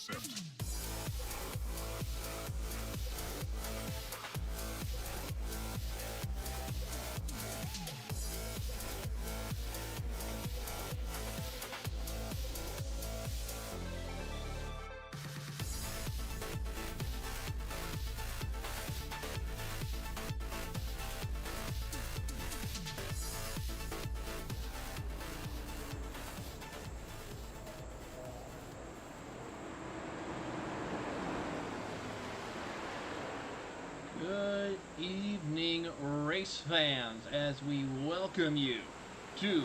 intercepted. Good evening, race fans, as we welcome you to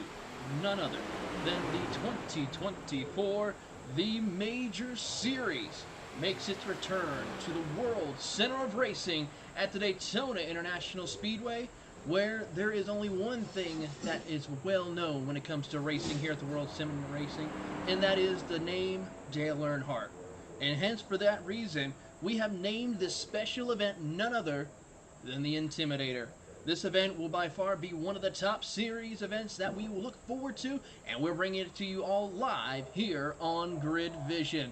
none other than the 2024 The Major Series makes its return to the world center of racing at the Daytona International Speedway, where there is only one thing that is well known when it comes to racing here at the World Sim Racing, and that is the name Dale Earnhardt. And hence, for that reason, we have named this special event none other than the Intimidator. This event will by far be one of the top series events that we will look forward to, and we're bringing it to you all live here on Grid Vision.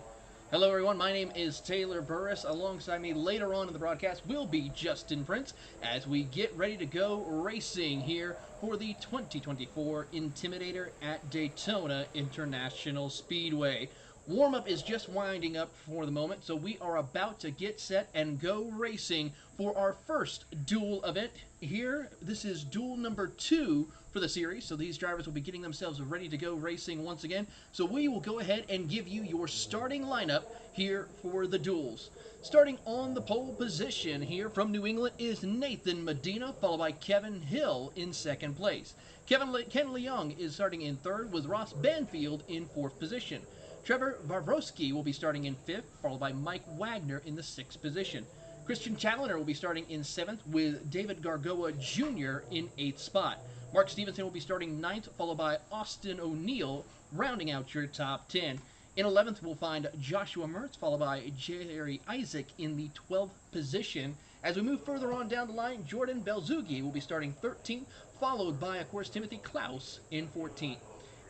Hello everyone, my name is Taylor Burris. Alongside me later on in the broadcast will be Justin Prince as we get ready to go racing here for the 2024 Intimidator at Daytona International Speedway. Warm-up is just winding up for the moment, so we are about to get set and go racing for our first duel event here. This is duel number 2 for the series, so these drivers will be getting themselves ready to go racing once again. So we will go ahead and give you your starting lineup here for the duels. Starting on the pole position here from New England is Nathan Medina, followed by Kevin Hill in second place. Ken Leung is starting in third, with Ross Banfield in fourth position. Trevor Varvosky will be starting in 5th, followed by Mike Wagner in the 6th position. Christian Challoner will be starting in 7th, with David Gargoa Jr. in 8th spot. Mark Stevenson will be starting 9th, followed by Austin O'Neill, rounding out your top 10. In 11th, we'll find Joshua Mertz, followed by Jerry Isaac in the 12th position. As we move further on down the line, Jordan Belzugi will be starting 13th, followed by, of course, Timothy Klaus in 14th.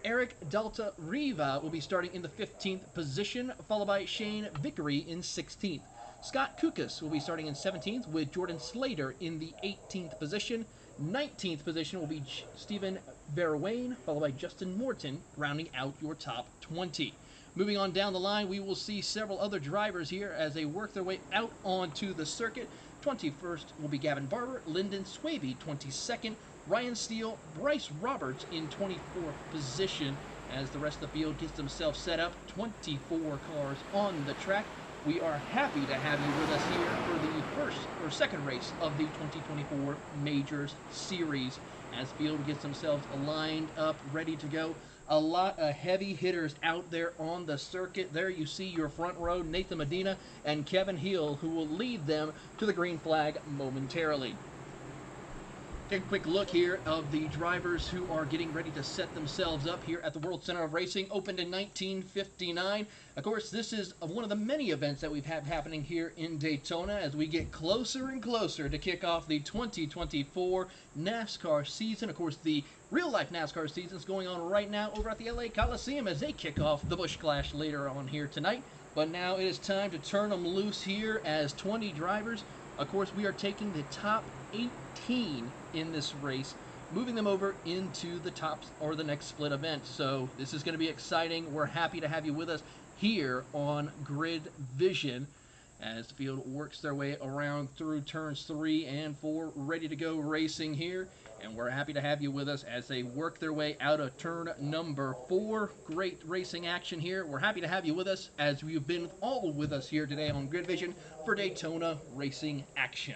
Eric Delta Riva will be starting in the 15th position, followed by Shane Vickery in 16th. Scott Kukas will be starting in 17th, with Jordan Slater in the 18th position. 19th position will be Stephen Verwain, followed by Justin Morton, rounding out your top 20. Moving on down the line, we will see several other drivers here as they work their way out onto the circuit. 21st will be Gavin Barber, Lyndon Swaby, 22nd, Ryan Steele, Bryce Roberts in 24th position as the rest of the field gets themselves set up. 24 cars on the track. We are happy to have you with us here for the second race of the 2024 Majors Series as the field gets themselves lined up, ready to go. A lot of heavy hitters out there on the circuit. There you see your front row, Nathan Medina and Kevin Hill, who will lead them to the green flag momentarily. Take a quick look here of the drivers who are getting ready to set themselves up here at the World Center of Racing, opened in 1959. Of course, this is one of the many events that we've had happening here in Daytona as we get closer and closer to kick off the 2024 NASCAR season. Of course, the real-life NASCAR season is going on right now over at the LA Coliseum as they kick off the Busch Clash later on here tonight. But now it is time to turn them loose here as 20 drivers. Of course, we are taking the top 18 in this race, moving them over into the tops or the next split event. So this is going to be exciting. We're happy to have you with us here on Grid Vision as the field works their way around through turns 3 and 4, ready to go racing here. And we're happy to have you with us as they work their way out of turn number 4. Great racing action here. We're happy to have you with us as you've been all with us here today on Grid Vision for Daytona racing action.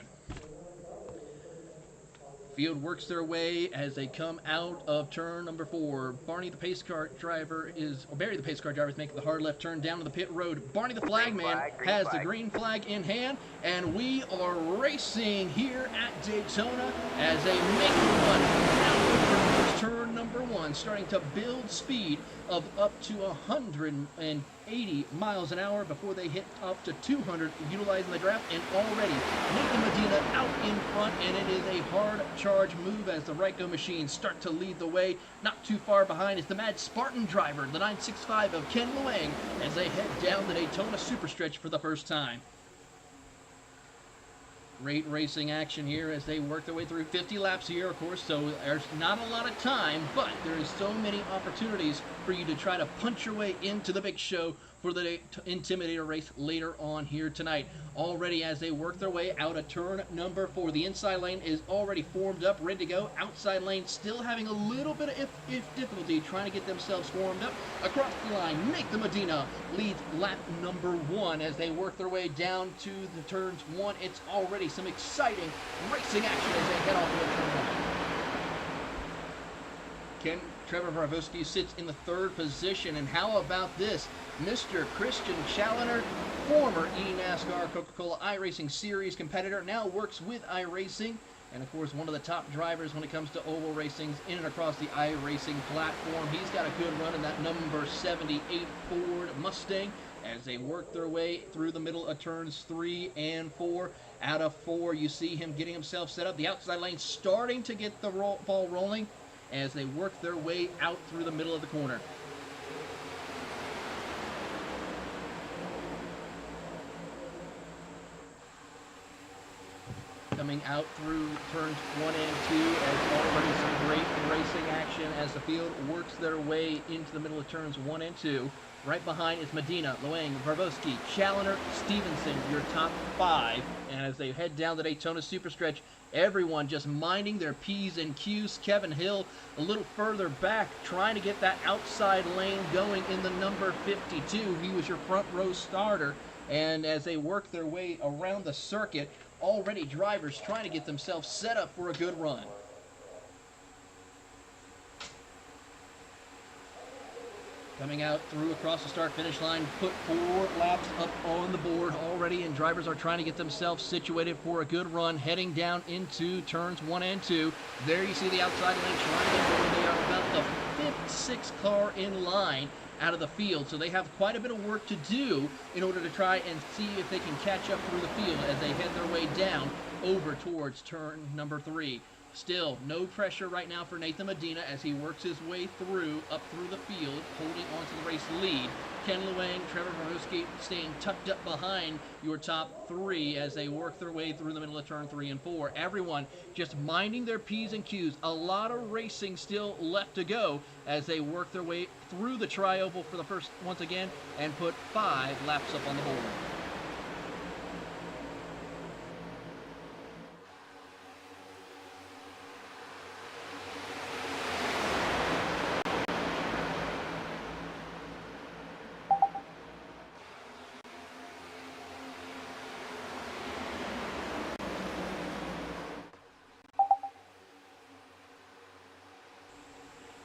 Field works their way as they come out of turn number 4. Barney the pace car driver Barry the pace car driver is making the hard left turn down to the pit road. Barney the flagman has the green flag in hand, and we are racing here at Daytona as they make the run out of turn number 1. everyone starting to build speed of up to 180 miles an hour before they hit up to 200 utilizing the draft. And already Nathan Medina out in front, and it is a hard charge move as the Ryko machines start to lead the way. Not too far behind is the Mad Spartan driver, the 965 of Ken Luang, as they head down the Daytona Superstretch for the first time. Great racing action here as they work their way through 50 laps here, of course, so there's not a lot of time, but there is so many opportunities for you to try to punch your way into the big show for the Intimidator race later on here tonight. Already as they work their way out of turn number 4, the inside lane is already formed up, ready to go. Outside lane still having a little bit of difficulty trying to get themselves formed up. Across the line, Nathan Medina leads lap number 1 as they work their way down to the turns 1. It's already some exciting racing action as they head off to turn 1. Trevor Varvosky sits in the 3rd position, and how about this? Mr. Christian Challoner, former eNASCAR Coca-Cola iRacing Series competitor, now works with iRacing, and of course one of the top drivers when it comes to oval racings in and across the iRacing platform. He's got a good run in that number 78 Ford Mustang as they work their way through the middle of turns 3 and 4. Out of 4, you see him getting himself set up. The outside lane starting to get the ball rolling as they work their way out through the middle of the corner. Coming out through turns 1 and 2 as already some great racing action as the field works their way into the middle of turns 1 and 2. Right behind is Medina, Luang, Varvosky, Challoner, Stevenson, your top 5. And as they head down the Daytona Superstretch, everyone just minding their P's and Q's. Kevin Hill a little further back, trying to get that outside lane going in the number 52. He was your front row starter. And as they work their way around the circuit, already drivers trying to get themselves set up for a good run. Coming out through across the start-finish line, put 4 laps up on the board already, and drivers are trying to get themselves situated for a good run, heading down into turns 1 and 2. There you see the outside lane trying to go. They are about the 5th, 6th car in line out of the field, so they have quite a bit of work to do in order to try and see if they can catch up through the field as they head their way down over towards turn number 3. Still, no pressure right now for Nathan Medina as he works his way up through the field, holding on to the race lead. Ken Luang, Trevor Varvosky staying tucked up behind your top 3 as they work their way through the middle of turn 3 and 4. Everyone just minding their P's and Q's. A lot of racing still left to go as they work their way through the tri-oval for the first once again and put 5 laps up on the board.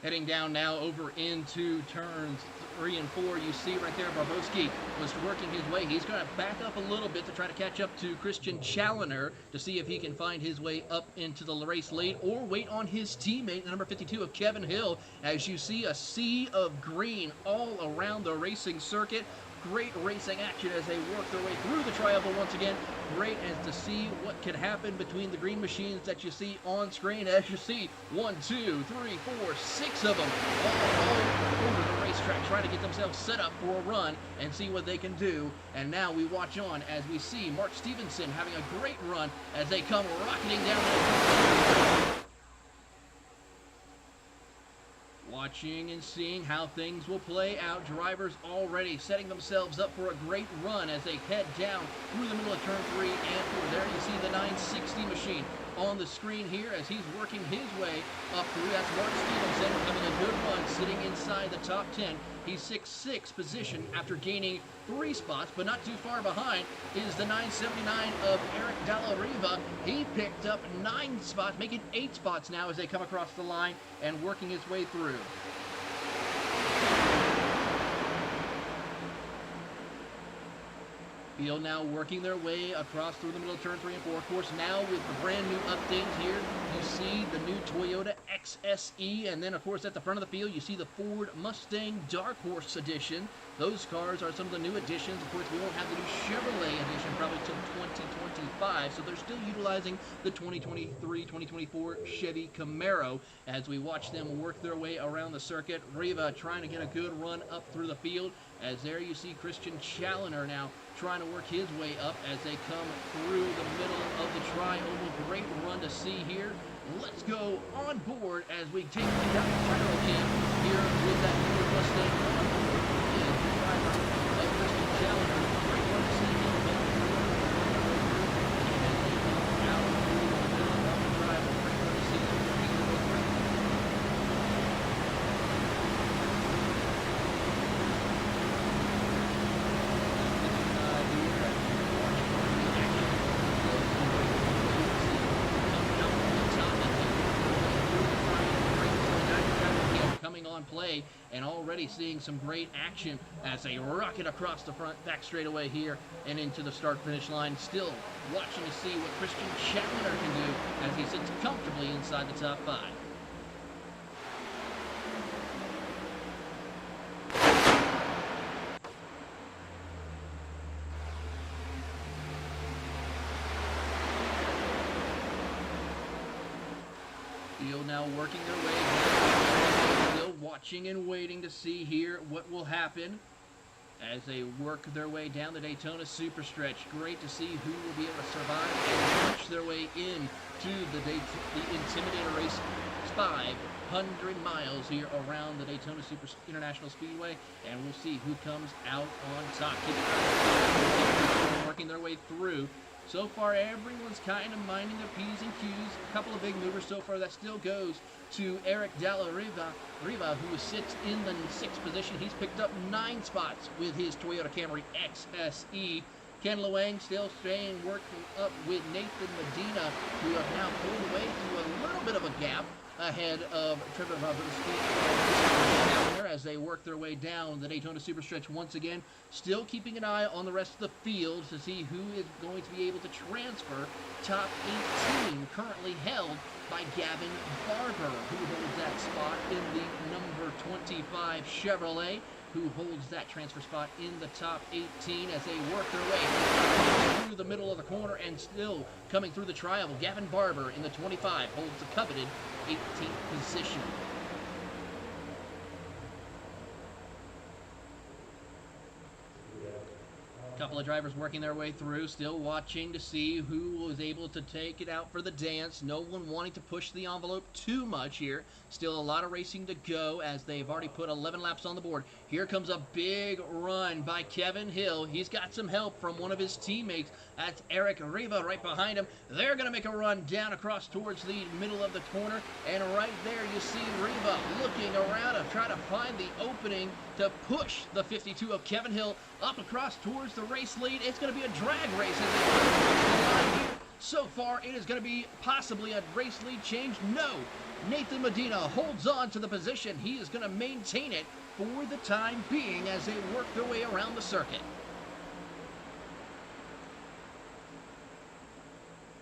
Heading down now over into turns 3 and 4, you see right there Varvosky was working his way. He's going to back up a little bit to try to catch up to Christian Challoner to see if he can find his way up into the race lead or wait on his teammate, the number 52 of Kevin Hill, as you see a sea of green all around the racing circuit. Great racing action as they work their way through the tri-oval once again. Great as to see what can happen between the green machines that you see on screen. As you see, 1, 2, 3, 4, 6 of them all over the racetrack trying to get themselves set up for a run and see what they can do. And now we watch on as we see Mark Stevenson having a great run as they come rocketing down the watching and seeing how things will play out. Drivers already setting themselves up for a great run as they head down through the middle of turn 3 and 4. There you see the 960 machine on the screen here as he's working his way up through. That's Mark Stevenson having a good run, sitting inside the top 10. He's 6th position after gaining 3 spots, but not too far behind is the 979 of Eric Dalla Riva. He picked up 9 spots, making 8 spots now as they come across the line and working his way through. Field now working their way across through the middle of turn 3 and 4. Of course, now with the brand new update here, you see the new Toyota XSE, and then of course at the front of the field you see the Ford Mustang Dark Horse Edition. Those cars are some of the new additions. Of course, we won't have the new Chevrolet edition probably till 2025, so they're still utilizing the 2023-2024 Chevy Camaro as we watch them work their way around the circuit. Riva trying to get a good run up through the field, as there you see Christian Challoner now trying to work his way up as they come through the middle of the tri-oval. Great run to see here. Let's go on board as we take the gyro cam here with that Ford Mustang on board. The driver of Christian Challoner. Great run to see him come through. And they come out through the middle of the drive. Great run to see them. On play and already seeing some great action as they rocket across the front back straightaway here and into the start finish line. Still watching to see what Christian Challoner can do as he sits comfortably inside the top 5. Field now working their way down, still watching and waiting to see here what will happen as they work their way down the Daytona Superstretch. Great to see who will be able to survive and push their way into the Intimidator race. 500 miles here around the Daytona International Speedway, and we'll see who comes out on top. Keep working their way through. So far, everyone's kind of minding their P's and Q's. A couple of big movers so far. That still goes to Eric Dalla Riva, who sits in the 6th position. He's picked up 9 spots with his Toyota Camry XSE. Ken Luang still staying working up with Nathan Medina, who have now pulled away to a little bit of a gap ahead of Trevor as they work their way down the Daytona Superstretch once again. Still keeping an eye on the rest of the field to see who is going to be able to transfer. Top 18 currently held by Gavin Barber, who holds that spot in the number 25 Chevrolet, who holds that transfer spot in the top 18 as they work their way through the middle of the corner and still coming through the tri-oval. Gavin Barber in the 25 holds the coveted 18th position. Couple of drivers working their way through, still watching to see who was able to take it out for the dance. No one wanting to push the envelope too much here. Still a lot of racing to go as they've already put 11 laps on the board. Here comes a big run by Kevin Hill. He's got some help from one of his teammates. That's Eric Riva right behind him. They're going to make a run down across towards the middle of the corner. And right there you see Riva looking around to try to find the opening to push the 52 of Kevin Hill up across towards the race lead. It's going to be a drag race as they come across the line here. So far, it is going to be possibly a race lead change. No, Nathan Medina holds on to the position. He is going to maintain it for the time being as they work their way around the circuit.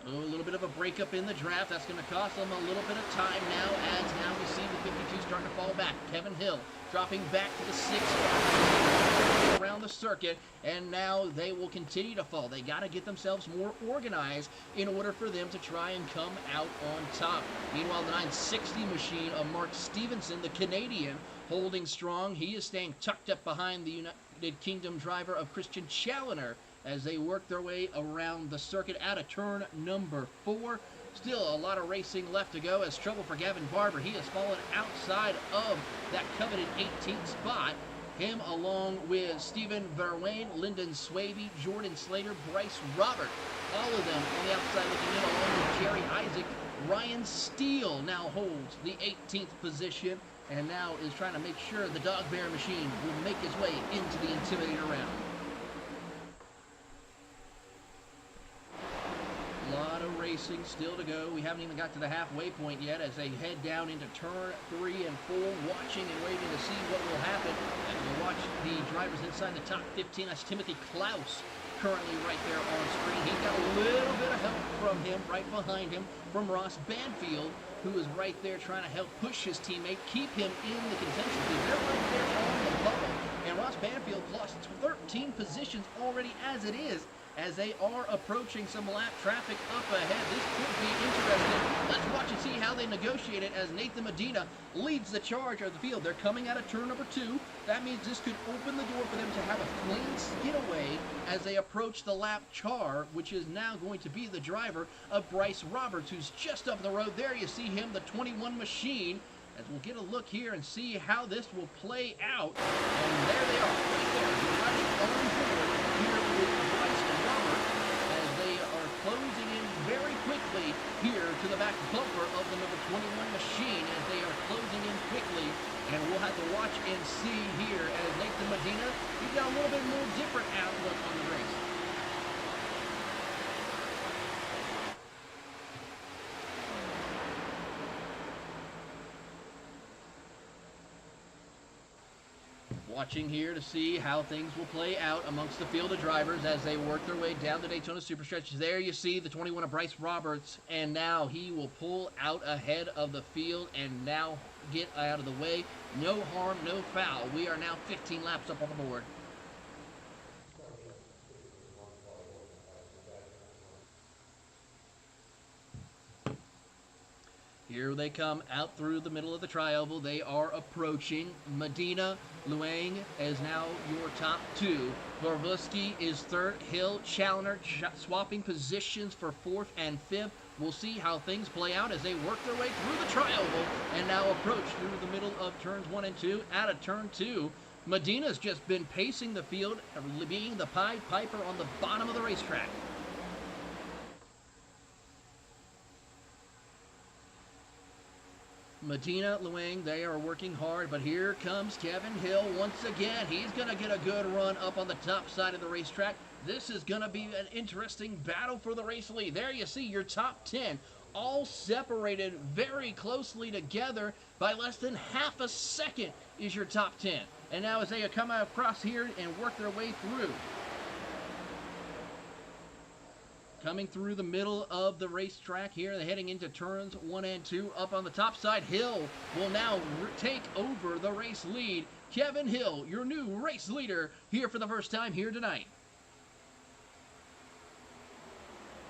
Oh, a little bit of a breakup in the draft. That's going to cost them a little bit of time now, as now we see the 52 starting to fall back. Kevin Hill dropping back to the 6th spot around the circuit, and now they will continue to fall. They got to get themselves more organized in order for them to try and come out on top. Meanwhile, the 960 machine of Mark Stevenson, the Canadian, holding strong. He is staying tucked up behind the United Kingdom driver of Christian Challoner as they work their way around the circuit out of turn number 4. Still a lot of racing left to go as trouble for Gavin Barber. He has fallen outside of that coveted 18th spot. Him along with Stephen Verwain, Lyndon Swaby, Jordan Slater, Bryce Robert. All of them on the outside looking in, along with Jerry Isaac. Ryan Steele now holds the 18th position and now is trying to make sure the Dog Bear machine will make his way into the Intimidator round. A lot of racing still to go. We haven't even got to the halfway point yet as they head down into turn 3 and 4, watching and waiting to see what will happen. And we watch the drivers inside the top 15. That's Timothy Klaus currently right there on screen. He's got a little bit of help from him right behind him from Ross Banfield, who is right there trying to help push his teammate, keep him in the contention, because they're right there on the bubble. And Ross Banfield lost 13 positions already as it is, as they are approaching some lap traffic up ahead. This could be interesting. Let's watch and see how they negotiate it as Nathan Medina leads the charge of the field. They're coming out of turn number 2. That means this could open the door for them to have a clean skid away as they approach the lap char, which is now going to be the driver of Bryce Roberts, who's just up the road. There you see him, the 21 machine, as we'll get a look here and see how this will play out. And there they are, right there, running on board here with Bryce Roberts, as they are closing in very quickly here to the back bumper of the number 21 machine, as they are closing in quickly. And we'll have to watch and see here as Nathan Medina, he's got a little bit more different outlook on the race. Watching here to see how things will play out amongst the field of drivers as they work their way down the Daytona Superstretch. There you see the 21 of Bryce Roberts, and now he will pull out ahead of the field and now get out of the way. No harm, no foul. We are now 15 laps up on the board. Here they come out through the middle of the tri-oval. They are approaching. Medina, Luang is now your top 2. Vorvuski is 3rd. Hill, Challoner swapping positions for 4th and 5th. We'll see how things play out as they work their way through the tri-oval and now approach through the middle of turns 1 and 2. Out of turn 2, Medina's just been pacing the field, being the Pied Piper on the bottom of the racetrack. Medina, Luang, they are working hard, but here comes Kevin Hill once again. He's going to get a good run up on the top side of the racetrack. This is going to be an interesting battle for the race lead. There you see your top 10, all separated very closely together by less than half a second is your top 10. And now as they come across here and work their way through, coming through the middle of the racetrack here, they're heading into turns 1 and 2. Up on the top side, Hill will now take over the race lead. Kevin Hill, your new race leader, here for the first time here tonight.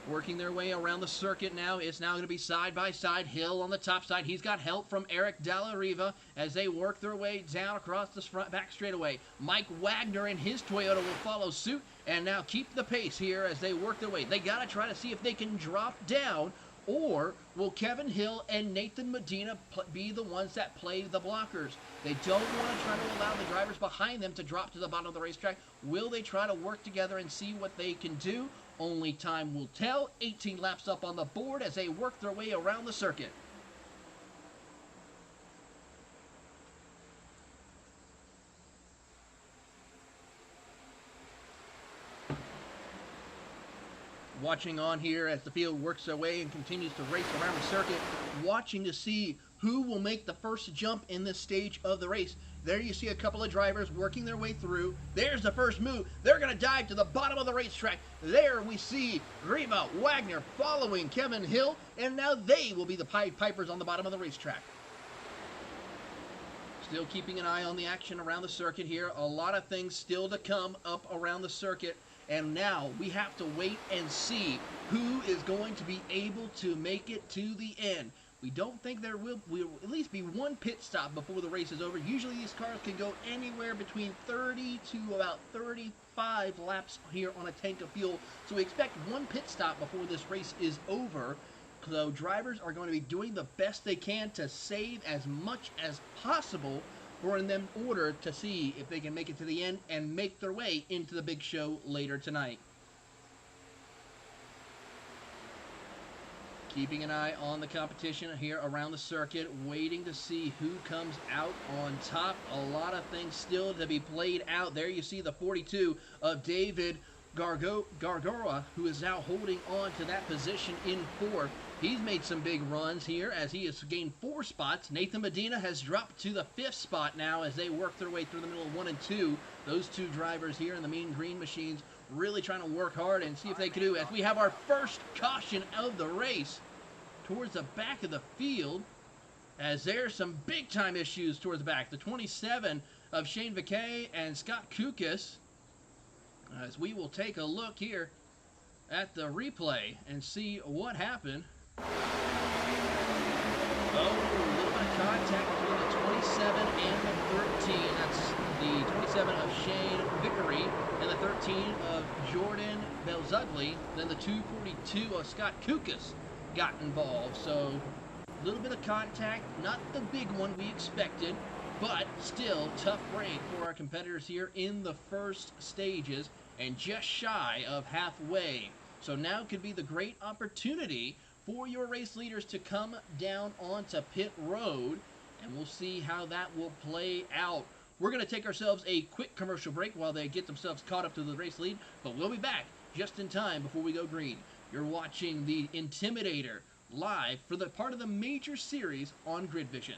Working their way around the circuit now. It's now going to be side by side. Hill on the top side. He's got help from Eric Dalla Riva as they work their way down across the back straightaway. Mike Wagner and his Toyota will follow suit and now keep the pace here as they work their way. They got to try to see if they can drop down, or will Kevin Hill and Nathan Medina be the ones that play the blockers? They don't want to try to allow the drivers behind them to drop to the bottom of the racetrack. Will they try to work together and see what they can do? Only time will tell. 18 laps up on the board as they work their way around the circuit. Watching on here as the field works their way and continues to race around the circuit, watching to see who will make the first jump in this stage of the race. There you see a couple of drivers working their way through. There's the first move. They're going to dive to the bottom of the racetrack. There we see Riva, Wagner following Kevin Hill, and now they will be the Pied Pipers on the bottom of the racetrack. Still keeping an eye on the action around the circuit here. A lot of things still to come up around the circuit. And now we have to wait and see who is going to be able to make it to the end. We don't think there will at least be one pit stop before the race is over. Usually these cars can go anywhere between 30 to about 35 laps here on a tank of fuel. So we expect one pit stop before this race is over. So drivers are going to be doing the best they can to save as much as possible for in them order to see if they can make it to the end and make their way into the big show later tonight. Keeping an eye on the competition here around the circuit, waiting to see who comes out on top. A lot of things still to be played out. There you see the 42 of David Gargora, who is now holding on to that position in 4th. He's made some big runs here as he has gained 4 spots. Nathan Medina has dropped to the 5th spot now as they work their way through the middle of 1 and 2. Those two drivers here in the Mean Green Machines really trying to work hard and see if they can do, as we have our first caution of the race towards the back of the field, as there's some big-time issues towards the back. The 27 of Shane Vickey and Scott Kukas, as we will take a look here at the replay and see what happened. Oh, a little bit of contact between the 27 and the 13. That's the 27 of Shane Vickery and the 13 of Jordan Belzugli. Then the 242 of Scott Kukas got involved. So a little bit of contact, not the big one we expected, but still tough break for our competitors here in the first stages and just shy of halfway. So now could be the great opportunity for your race leaders to come down onto pit road, and we'll see how that will play out. We're going to take ourselves a quick commercial break while they get themselves caught up to the race lead, but we'll be back just in time before we go green. You're watching the Intimidator live for the part of the major series on Grid Vision.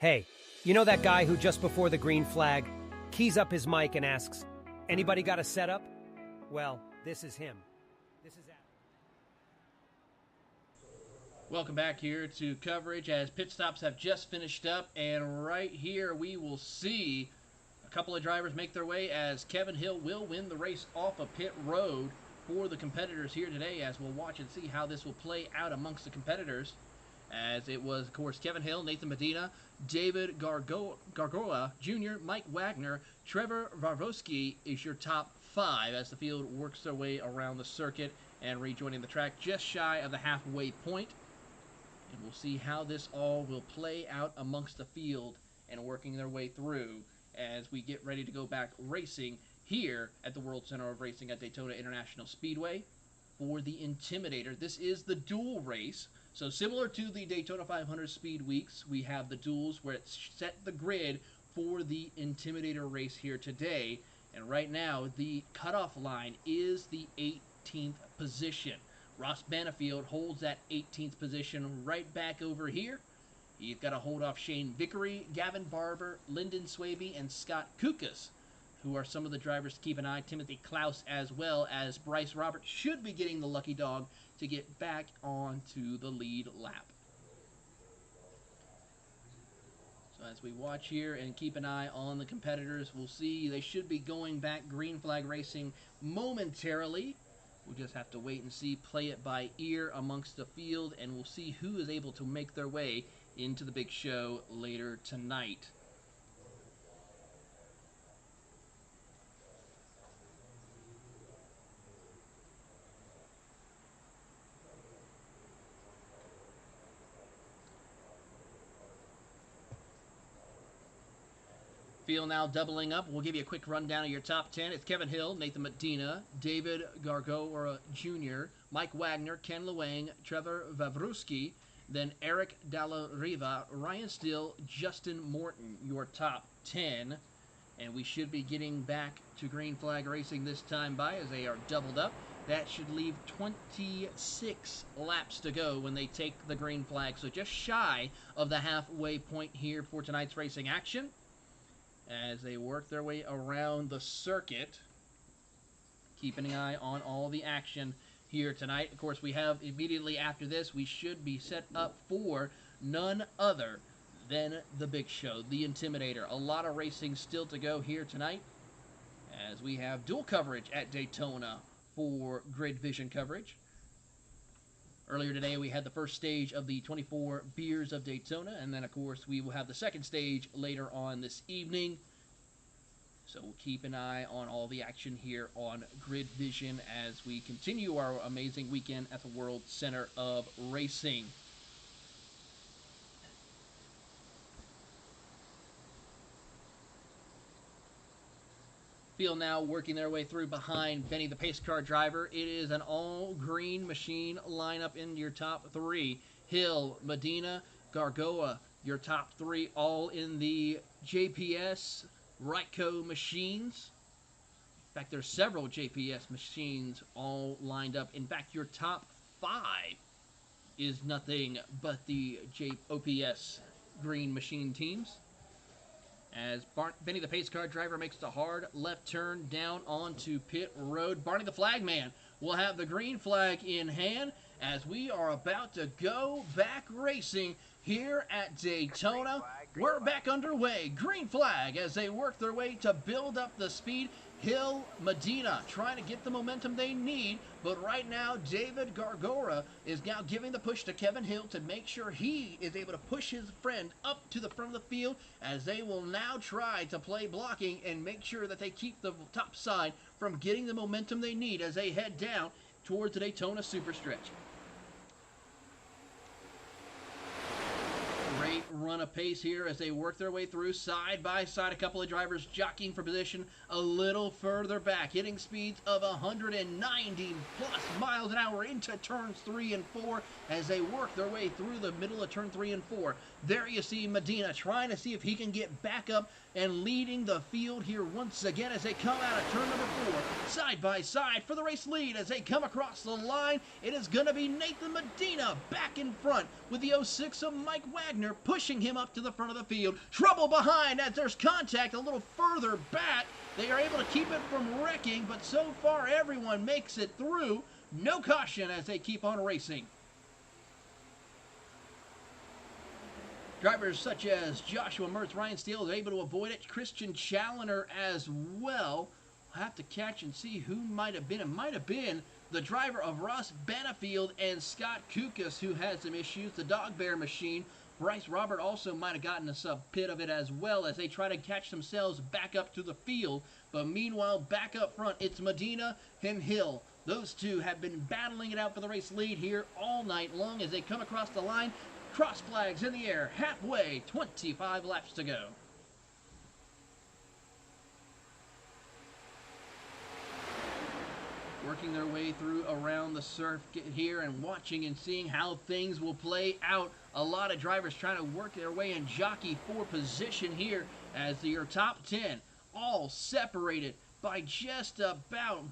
Hey, you know that guy who just before the green flag keys up his mic and asks, "Anybody got a setup?" Well, this is him. This is Welcome back here to coverage as pit stops have just finished up, and right here we will see a couple of drivers make their way as Kevin Hill will win the race off of pit road for the competitors here today, as we'll watch and see how this will play out amongst the competitors. As it was, of course, Kevin Hill, Nathan Medina, David Gargoa Jr., Mike Wagner, Trevor Varvosky is your top five as the field works their way around the circuit and rejoining the track just shy of the halfway point. And we'll see how this all will play out amongst the field and working their way through as we get ready to go back racing here at the World Center of Racing at Daytona International Speedway for the Intimidator. This is the dual race. So similar to the Daytona 500 Speed Weeks, we have the duels where it's set the grid for the Intimidator race here today. And right now, the cutoff line is the 18th position. Ross Benefield holds that 18th position right back over here. He's got to hold off Shane Vickery, Gavin Barber, Lyndon Swaby, and Scott Kukas, who are some of the drivers to keep an eye. Timothy Klaus, as well as Bryce Roberts, should be getting the lucky dog to get back onto the lead lap. So as we watch here and keep an eye on the competitors, we'll see they should be going back green flag racing momentarily. We'll just have to wait and see, play it by ear amongst the field, and we'll see who is able to make their way into the big show later tonight. Field now doubling up. We'll give you a quick rundown of your top 10. It's Kevin Hill, Nathan Medina, David Gargoa Jr., Mike Wagner, Ken Luang, Trevor Vavruski, then Eric Dalla Riva, Ryan Steele, Justin Morton, your top 10. And we should be getting back to green flag racing this time by as they are doubled up. That should leave 26 laps to go when they take the green flag. So just shy of the halfway point here for tonight's racing action, as they work their way around the circuit, keeping an eye on all the action here tonight. Of course, we have immediately after this, we should be set up for none other then the big show, the Intimidator. A lot of racing still to go here tonight, as we have dual coverage at Daytona for Grid Vision coverage. Earlier today, we had the first stage of the 24 Beers of Daytona, and then, of course, we will have the second stage later on this evening. So we'll keep an eye on all the action here on Grid Vision as we continue our amazing weekend at the World Center of Racing. Field now working their way through behind Benny the pace car driver. It is an all-green machine lineup in your top three. Hill, Medina, Gargoa, your top three, all in the JPS Ryco machines. In fact, there's several JPS machines all lined up. In fact, your top five is nothing but the OPS green machine teams. As Benny the pace car driver makes the hard left turn down onto pit road. Barney the flagman will have the green flag in hand as we are about to go back racing here at Daytona. We're back underway. Green flag as they work their way to build up the speed. Hill, Medina trying to get the momentum they need, but right now David Gargora is now giving the push to Kevin Hill to make sure he is able to push his friend up to the front of the field, as they will now try to play blocking and make sure that they keep the top side from getting the momentum they need as they head down towards the Daytona Superstretch. Great run of pace here as they work their way through side by side. A couple of drivers jockeying for position a little further back, hitting speeds of 190 plus miles an hour into turns 3 and 4 as they work their way through the middle of turn 3 and 4. There you see Medina trying to see if he can get back up and leading the field here once again as they come out of turn number 4. Side by side for the race lead as they come across the line. It is going to be Nathan Medina back in front with the 06 of Mike Wagner pushing him up to the front of the field. Trouble behind as there's contact a little further back. They are able to keep it from wrecking, but so far everyone makes it through. No caution as they keep on racing. Drivers such as Joshua Mertz, Ryan Steele are able to avoid it. Christian Challoner as well. We'll have to catch and see who might have been. It might have been the driver of Ross Benefield and Scott Kukas who had some issues. The Dog Bear machine. Bryce Robert also might have gotten a sub-pit of it as well as they try to catch themselves back up to the field. But meanwhile, back up front, it's Medina and Hill. Those two have been battling it out for the race lead here all night long as they come across the line. Cross flags in the air, halfway, 25 laps to go. Working their way through around the circuit here and watching and seeing how things will play out. A lot of drivers trying to work their way and jockey for position here as your top 10 all separated by just about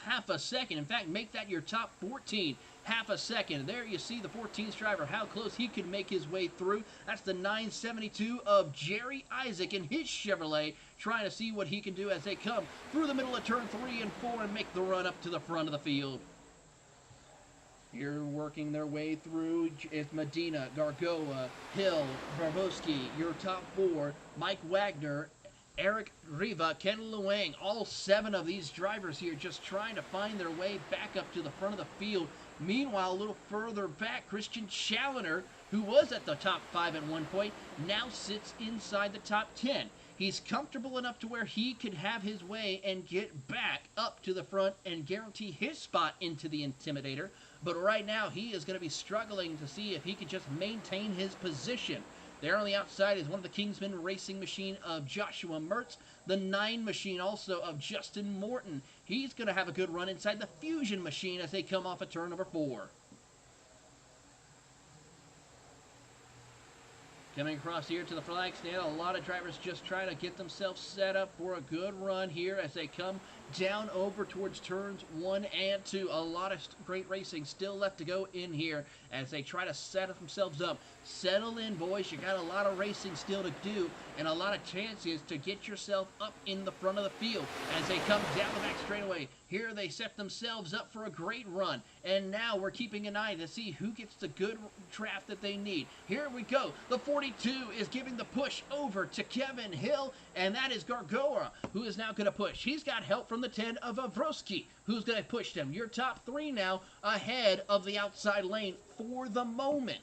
half a second. In fact, make that your top 14 half a second. There you see the 14th driver, how close he can make his way through. That's the 972 of Jerry Isaac in his Chevrolet, trying to see what he can do as they come through the middle of turn 3 and 4 and make the run up to the front of the field. You're working their way through. It's Medina, Gargoa, Hill, Barbowski, your top 4, Mike Wagner, Eric Riva, Ken Luang, all 7 of these drivers here just trying to find their way back up to the front of the field. Meanwhile, a little further back, Christian Challoner, who was at the top 5 at one point, now sits inside the top 10. He's comfortable enough to where he could have his way and get back up to the front and guarantee his spot into the Intimidator. But right now, he is going to be struggling to see if he can just maintain his position. There on the outside is one of the Kingsman Racing machine of Joshua Mertz. The 9 machine also of Justin Morton. He's going to have a good run inside the Fusion machine as they come off of turn number 4. Coming across here to the flag stand, a lot of drivers just trying to get themselves set up for a good run here as they come down over towards turns 1 and 2. A lot of great racing still left to go in here as they try to set themselves up. Settle in, boys. You got a lot of racing still to do and a lot of chances to get yourself up in the front of the field as they come down the back straightaway. Here they set themselves up for a great run, and now we're keeping an eye to see who gets the good draft that they need. Here we go. The 42 is giving the push over to Kevin Hill, and that is Gargoa, who is now going to push. He's got help from the 10 of Avroski, who's going to push them. Your top 3 now ahead of the outside lane for the moment.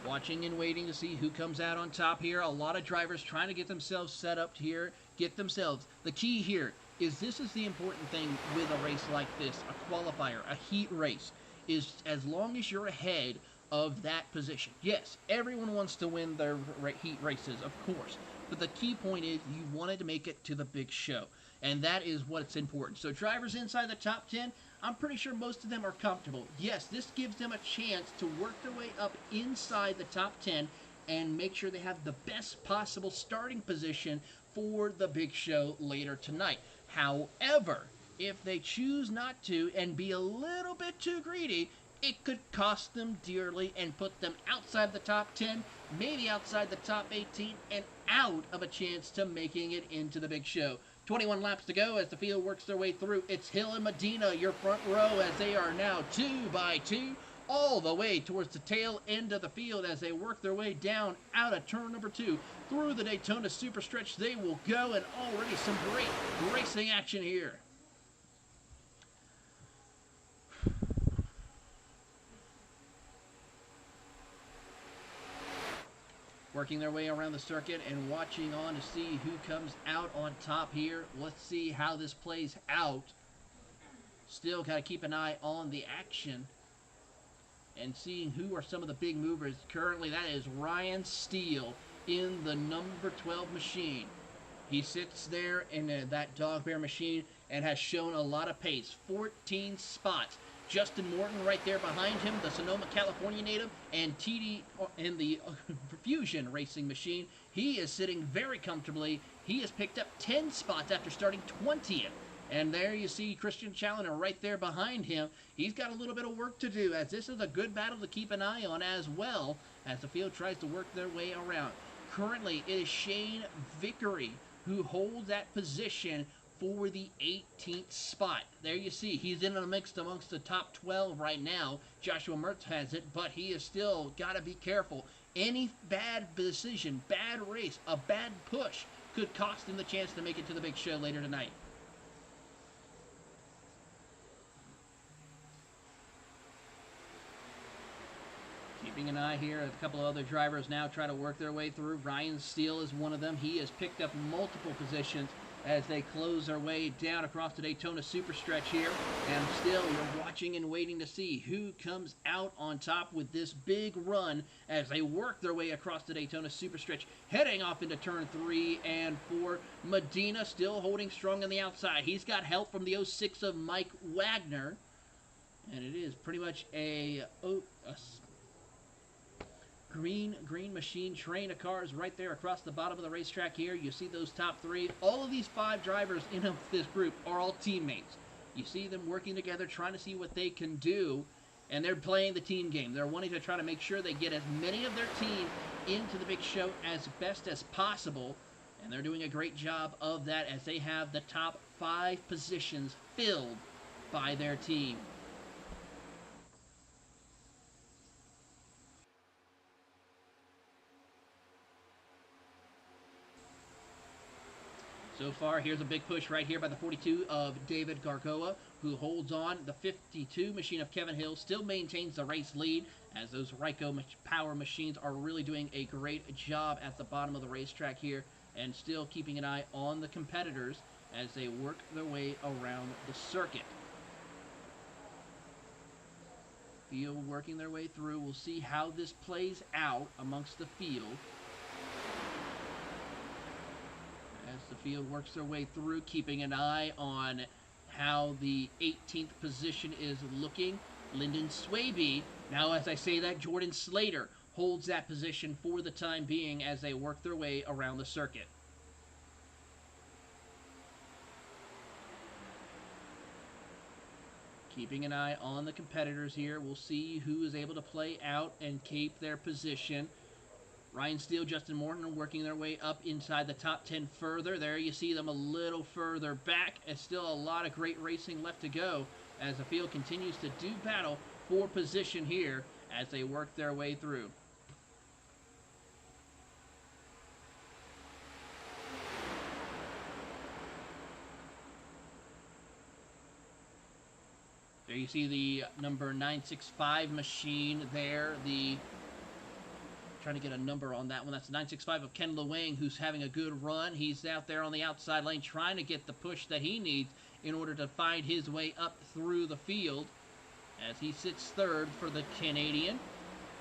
Watching and waiting to see who comes out on top here. A lot of drivers trying to get themselves set up here, get themselves. The key here is this is the important thing with a race like this, a qualifier, a heat race, is as long as you're ahead of that position. Yes, everyone wants to win their heat races, of course, but the key point is you wanted to make it to the big show, and that is what's important. So drivers inside the top 10, I'm pretty sure most of them are comfortable. Yes, this gives them a chance to work their way up inside the top 10 and make sure they have the best possible starting position for the big show later tonight. However, if they choose not to and be a little bit too greedy, it could cost them dearly and put them outside the top 10, maybe outside the top 18, and out of a chance to making it into the big show. 21 laps to go as the field works their way through. It's Hill and Medina, your front row, as they are now 2 by 2, all the way towards the tail end of the field as they work their way down out of turn number 2. Through the Daytona Super Stretch they will go, and already some great racing action here. Working their way around the circuit and watching on to see who comes out on top here. Let's see how this plays out. Still got to keep an eye on the action and seeing who are some of the big movers. Currently, that is Ryan Steele in the number 12 machine. He sits there in that dog bear machine and has shown a lot of pace. 14 spots. Justin Morton right there behind him, the Sonoma, California native, and TD in the Fusion racing machine. He is sitting very comfortably. He has picked up 10 spots after starting 20th. And there you see Christian Challoner right there behind him. He's got a little bit of work to do, as this is a good battle to keep an eye on as well as the field tries to work their way around. Currently, it is Shane Vickery who holds that position for the 18th spot. There you see, he's in a mix amongst the top 12 right now. Joshua Mertz has it, but he has still got to be careful. Any bad decision, bad race, a bad push could cost him the chance to make it to the big show later tonight. Keeping an eye here, a couple of other drivers now try to work their way through. Ryan Steele is one of them. He has picked up multiple positions as they close their way down across the Daytona Super Stretch here. And still, you're watching and waiting to see who comes out on top with this big run as they work their way across the Daytona Super Stretch, heading off into turn 3 and 4. Medina still holding strong on the outside. He's got help from the 06 of Mike Wagner. And it is pretty much a green machine train of cars right there across the bottom of the racetrack here. You see those top 3. All of these 5 drivers in this group are all teammates. You see them working together, trying to see what they can do, and they're playing the team game. They're wanting to try to make sure they get as many of their team into the big show as best as possible, and they're doing a great job of that as they have the top 5 positions filled by their team. So far, here's a big push right here by the 42 of David Gargoa, who holds on. The 52 machine of Kevin Hill still maintains the race lead, as those Ryko power machines are really doing a great job at the bottom of the racetrack here, and still keeping an eye on the competitors as they work their way around the circuit. Field working their way through. We'll see how this plays out amongst the field. As the field works their way through, keeping an eye on how the 18th position is looking. Lyndon Swaby, now as I say that, Jordan Slater holds that position for the time being as they work their way around the circuit. Keeping an eye on the competitors here. We'll see who is able to play out and keep their position. Ryan Steele, Justin Morton are working their way up inside the top 10 further. There you see them a little further back. It's still a lot of great racing left to go as the field continues to do battle for position here as they work their way through. There you see the number 965 machine there. Trying to get a number on that one. That's 965 of Ken Lewang, who's having a good run. He's out there on the outside lane trying to get the push that he needs in order to find his way up through the field as he sits third for the Canadian.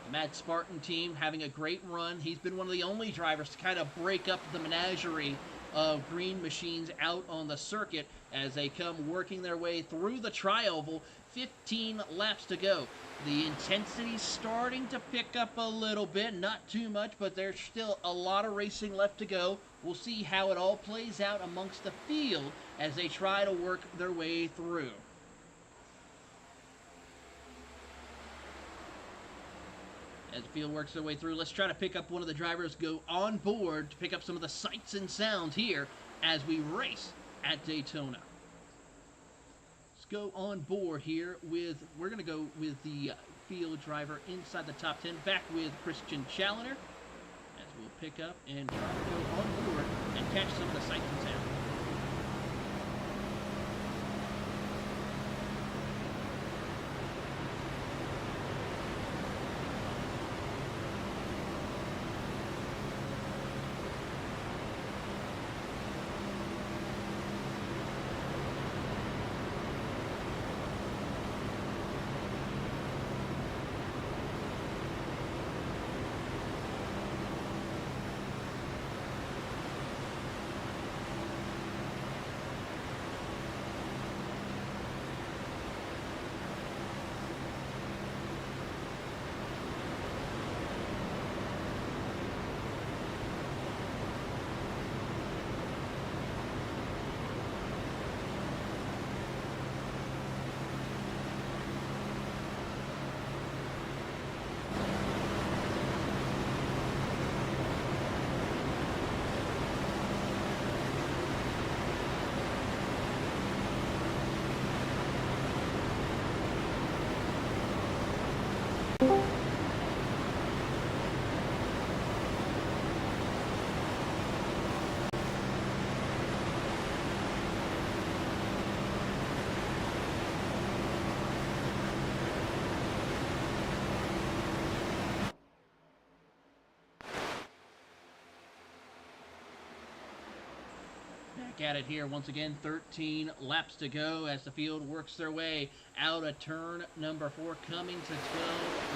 The Mad Spartan team having a great run. He's been one of the only drivers to kind of break up the menagerie of green machines out on the circuit as they come working their way through the tri-oval. 15 laps to go. The intensity's starting to pick up a little bit, not too much, but there's still a lot of racing left to go. We'll see how it all plays out amongst the field as they try to work their way through. As the field works their way through, let's try to pick up one of the drivers, go on board to pick up some of the sights and sounds here as we race at Daytona. Let's go on board here we're going to go with the field driver inside the top 10, back with Christian Challoner, as we'll pick up and try to go on board and catch some of the sights and sounds. Back at it here once again, 13 laps to go as the field works their way out of turn number 4, coming to 12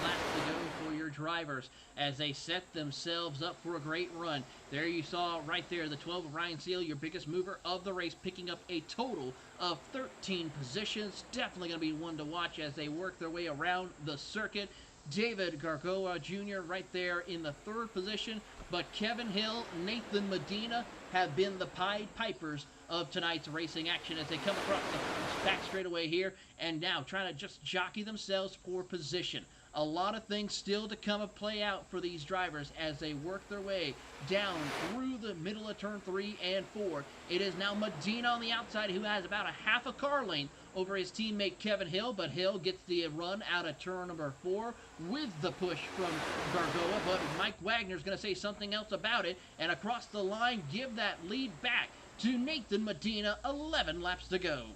laps to go for your drivers as they set themselves up for a great run. There you saw right there the 12 of Ryan Steele, your biggest mover of the race, picking up a total of 13 positions. Definitely going to be one to watch as they work their way around the circuit. David Gargoa Jr. right there in the 3rd position, but Kevin Hill, Nathan Medina have been the Pied Pipers of tonight's racing action as they come across the back straightaway here and now trying to just jockey themselves for position. A lot of things still to come and play out for these drivers as they work their way down through the middle of turn 3 and 4. It is now Medina on the outside who has about a half a car length over his teammate Kevin Hill, but Hill gets the run out of turn number 4 with the push from Gargoa, but Mike Wagner's going to say something else about it, and across the line give that lead back to Nathan Medina, 11 laps to go.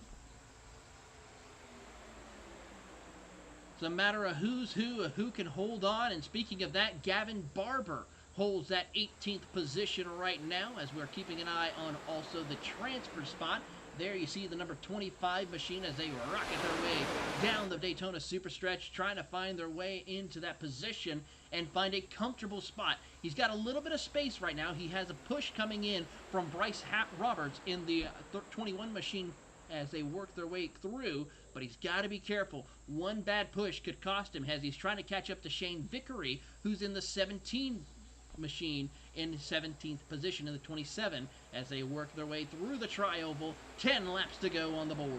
It's a matter of who's who can hold on, and speaking of that, Gavin Barber holds that 18th position right now as we're keeping an eye on also the transfer spot. There you see the number 25 machine as they rocket their way down the Daytona Superstretch, trying to find their way into that position and find a comfortable spot. He's got a little bit of space right now. He has a push coming in from Bryce Roberts in the 21 machine as they work their way through, but he's got to be careful. One bad push could cost him as he's trying to catch up to Shane Vickery, who's in the 17 machine in 17th position in the 27 as they work their way through the tri-oval. 10 laps to go on the board.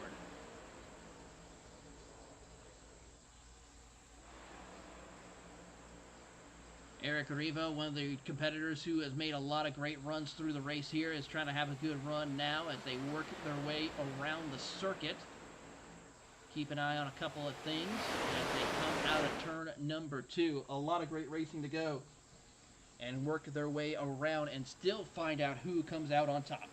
Eric Riva, one of the competitors who has made a lot of great runs through the race here, is trying to have a good run now as they work their way around the circuit. Keep an eye on a couple of things as they come out of turn number 2. A lot of great racing to go and work their way around and still find out who comes out on top.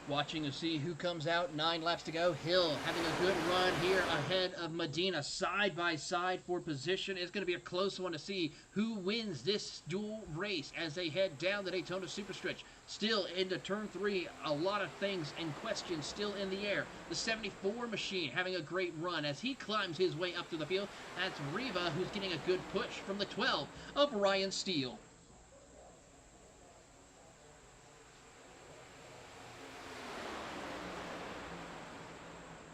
Watching to see who comes out. 9 laps to go. Hill having a good run here ahead of Medina. Side by side for position. It's going to be a close one to see who wins this dual race as they head down the Daytona Superstretch. Still into turn 3. A lot of things and questions still in the air. The 74 machine having a great run as he climbs his way up to the field. That's Riva who's getting a good push from the 12 of Ryan Steele.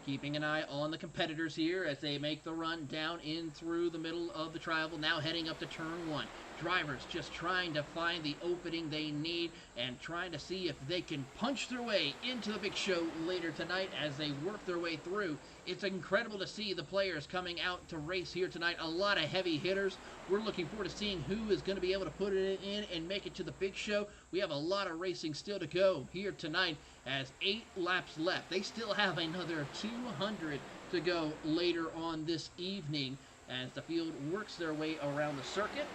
Keeping an eye on the competitors here as they make the run down in through the middle of the tri-oval, now heading up to turn 1. Drivers just trying to find the opening they need and trying to see if they can punch their way into the big show later tonight as they work their way through. It's incredible to see the players coming out to race here tonight. A lot of heavy hitters. We're looking forward to seeing who is going to be able to put it in and make it to the big show. We have a lot of racing still to go here tonight as 8 laps left. They still have another 200 to go later on this evening as the field works their way around the circuit.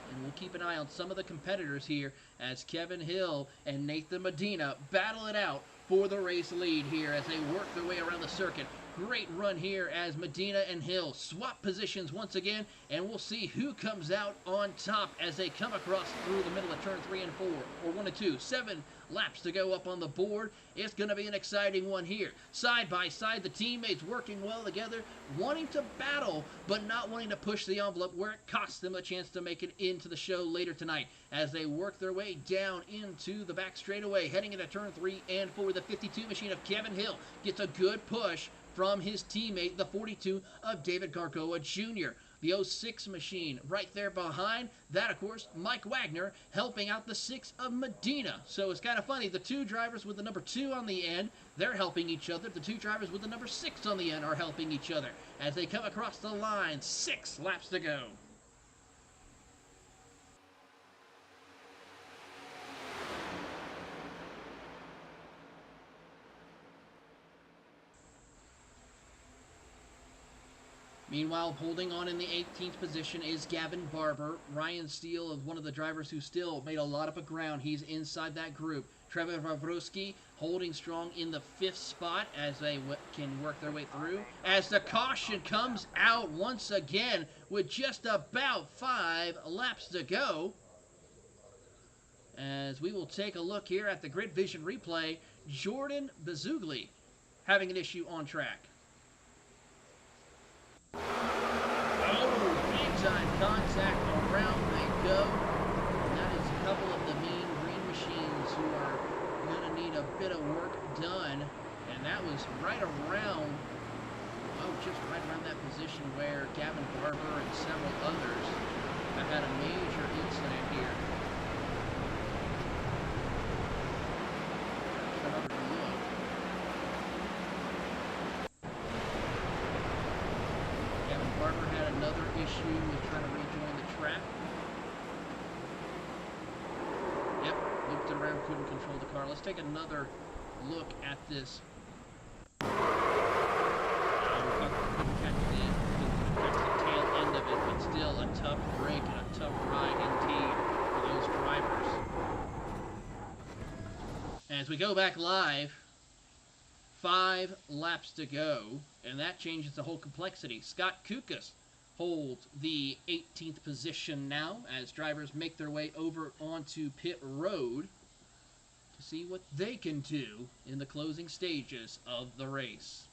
And we'll keep an eye on some of the competitors here as Kevin Hill and Nathan Medina battle it out for the race lead here as they work their way around the circuit. Great run here as Medina and Hill swap positions once again, and we'll see who comes out on top as they come across through the middle of turn 3 and 4, or 1 and 2. 7 laps to go up on the board. It's going to be an exciting one here. Side by side, the teammates working well together, wanting to battle, but not wanting to push the envelope where it costs them a chance to make it into the show later tonight as they work their way down into the back straightaway, heading into turn 3 and 4. The 52 machine of Kevin Hill gets a good push from his teammate, the 42 of David Gargoa Jr. The 06 machine right there behind. That, of course, Mike Wagner helping out the 6 of Medina. So it's kind of funny. The 2 drivers with the number 2 on the end, they're helping each other. The 2 drivers with the number 6 on the end are helping each other as they come across the line. 6 laps to go. Meanwhile, holding on in the 18th position is Gavin Barber. Ryan Steele is one of the drivers who still made a lot of ground. He's inside that group. Trevor Wawrowski holding strong in the 5th spot as they can work their way through. As the caution comes out once again with just about 5 laps to go. As we will take a look here at the Grid Vision replay, Jordan Bezugli having an issue on track. Big-time contact, around they go. And that is a couple of the mean green machines who are going to need a bit of work done. And that was right around, just right around that position where Gavin Barber and several others have had a major incident here. Another look. Gavin Barber had another issue with trying to rejoin the track. Yep, looped it around, couldn't control the car. Let's take another look at this. Couldn't catch the tail end of it, but still a tough break and a tough ride indeed for those drivers. As we go back live, 5 laps to go, and that changes the whole complexity. Scott Kukas holds the 18th position now as drivers make their way over onto pit road to see what they can do in the closing stages of the race.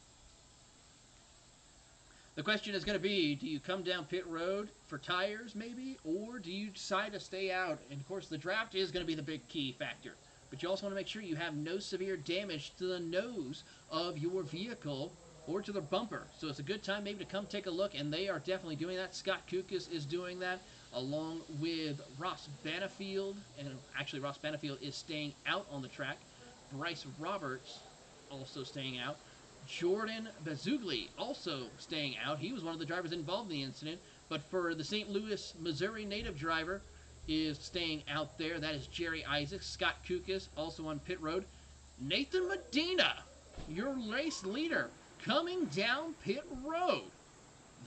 The question is going to be, do you come down pit road for tires maybe, or do you decide to stay out? And of course the draft is going to be the big key factor. But you also want to make sure you have no severe damage to the nose of your vehicle or to the bumper. So it's a good time maybe to come take a look, and they are definitely doing that. Scott Kukas is doing that along with Ross Bannifield, and actually Ross Bannifield is staying out on the track. Bryce Roberts also staying out. Jordan Bazugli also staying out. He was one of the drivers involved in the incident, but for the St. Louis, Missouri native driver is staying out there. That is Jerry Isaacs. Scott Kukas also on pit road. Nathan Medina, your race leader, coming down pit road.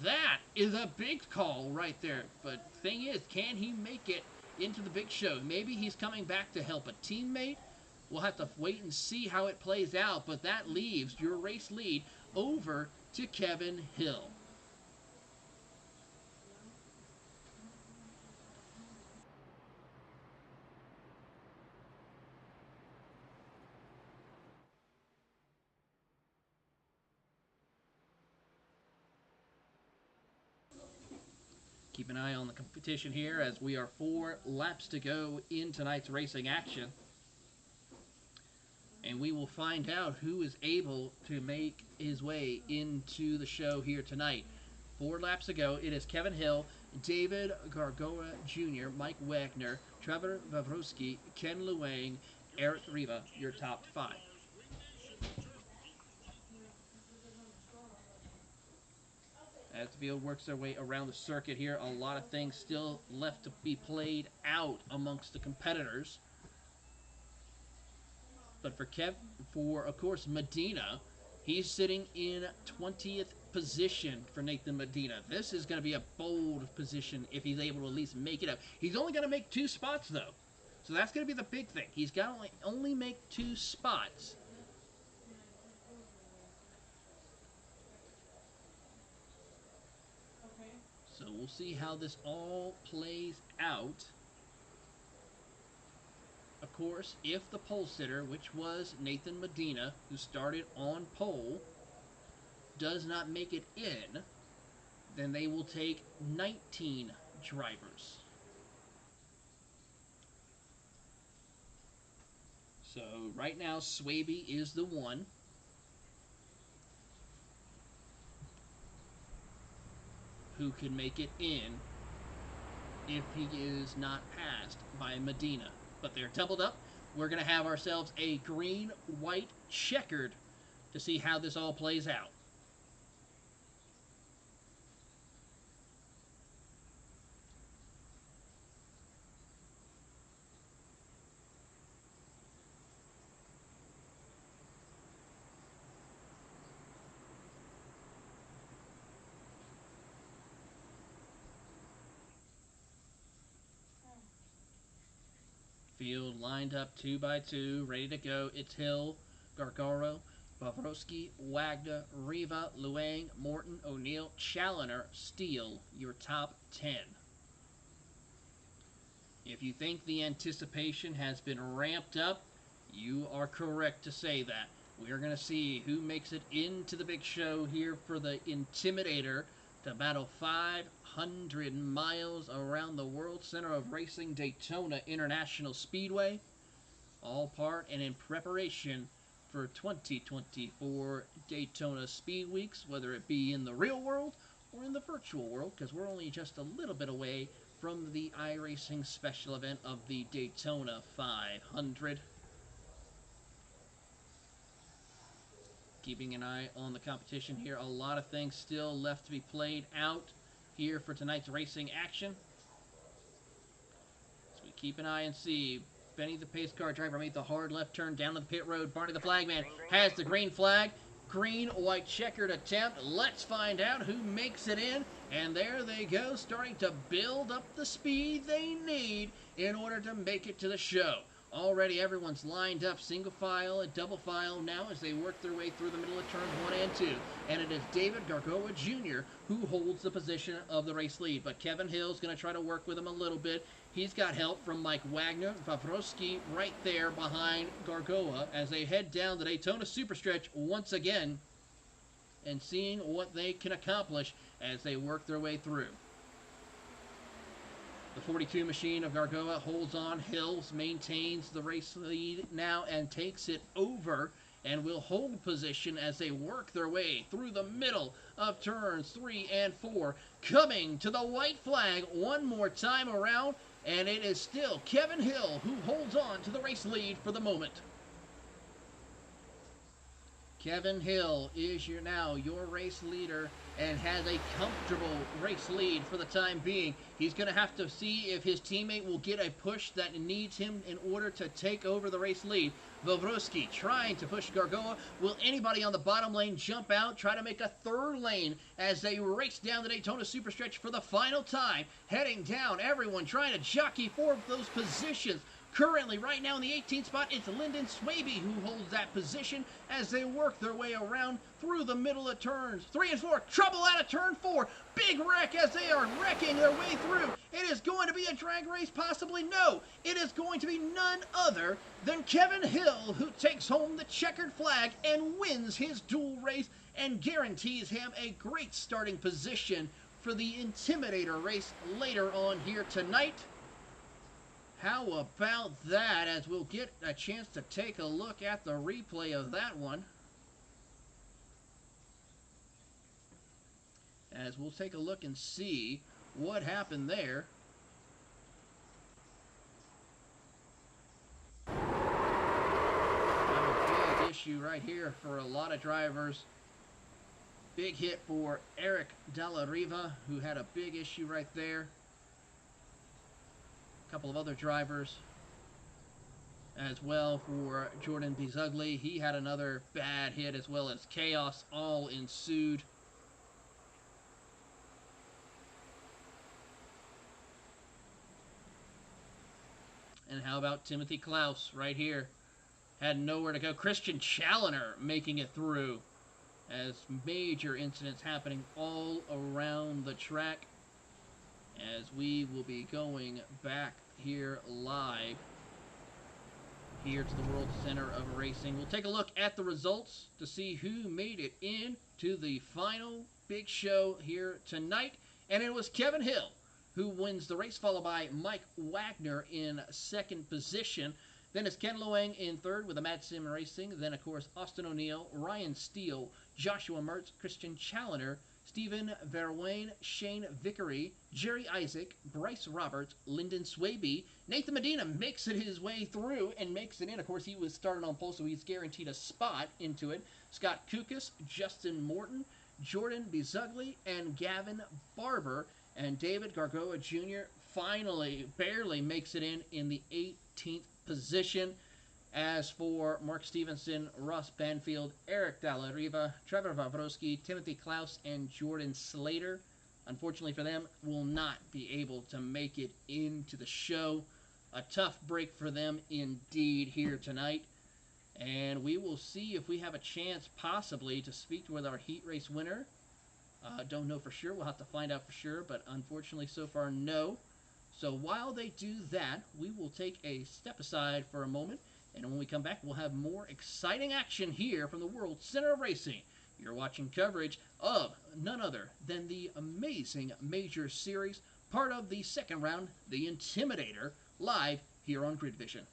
That is a big call right there. But thing is, can he make it into the big show? Maybe he's coming back to help a teammate. We'll have to wait and see how it plays out, but that leaves your race lead over to Kevin Hill. Keep an eye on the competition here as we are 4 laps to go in tonight's racing action. And we will find out who is able to make his way into the show here tonight. 4 laps ago, it is Kevin Hill, David Gargoa Jr., Mike Wagner, Trevor Vavrowski, Ken Luang, Eric Riva, your top 5. As the field works their way around the circuit here, a lot of things still left to be played out amongst the competitors. But for of course Medina, he's sitting in 20th position for Nathan Medina. This is going to be a bold position if he's able to at least make it up. He's only going to make 2 spots though, so that's going to be the big thing. He's got to only make 2 spots. So we'll see how this all plays out. Of course, if the pole sitter, which was Nathan Medina, who started on pole, does not make it in, then they will take 19 drivers. So right now, Swaby is the one. Who can make it in if he is not passed by Medina. But they're doubled up. We're going to have ourselves a green-white-checkered to see how this all plays out. Field lined up 2 by 2, ready to go. It's Hill, Gargaro, Bavrowski, Wagner, Riva, Luang, Morton, O'Neill, Challoner, Steele, your top 10. If you think the anticipation has been ramped up, you are correct to say that. We're going to see who makes it into the big show here for the Intimidator to battle 500 miles around the World Center of Racing Daytona International Speedway. All part and in preparation for 2024 Daytona Speed Weeks, whether it be in the real world or in the virtual world, because we're only just a little bit away from the iRacing special event of the Daytona 500. Keeping an eye on the competition here. A lot of things still left to be played out here for tonight's racing action. So we keep an eye and see. Benny the pace car driver made the hard left turn down to the pit road. Barney the flagman has the green flag. Green, white, checkered attempt. Let's find out who makes it in. And there they go, starting to build up the speed they need in order to make it to the show. Already everyone's lined up single file and double file now as they work their way through the middle of turns 1 and 2. And it is David Gargoa Jr. who holds the position of the race lead. But Kevin Hill's going to try to work with him a little bit. He's got help from Mike Wagner, Wawrowski right there behind Gargoa as they head down the Daytona Superstretch once again and seeing what they can accomplish as they work their way through. The 42 machine of Gargoa holds on. Hills maintains the race lead now and takes it over and will hold position as they work their way through the middle of turns 3 and 4. Coming to the white flag one more time around, and it is still Kevin Hill who holds on to the race lead for the moment. Kevin Hill is your race leader and has a comfortable race lead for the time being. He's going to have to see if his teammate will get a push that needs him in order to take over the race lead. Wawrowski trying to push Gargoa. Will anybody on the bottom lane jump out, try to make a third lane as they race down the Daytona Superstretch for the final time? Heading down, everyone trying to jockey for those positions. Currently, right now in the 18th spot, it's Lyndon Swaby who holds that position as they work their way around through the middle of turns 3 and 4. Trouble out of turn 4. Big wreck as they are wrecking their way through. It is going to be a drag race, possibly. No, it is going to be none other than Kevin Hill who takes home the checkered flag and wins his dual race and guarantees him a great starting position for the Intimidator race later on here tonight. How about that, as we'll get a chance to take a look at the replay of that one. As we'll take a look and see what happened there. A big issue right here for a lot of drivers. Big hit for Eric Dalla Riva, who had a big issue right there. A couple of other drivers as well for Jordan Bizugli. He had another bad hit as well as chaos all ensued. And how about Timothy Klaus right here? Had nowhere to go. Christian Challoner making it through as major incidents happening all around the track. As we will be going back here live here to the World Center of Racing. We'll take a look at the results to see who made it in to the final big show here tonight. And it was Kevin Hill who wins the race, followed by Mike Wagner in second position. Then it's Ken Loang in third with the Mad Sim Racing. Then, of course, Austin O'Neill, Ryan Steele, Joshua Mertz, Christian Challoner, Stephen Verwain, Shane Vickery, Jerry Isaac, Bryce Roberts, Lyndon Swaby. Nathan Medina makes it his way through and makes it in. Of course, he was started on pole, so he's guaranteed a spot into it. Scott Kukas, Justin Morton, Jordan Bizugli, and Gavin Barber. And David Gargoa Jr. finally barely makes it in the 18th position. As for Mark Stevenson, Ross Banfield, Eric Dalla Riva, Trevor Wawrowski, Timothy Klaus, and Jordan Slater, unfortunately for them, will not be able to make it into the show. A tough break for them indeed here tonight. And we will see if we have a chance possibly to speak with our heat race winner. Don't know for sure. We'll have to find out for sure, but unfortunately so far, no. So while they do that, we will take a step aside for a moment. And when we come back, we'll have more exciting action here from the World Center of Racing. You're watching coverage of none other than the amazing Major Series, part of the second round, the Intimidator, live here on Grid Vision.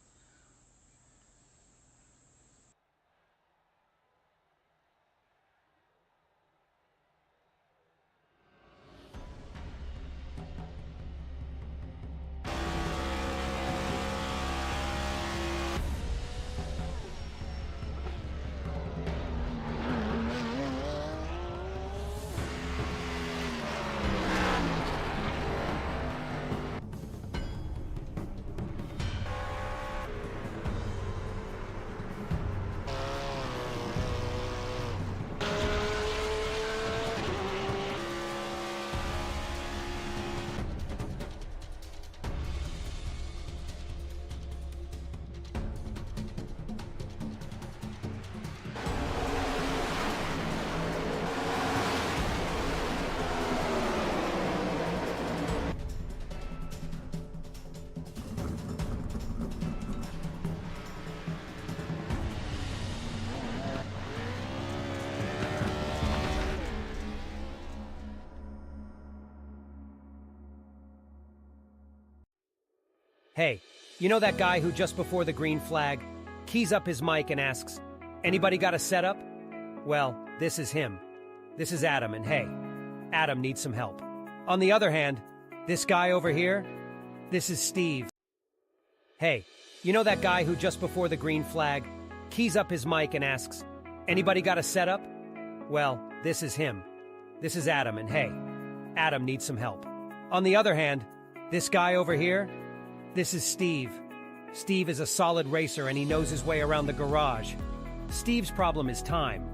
Hey, you know that guy who just before the green flag keys up his mic and asks, "Anybody got a setup?" Well, this is him. This is Adam, and hey, Adam needs some help. On the other hand, this guy over here, this is Steve. Hey, you know that guy who just before the green flag keys up his mic and asks, "Anybody got a setup?" Well, this is him. This is Adam, and hey, Adam needs some help. On the other hand, this guy over here, this is Steve. Steve is a solid racer and he knows his way around the garage. Steve's problem is time.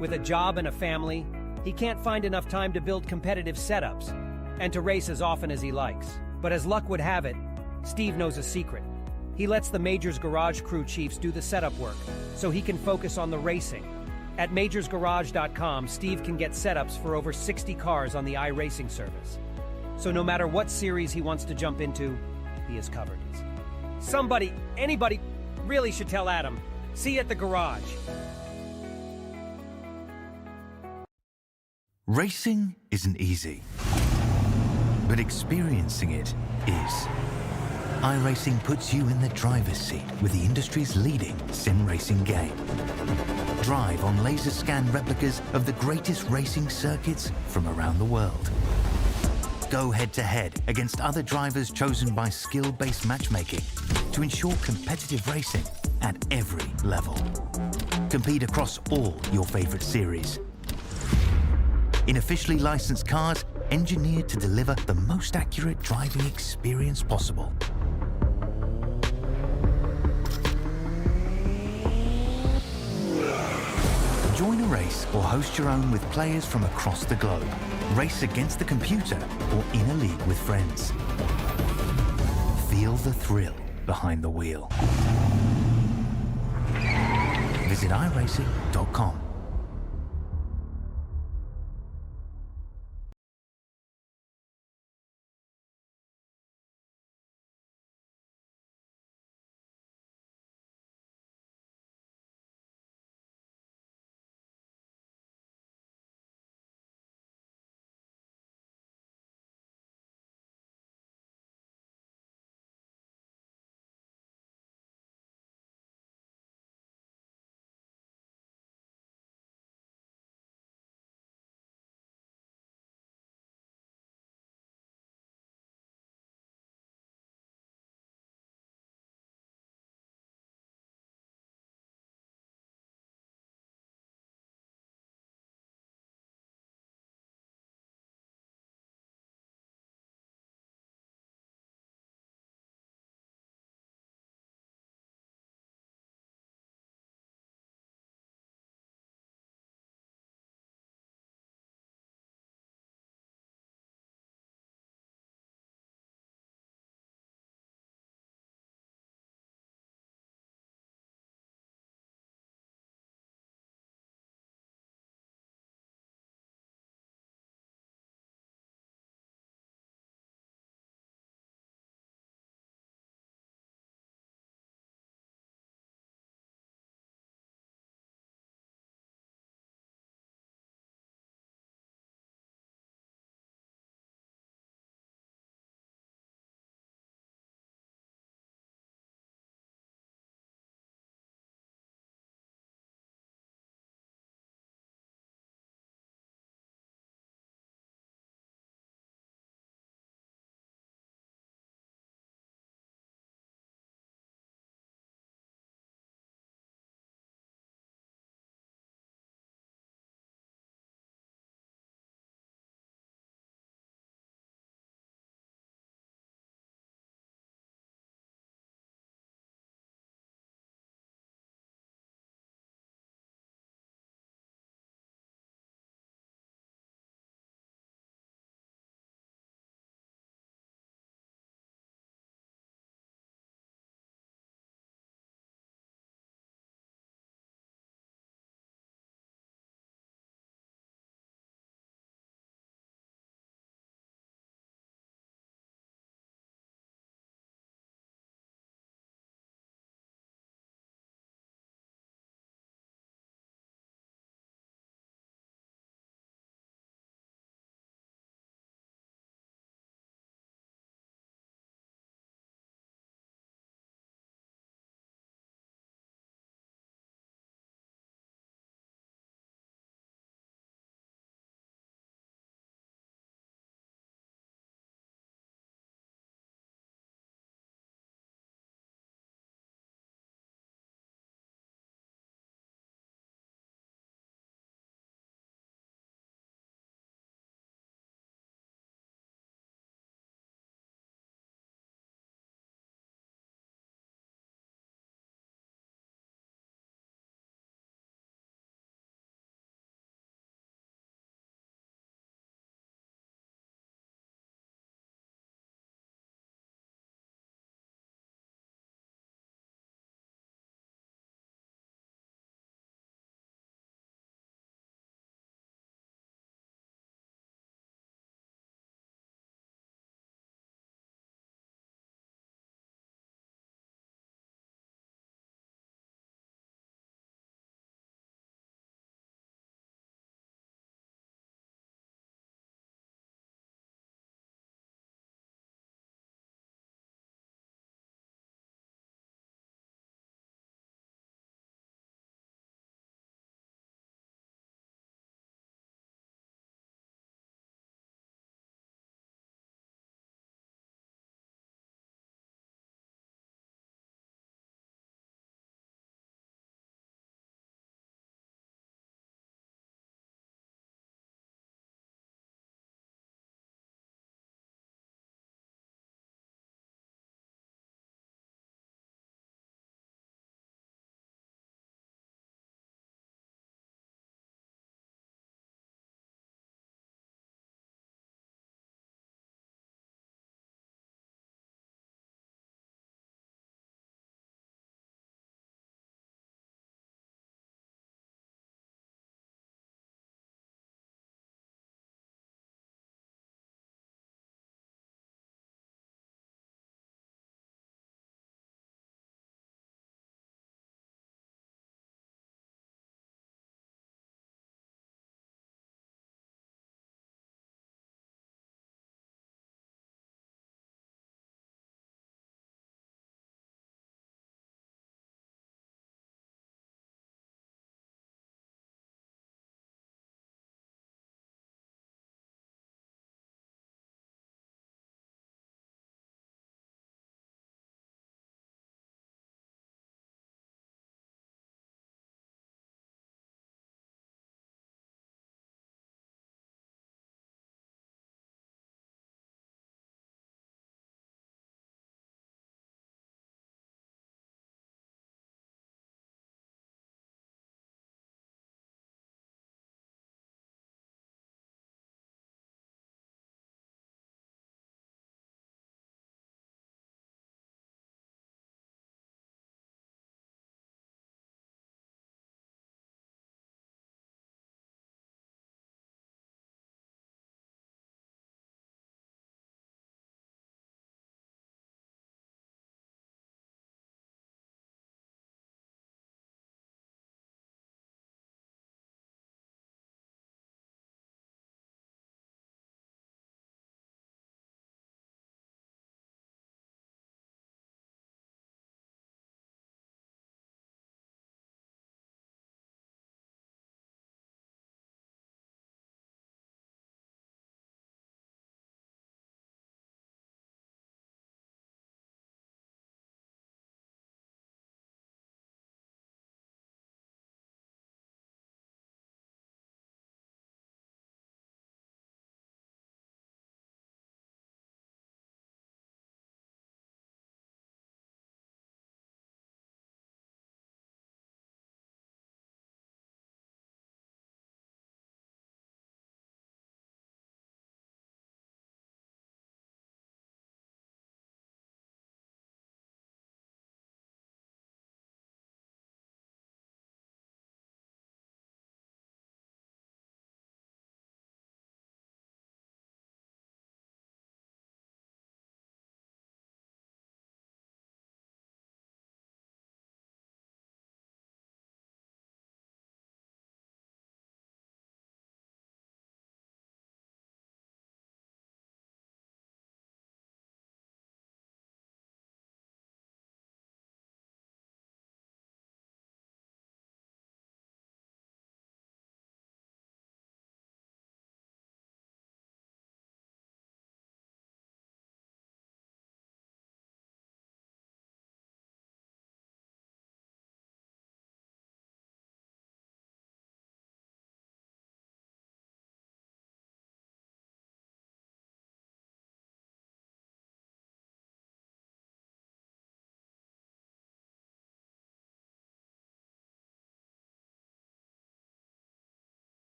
With a job and a family, he can't find enough time to build competitive setups and to race as often as he likes. But as luck would have it, Steve knows a secret. He lets the Majors Garage crew chiefs do the setup work so he can focus on the racing. At majorsgarage.com, Steve can get setups for over 60 cars on the iRacing service. So no matter what series he wants to jump into, he is covered. Anybody really should tell Adam. See you at the garage. Racing isn't easy, but experiencing it is. iRacing puts you in the driver's seat with the industry's leading sim racing game. Drive on laser scan replicas of the greatest racing circuits from around the world. Go head-to-head against other drivers chosen by skill-based matchmaking to ensure competitive racing at every level. Compete across all your favorite series. In officially licensed cars, engineered to deliver the most accurate driving experience possible. Join a race or host your own with players from across the globe. Race against the computer or in a league with friends. Feel the thrill behind the wheel. Visit iRacing.com.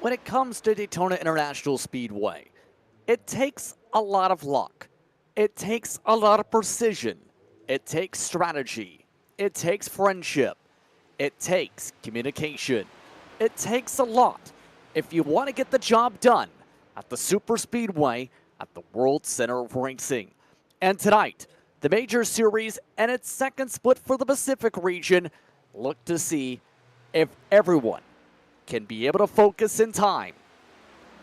When it comes to Daytona International Speedway, it takes a lot of luck. It takes a lot of precision. It takes strategy. It takes friendship. It takes communication. It takes a lot if you want to get the job done at the Super Speedway at the World Center of Racing. And tonight, the Major Series and its second split for the Pacific region look to see if everyone can be able to focus in time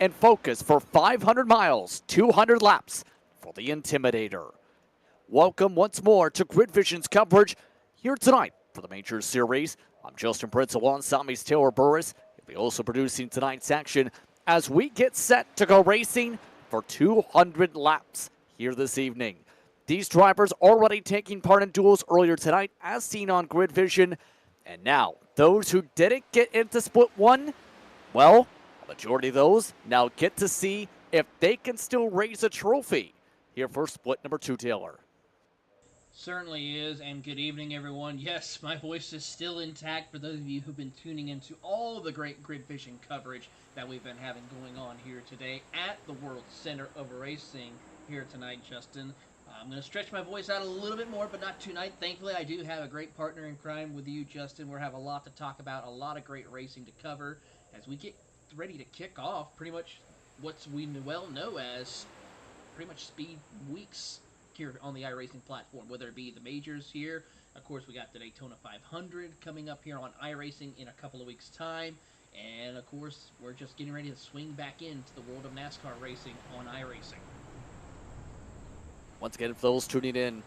and focus for 500 miles, 200 laps for the Intimidator. Welcome once more to Grid Vision's coverage here tonight for the Major Series. I'm Justin Prince alongside me, Taylor Burris. He'll be also producing tonight's action as we get set to go racing for 200 laps here this evening. These drivers already taking part in duels earlier tonight as seen on Grid Vision. And now, those who didn't get into Split 1, well, a majority of those now get to see if they can still raise a trophy here for Split number 2, Taylor. Certainly is, and good evening, everyone. Yes, my voice is still intact for those of you who've been tuning into all the great Grid Vision coverage that we've been having going on here today at the World Center of Racing here tonight, Justin. I'm going to stretch my voice out a little bit more, but not tonight. Thankfully, I do have a great partner in crime with you, Justin. We're having a lot to talk about, a lot of great racing to cover as we get ready to kick off pretty much what we well know as pretty much speed weeks here on the iRacing platform, whether it be the majors here. Of course, we got the Daytona 500 coming up here on iRacing in a couple of weeks' time. And, of course, we're just getting ready to swing back into the world of NASCAR racing on iRacing. Once again, for those tuning in,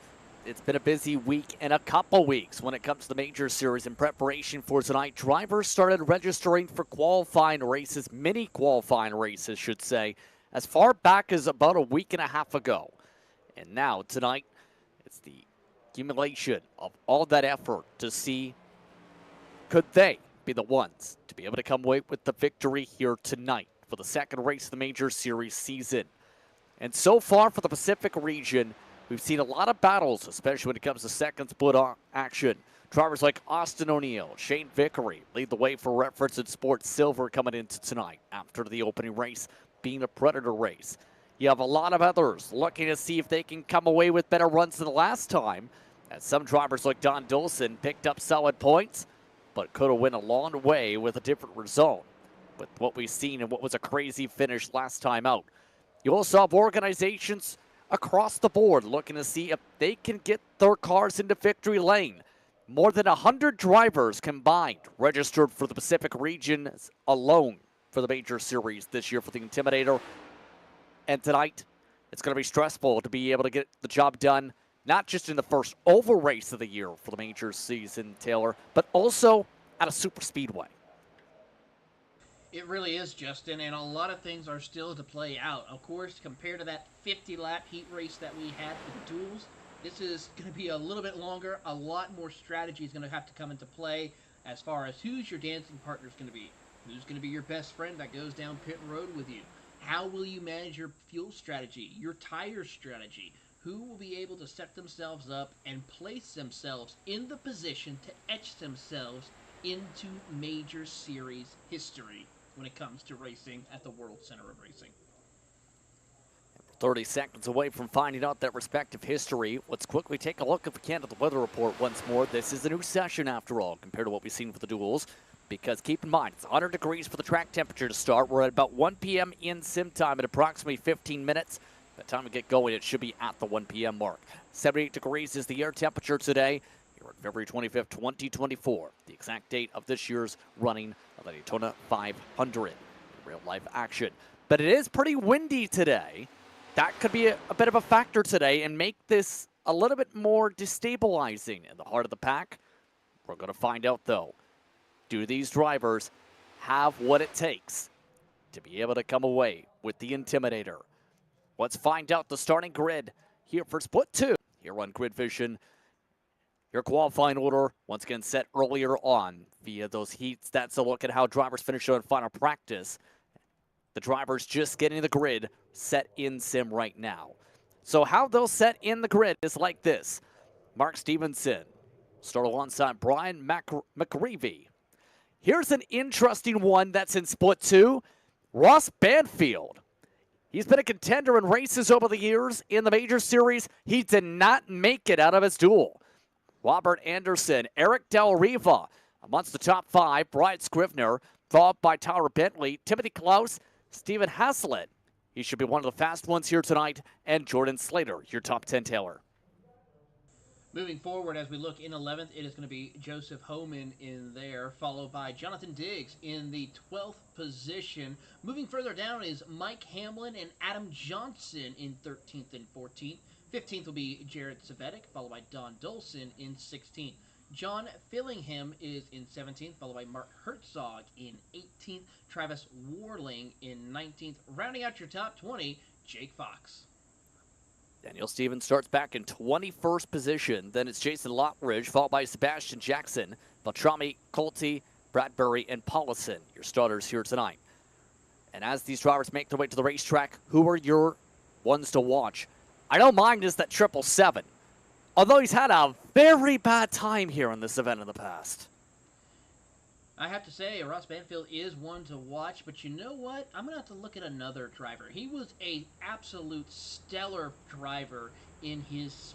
it's been a busy week and a couple weeks when it comes to the Major Series. In preparation for tonight, drivers started registering for qualifying races, mini qualifying races, should say, as far back as about a week and a half ago. And now, tonight, it's the accumulation of all that effort to see could they be the ones to be able to come away with the victory here tonight for the second race of the Major Series season. And so far for the Pacific region, we've seen a lot of battles, especially when it comes to second split action. Drivers like Austin O'Neill, Shane Vickery lead the way for Reference and Sports Silver coming into tonight after the opening race being a Predator race. You have a lot of others looking to see if they can come away with better runs than the last time, as some drivers like Don Dolson picked up solid points, but could have went a long way with a different result with what we've seen and what was a crazy finish last time out. You also have organizations across the board looking to see if they can get their cars into victory lane. More than 100 drivers combined registered for the Pacific region alone for the Major Series this year for the Intimidator. And tonight, it's going to be stressful to be able to get the job done, not just in the first oval race of the year for the Major season, Taylor, but also at a super speedway. It really is, Justin, and a lot of things are still to play out. Of course, compared to that 50-lap heat race that we had for the duels, this is going to be a little bit longer. A lot more strategy is going to have to come into play as far as who's your dancing partner is going to be. Who's going to be your best friend that goes down pit road with you? How will you manage your fuel strategy, your tire strategy? Who will be able to set themselves up and place themselves in the position to etch themselves into Major Series history when it comes to racing at the World Center of Racing? 30 seconds away from finding out that respective history. Let's quickly take a look, if we can, at the weather report once more. This is a new session, after all, compared to what we've seen for the duels. Because keep in mind, it's 100 degrees for the track temperature to start. We're at about 1 p.m. in sim time at approximately 15 minutes. By the time we get going, it should be at the 1 p.m. mark. 78 degrees is the air temperature today. Here on February 25th, 2024. The exact date of this year's running of the Daytona 500 in real-life action. But it is pretty windy today. That could be a bit of a factor today and make this a little bit more destabilizing in the heart of the pack. We're going to find out, though. Do these drivers have what it takes to be able to come away with the Intimidator? Let's find out the starting grid here for Split 2 here on Grid Vision. Your qualifying order, once again, set earlier on via those heats. That's a look at how drivers finish on final practice. The drivers just getting the grid set in sim right now. So how they'll set in the grid is like this. Mark Stevenson, start alongside Brian McReevy. Here's an interesting one that's in Split 2 Ross Banfield. He's been a contender in races over the years. In the Major Series, he did not make it out of his duel. Robert Anderson, Eric Del Riva amongst the top 5. Brian Scrivener, followed by Tyler Bentley, Timothy Klaus, Stephen Haslett. He should be one of the fast ones here tonight. And Jordan Slater, your top 10, Taylor. Moving forward, as we look in 11th, it is going to be Joseph Homan in there, followed by Jonathan Diggs in the 12th position. Moving further down is Mike Hamlin and Adam Johnson in 13th and 14th. 15th will be Jared Savetic, followed by Don Dolson in 16th. John Fillingham is in 17th, followed by Mark Herzog in 18th. Travis Warling in 19th. Rounding out your top 20, Jake Fox. Daniel Stevens starts back in 21st position. Then it's Jason Lockridge, followed by Sebastian Jackson, Beltrami, Colty, Bradbury, and Paulison, your starters here tonight. And as these drivers make their way to the racetrack, who are your ones to watch? I know mine is that 777, although he's had a very bad time here in this event in the past. I have to say, Ross Banfield is one to watch, but you know what? I'm going to have to look at another driver. He was a absolute stellar driver in his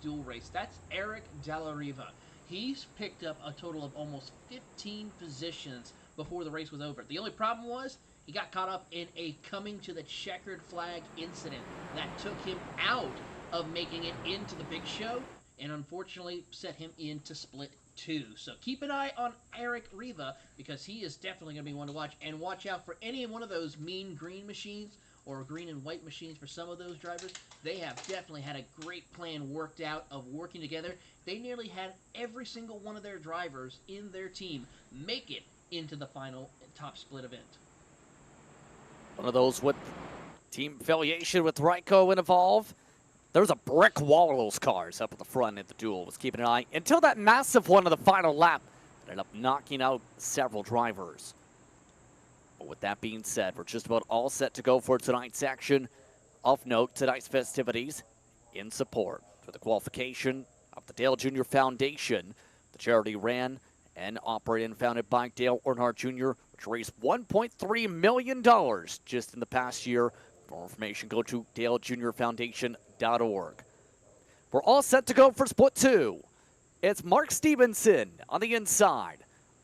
dual race. That's Eric Della Riva. He's picked up a total of almost 15 positions before the race was over. The only problem was he got caught up in a coming to the checkered flag incident that took him out of making it into the big show and unfortunately set him into split 2. So keep an eye on Eric Riva because he is definitely going to be one to watch. And watch out for any one of those mean green machines or green and white machines for some of those drivers. They have definitely had a great plan worked out of working together. They nearly had every single one of their drivers in their team make it into the final top split event. One of those with team affiliation with Ryko and Evolve. There was a brick wall of those cars up at the front at the duel. Was keeping an eye until that massive one of the final lap ended up knocking out several drivers. But with that being said, we're just about all set to go for tonight's action. Of note, tonight's festivities in support for the qualification of the Dale Jr. Foundation. The charity ran and operated and founded by Dale Earnhardt Jr., which raised $1.3 million just in the past year. For more information, go to dalejrfoundation.org. We're all set to go for split 2. It's Mark Stevenson on the inside.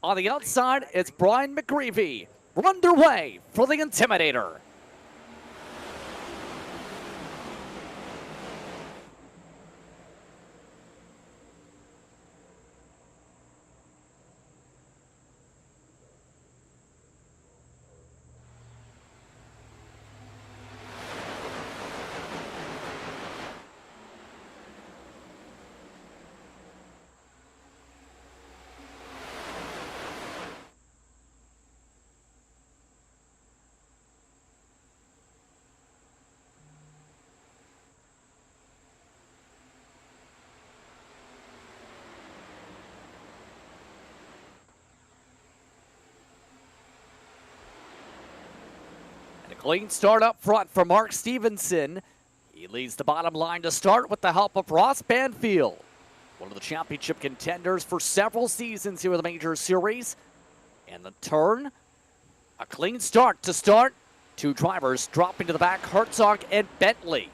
On the outside, it's Brian McGreevy. We're underway for the Intimidator. Clean start up front for Mark Stevenson. He leads the bottom line to start with the help of Ross Banfield, one of the championship contenders for several seasons here in the Major Series. And the turn, a clean start to start. 2 drivers dropping to the back, Herzog and Bentley.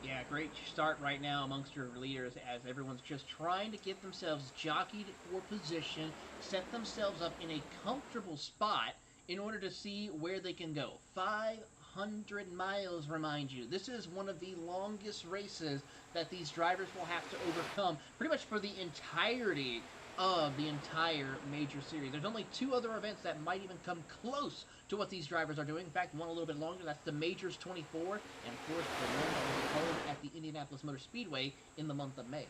Yeah, great start right now amongst your leaders as everyone's just trying to get themselves jockeyed for position, set themselves up in a comfortable spot in order to see where they can go. 500 miles, remind you. This is one of the longest races that these drivers will have to overcome pretty much for the entirety of the entire Major Series. There's only 2 other events that might even come close to what these drivers are doing. In fact, one a little bit longer. That's the Majors 24 and, of course, the one that will be held at the Indianapolis Motor Speedway in the month of May.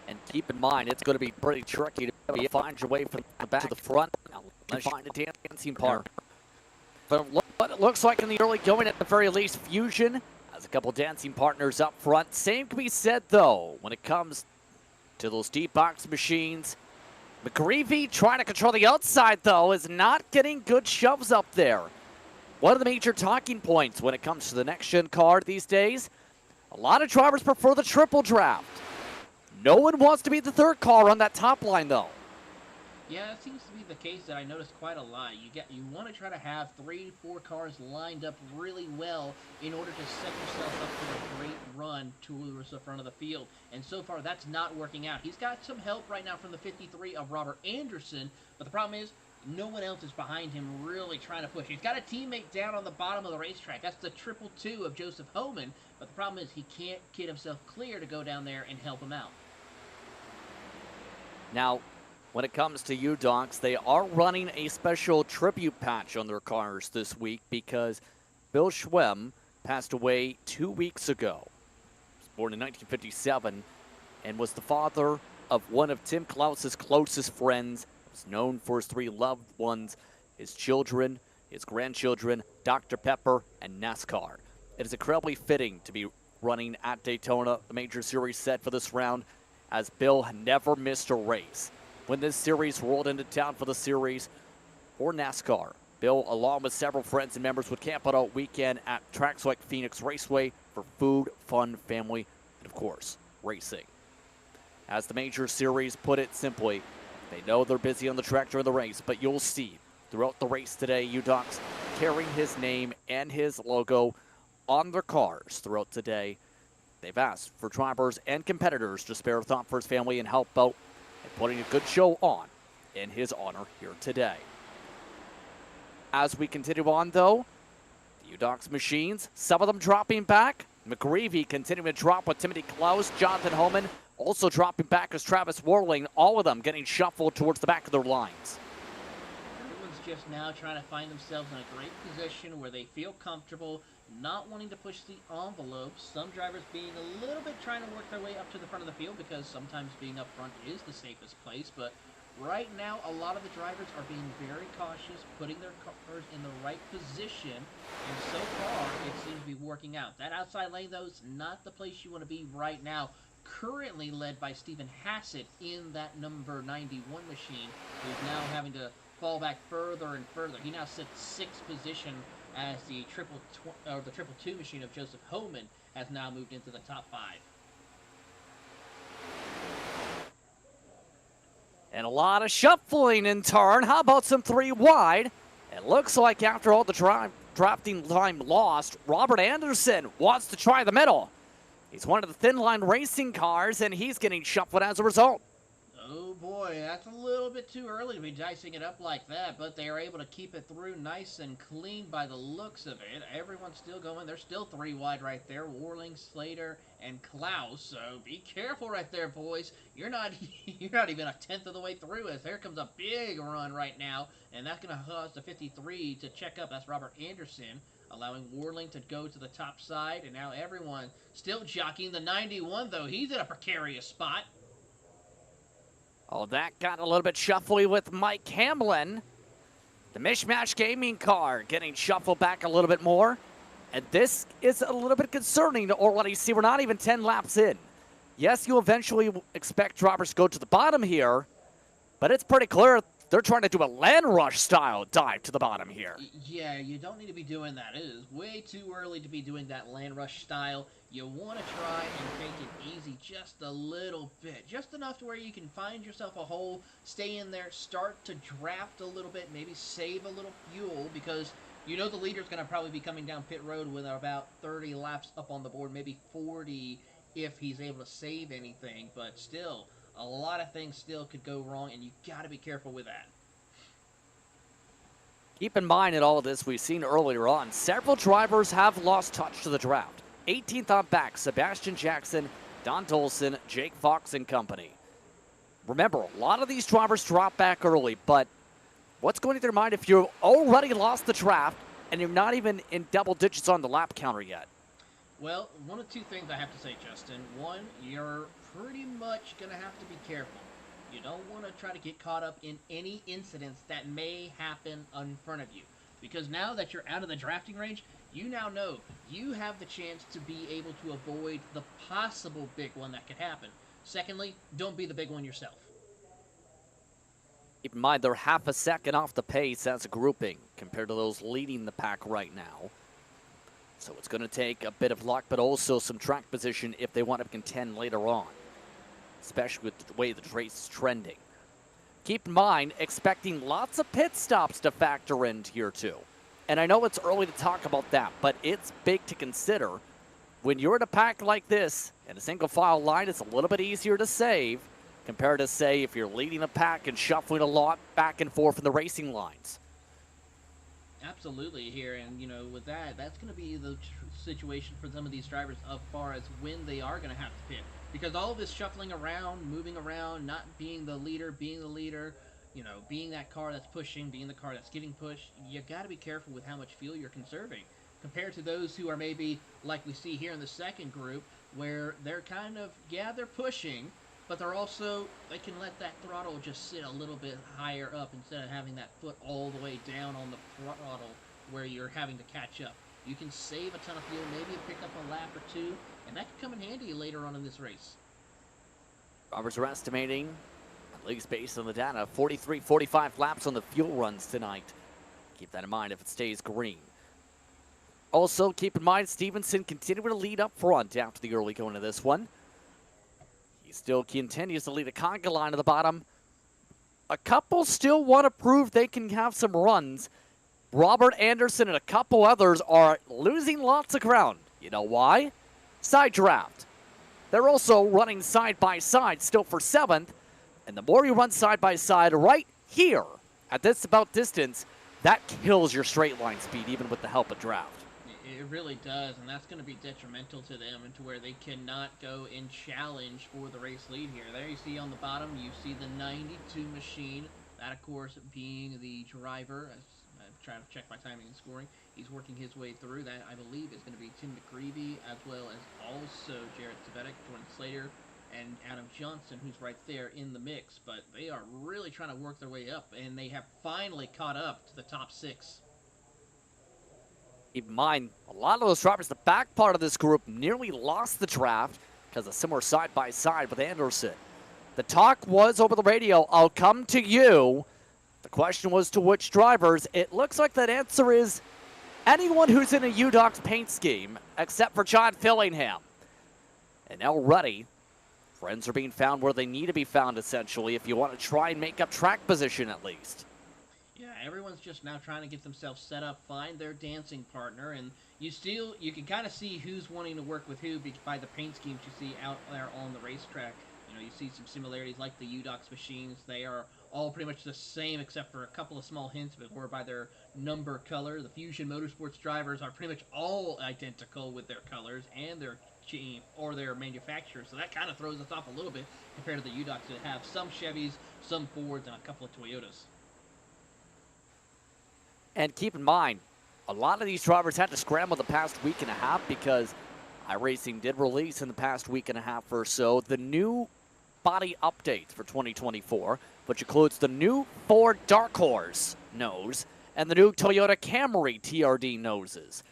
And keep in mind, it's going to be pretty tricky to find your way from the back to the front unless you find a dancing partner. But what it looks like in the early going, at the very least, Fusion has a couple dancing partners up front. Same can be said, though, when it comes to those deep box machines. McGreevy trying to control the outside, though, is not getting good shoves up there. One of the major talking points when it comes to the next-gen car these days, a lot of drivers prefer the triple draft. No one wants to be the 3rd car on that top line, though. Yeah, it seems to be the case that I noticed quite a lot. You want to try to have 3, 4 cars lined up really well in order to set yourself up for a great run towards the front of the field. And so far, that's not working out. He's got some help right now from the 53 of Robert Anderson, but the problem is no one else is behind him really trying to push. He's got a teammate down on the bottom of the racetrack. That's the 222 of Joseph Homan, but the problem is he can't get himself clear to go down there and help him out. Now, when it comes to UDocs, they are running a special tribute patch on their cars this week because Bill Schwem passed away 2 weeks ago. He was born in 1957 and was the father of one of Tim Klaus's closest friends. He was known for his 3 loved ones, his children, his grandchildren, Dr. Pepper, and NASCAR. It is incredibly fitting to be running at Daytona, the major series set for this round, as Bill never missed a race. When this series rolled into town for the series for NASCAR, Bill, along with several friends and members, would camp out all weekend at tracks like Phoenix Raceway for food, fun, family, and of course, racing. As the major series put it simply, they know they're busy on the track during the race, but you'll see throughout the race today, UDocs carrying his name and his logo on their cars throughout today. They've asked for drivers and competitors to spare a thought for his family and help out and putting a good show on in his honor here today. As we continue on, though, the UDocs machines, some of them dropping back. McGreevy continuing to drop with Timothy Klaus, Jonathan Homan also dropping back as Travis Warling, all of them getting shuffled towards the back of their lines. Everyone's just now trying to find themselves in a great position where they feel comfortable, not wanting to push the envelope. Some drivers being a little bit trying to work their way up to the front of the field because sometimes being up front is the safest place. But right now, a lot of the drivers are being very cautious, putting their cars in the right position. And so far, it seems to be working out. That outside lane, though, is not the place you want to be right now. Currently led by Stephen Hassett in that number 91 machine, who's now having to fall back further and further. He now sits 6th position as the triple two machine of Joseph Homan has now moved into the top 5. And a lot of shuffling in turn. How about some 3 wide? It looks like after all the drafting time lost, Robert Anderson wants to try the middle. He's one of the thin line racing cars, and he's getting shuffled as a result. Oh boy, that's a little bit too early to be dicing it up like that, but they are able to keep it through nice and clean by the looks of it. Everyone's still going. There's still 3 wide right there. Warling, Slater, and Klaus. So be careful right there, boys. You're not even a 10th of the way through, as there comes a big run right now, and that's going to cause the 53 to check up. That's Robert Anderson, allowing Warling to go to the top side, and now everyone still jockeying the 91, though. He's in a precarious spot. Oh, that got a little bit shuffly with Mike Hamlin. The Mishmash Gaming car getting shuffled back a little bit more. And this is a little bit concerning to already see we're not even 10 laps in. Yes, you eventually expect drivers to go to the bottom here, but it's pretty clear they're trying to do a land rush style dive to the bottom here. Yeah, you don't need to be doing that. It is way too early to be doing that land rush style. You want to try and make it easy just a little bit. Just enough to where you can find yourself a hole, stay in there, start to draft a little bit, maybe save a little fuel, because you know the leader's going to probably be coming down pit road with about 30 laps up on the board, maybe 40 if he's able to save anything, but still, a lot of things still could go wrong, and you got to be careful with that. Keep in mind in all of this, we've seen earlier on, several drivers have lost touch to the draft. 18th on back, Sebastian Jackson, Don Tolson, Jake Fox and company. Remember, a lot of these drivers drop back early, but what's going through your mind if you've already lost the draft and you're not even in double digits on the lap counter yet? Well, one of 2 things I have to say, Justin. One, you're pretty much going to have to be careful. You don't want to try to get caught up in any incidents that may happen in front of you. Because now that you're out of the drafting range, you now know you have the chance to be able to avoid the possible big one that could happen. Secondly, don't be the big one yourself. Keep in mind, they're half a second off the pace as a grouping compared to those leading the pack right now. So it's going to take a bit of luck, but also some track position if they want to contend later on, especially with the way the race is trending. keep in mind, expecting lots of pit stops to factor into here too. And I know it's early to talk about that, but it's big to consider. When you're in a pack like this, in a single file line, it's a little bit easier to save compared to, say, if you're leading a pack and shuffling a lot back and forth in the racing lines. Absolutely here, and with that, that's going to be the situation for some of these drivers as far as when they are going to have to pit, because all of this shuffling around, moving around, not being the leader, being that car that's pushing, being the car that's getting pushed, you got to be careful with how much fuel you're conserving, compared to those who are maybe like we see here in the second group, where they're kind of, they're pushing, but they can let that throttle just sit a little bit higher up instead of having that foot all the way down on the throttle where you're having to catch up. You can save a ton of fuel, maybe pick up a lap or two, and that could come in handy later on in this race. Roberts are estimating, at least based on the data, 43, 45 laps on the fuel runs tonight. Keep that in mind if it stays green. Also, keep in mind, Stevenson continuing to lead up front after the early going of this one. He still continues to lead a conga line at the bottom. A couple still want to prove they can have some runs. Robert Anderson and a couple others are losing lots of ground. You know why? Side draft. They're also running side by side still for 7th. And the more you run side by side right here at this about distance, that kills your straight line speed even with the help of draft. It really does, and that's going to be detrimental to them, and to where they cannot go and challenge for the race lead here. There you see on the bottom, you see the 92 machine. That, of course, being the driver. I'm trying to check my timing and scoring. He's working his way through. That, I believe, is going to be Tim McGreevy, as well as also Jarrett Savetic, Jordan Slater, and Adam Johnson, who's right there in the mix. But they are really trying to work their way up, and they have finally caught up to the top 6. Keep in mind, a lot of those drivers, the back part of this group, nearly lost the draft because of similar side-by-side with Anderson. The talk was over the radio, I'll come to you. The question was to which drivers. It looks like that answer is anyone who's in a UDOX paint scheme, except for John Fillingham. And already, friends are being found where they need to be found, essentially, if you want to try and make up track position at least. Yeah, everyone's just now trying to get themselves set up, find their dancing partner, and you can kind of see who's wanting to work with who by the paint schemes you see out there on the racetrack. You see some similarities like the UDOX machines. They are all pretty much the same except for a couple of small hints, but more by their number color. The Fusion Motorsports drivers are pretty much all identical with their colors and their team or their manufacturer, so that kind of throws us off a little bit compared to the UDOX that have some Chevys, some Fords, and a couple of Toyotas. And keep in mind, a lot of these drivers had to scramble the past week and a half because iRacing did release in the past week and a half or so the new body updates for 2024, which includes the new Ford Dark Horse nose and the new Toyota Camry TRD noses.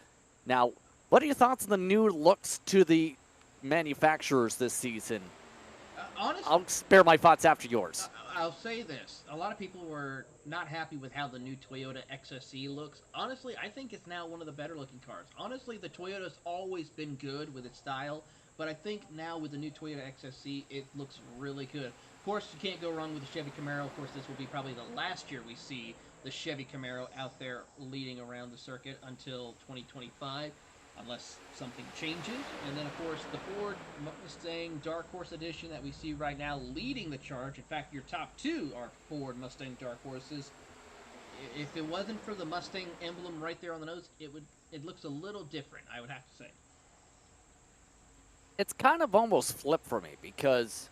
Now, what are your thoughts on the new looks to the manufacturers this season? Honestly, I'll spare my thoughts after yours. I'll say this. A lot of people were not happy with how the new Toyota XSE looks. Honestly, I think it's now one of the better looking cars. Honestly, the Toyota's always been good with its style, but I think now with the new Toyota XSE, it looks really good. Of course, you can't go wrong with the Chevy Camaro. Of course, this will be probably the last year we see the Chevy Camaro out there leading around the circuit until 2025. Unless something changes. And then, of course, the Ford Mustang Dark Horse Edition that we see right now leading the charge. In fact, your top 2 are Ford Mustang Dark Horses. If it wasn't for the Mustang emblem right there on the nose, it looks a little different, I would have to say. It's kind of almost flipped for me because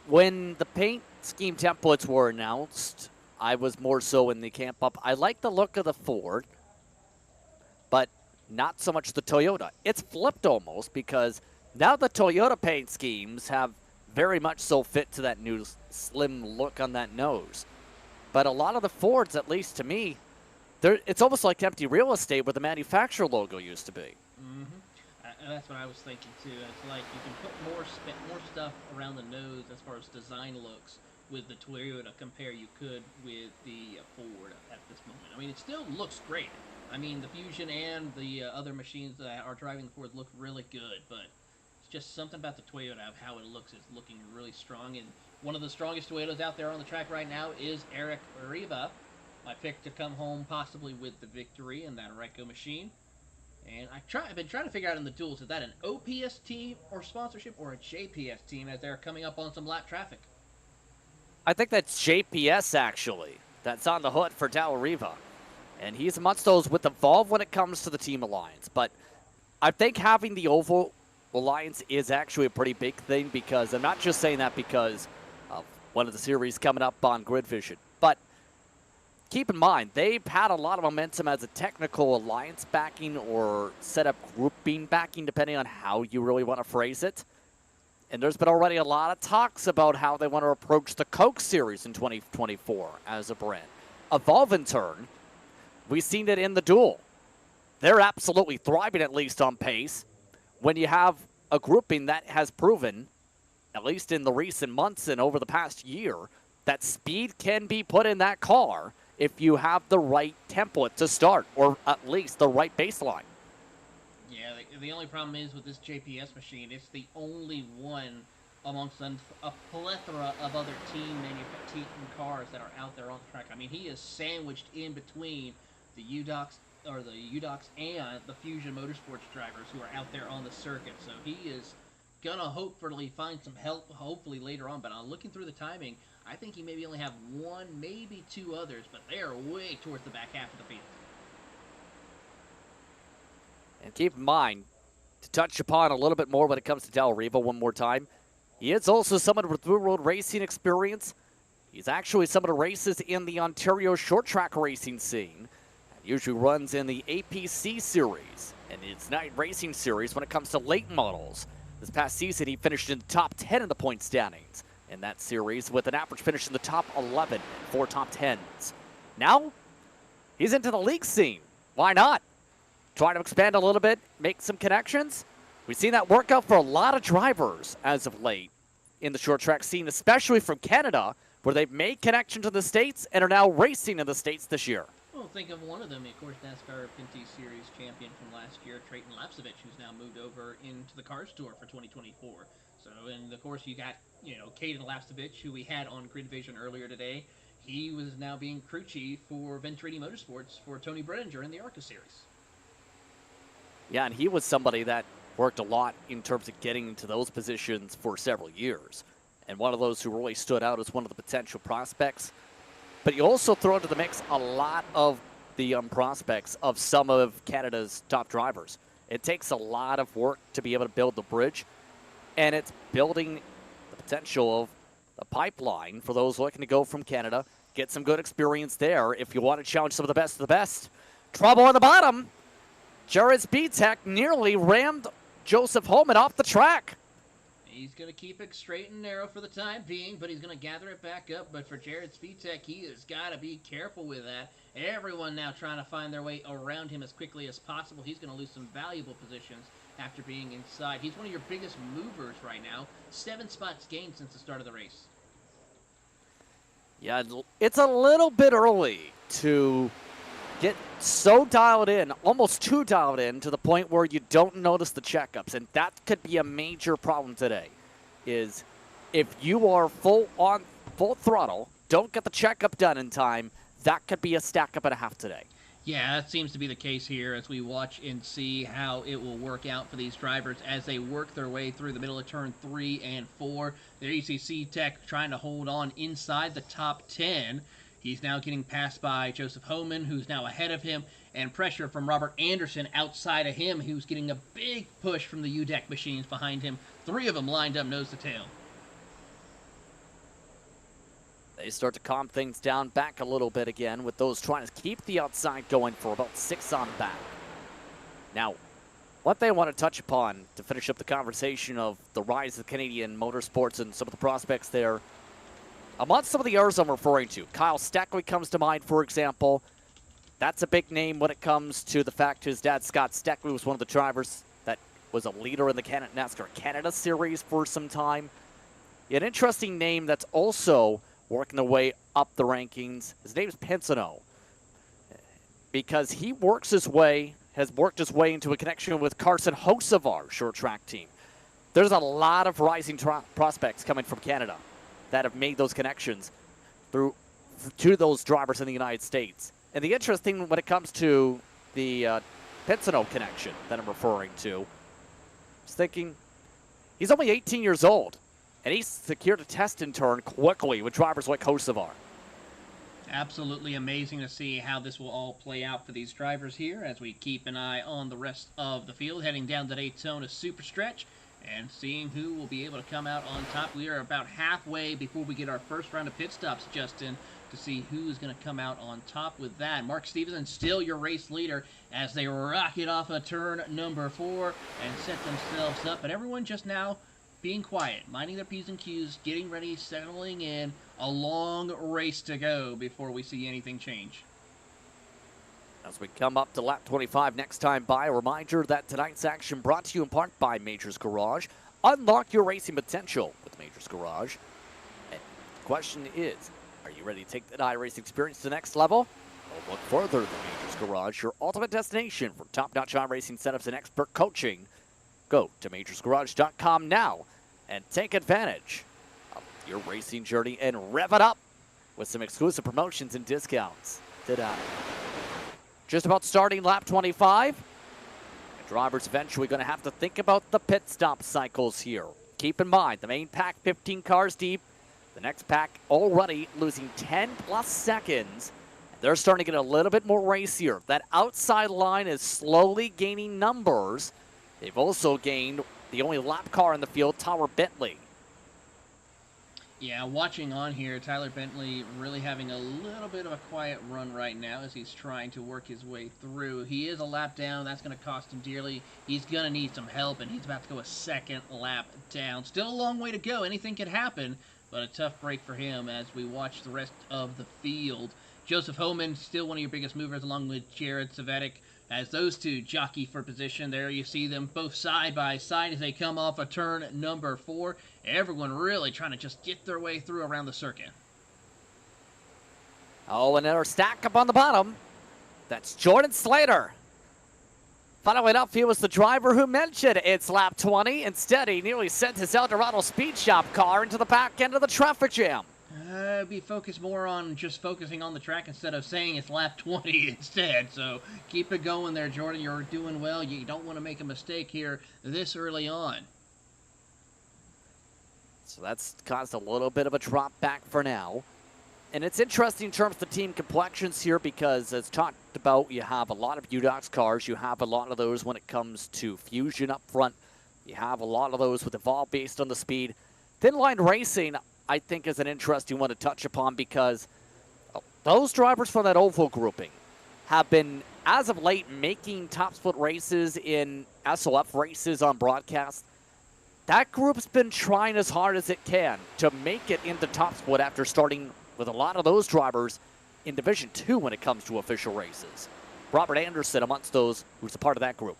when the paint scheme templates were announced, I was more so in the camp up. I like the look of the Ford, but not so much the Toyota. It's flipped almost because now the Toyota paint schemes have very much so fit to that new slim look on that nose. But a lot of the Fords, at least to me, it's almost like empty real estate where the manufacturer logo used to be. And that's what I was thinking too. It's like you can put more stuff around the nose as far as design looks with the Toyota compare you could with the Ford at this moment. I mean, it still looks great. I mean, the Fusion and the other machines that are driving the Ford look really good, but it's just something about the Toyota of how it looks is looking really strong, and One of the strongest Toyotas out there on the track right now is Eric Riva. My pick to come home possibly with the victory in that Reiko machine. And I've been trying to figure out in the duels, is that an OPS team or sponsorship or a JPS team as they're coming up on some lap traffic? I think that's JPS, actually. That's on the hood for Del Riva. And he's amongst those with Evolve when it comes to the Team Alliance. But I think having the Oval Alliance is actually a pretty big thing, because I'm not just saying that because of one of the series coming up on Grid Vision. But keep in mind, they've had a lot of momentum as a technical alliance backing or setup grouping backing, depending on how you really want to phrase it. And there's been already a lot of talks about how they want to approach the Coke Series in 2024 as a brand. Evolve, in turn, we've seen it in the duel. They're absolutely thriving, at least on pace. When you have a grouping that has proven, at least in the recent months and over the past year, that speed can be put in that car if you have the right template to start, or at least the right baseline. Yeah, the only problem is with this JPS machine, it's the only one amongst a plethora of other team cars that are out there on the track. I mean, he is sandwiched in between the UDOX and the Fusion Motorsports drivers who are out there on the circuit. So he is gonna hopefully find some help, hopefully later on. But I'm looking through the timing, I think he maybe only have one, maybe two others, but they are way towards the back half of the field. And keep in mind, to touch upon a little bit more when it comes to Del Riva one more time, he is also someone with real-world racing experience. He's actually some of the races in the Ontario short track racing scene. And usually runs in the APC series and its night racing series when it comes to late models. This past season, he finished in the top 10 in the point standings in that series with an average finish in the top 11 and 4 top 10s. Now, he's into the league scene. Why not? Trying to expand a little bit, make some connections. We've seen that work out for a lot of drivers as of late in the short track scene, especially from Canada, where they've made connections to the States and are now racing in the States this year. Well, think of one of them, of course, NASCAR Pinty Series champion from last year, Trayton Lapsevich, who's now moved over into the Cars Tour for 2024. So, and of course, you got, Caden Lapsevich, who we had on Grid Vision earlier today. He was now being crew chief for Venturini Motorsports for Tony Brenninger in the ARCA Series. Yeah, and he was somebody that worked a lot in terms of getting into those positions for several years. And one of those who really stood out as one of the potential prospects. But you also throw into the mix a lot of the prospects of some of Canada's top drivers. It takes a lot of work to be able to build the bridge, and it's building the potential of the pipeline for those looking to go from Canada, get some good experience there if you want to challenge some of the best of the best. Trouble on the bottom. Jared Speedtech nearly rammed Joseph Holman off the track. He's going to keep it straight and narrow for the time being, but he's going to gather it back up. But for Jared Speedtech, he has got to be careful with that. Everyone now trying to find their way around him as quickly as possible. He's going to lose some valuable positions after being inside. He's one of your biggest movers right now. 7 spots gained since the start of the race. Yeah, it's a little bit early to get so dialed in, almost too dialed in, to the point where you don't notice the checkups. And that could be a major problem today, is if you are full throttle, don't get the checkup done in time, that could be a stack up and a half today. Yeah, that seems to be the case here as we watch and see how it will work out for these drivers as they work their way through the middle of turn 3 and 4. There you see C-Tech trying to hold on inside the top 10. He's now getting passed by Joseph Homan, who's now ahead of him, and pressure from Robert Anderson outside of him, who's getting a big push from the UDEC machines behind him. 3 of them lined up nose to tail. They start to calm things down back a little bit again with those trying to keep the outside going for about 6 on back. Now, what they want to touch upon to finish up the conversation of the rise of Canadian motorsports and some of the prospects there, amongst some of the others I'm referring to, Kyle Steckley comes to mind, for example. That's a big name when it comes to the fact his dad, Scott Steckley, was one of the drivers that was a leader in the NASCAR Canada Series for some time. An interesting name that's also working their way up the rankings. His name is Pensano, because he has worked his way into a connection with Carson Hocevar's short track team. There's a lot of rising prospects coming from Canada. that have made those connections through to those drivers in the United States. And the interesting when it comes to the Pizzano connection that I'm referring to, I was thinking he's only 18 years old, and he's secured a test in turn quickly with drivers like Kosovar. Absolutely amazing to see how this will all play out for these drivers here as we keep an eye on the rest of the field, heading down to Daytona Super Stretch and seeing who will be able to come out on top. We are about halfway before we get our first round of pit stops, Justin, to see who is going to come out on top with that. Mark Stevenson, still your race leader as they rocket off of turn number 4 and set themselves up. But everyone just now being quiet, minding their P's and Q's, getting ready, settling in. A long race to go before we see anything change. As we come up to lap 25 next time by, a reminder that tonight's action brought to you in part by Majors Garage. Unlock your racing potential with Majors Garage. And the question is, are you ready to take that iRacing experience to the next level? Well, look further than Majors Garage, your ultimate destination for top-notch iRacing setups and expert coaching. Go to majorsgarage.com now and take advantage of your racing journey and rev it up with some exclusive promotions and discounts today. Just about starting lap 25. The driver's eventually going to have to think about the pit stop cycles here. Keep in mind, the main pack 15 cars deep. The next pack already losing 10 plus seconds. They're starting to get a little bit more racier. That outside line is slowly gaining numbers. They've also gained the only lap car in the field, Tyler Bentley. Yeah, watching on here, Tyler Bentley really having a little bit of a quiet run right now as he's trying to work his way through. He is a lap down. That's going to cost him dearly. He's going to need some help, and he's about to go a second lap down. Still a long way to go. Anything could happen, but a tough break for him as we watch the rest of the field. Joseph Homan, still one of your biggest movers, along with Jared Savetic, as those two jockey for position. There you see them both side by side as they come off of turn number 4. Everyone really trying to just get their way through around the circuit. Oh, another stack up on the bottom. That's Jordan Slater. Funnily enough, he was the driver who mentioned it's lap 20. Instead, he nearly sent his Eldorado Speed Shop car into the back end of the traffic jam. Be focused more on just focusing on the track instead of saying it's lap 20 instead. So keep it going there, Jordan. You're doing well. You don't want to make a mistake here this early on. So that's caused a little bit of a drop back for now. And it's interesting in terms of the team complexions here because, as talked about, you have a lot of UDOX cars. You have a lot of those when it comes to Fusion up front. You have a lot of those with Evolve based on the speed. Thin line racing, I think, is an interesting one to touch upon because those drivers from that oval grouping have been, as of late, making top split races in SOF races on broadcast. That group's been trying as hard as it can to make it into top split after starting with a lot of those drivers in Division 2 when it comes to official races. Robert Anderson amongst those who's a part of that group.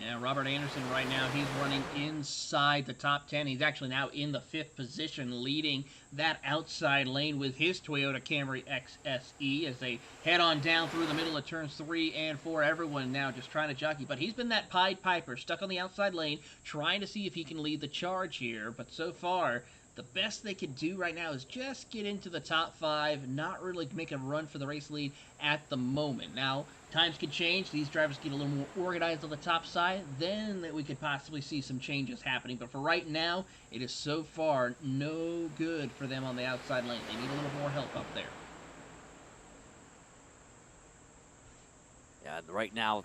Yeah, Robert Anderson right now, he's running inside the top 10. He's actually now in the 5th position, leading that outside lane with his Toyota Camry XSE as they head on down through the middle of turns 3 and 4. Everyone now just trying to jockey, but he's been that Pied Piper, stuck on the outside lane, trying to see if he can lead the charge here. But so far, the best they could do right now is just get into the top 5, not really make a run for the race lead at the moment. Now, times could change. These drivers get a little more organized on the top side. Then we could possibly see some changes happening. But for right now, it is so far no good for them on the outside lane. They need a little more help up there. Yeah, right now,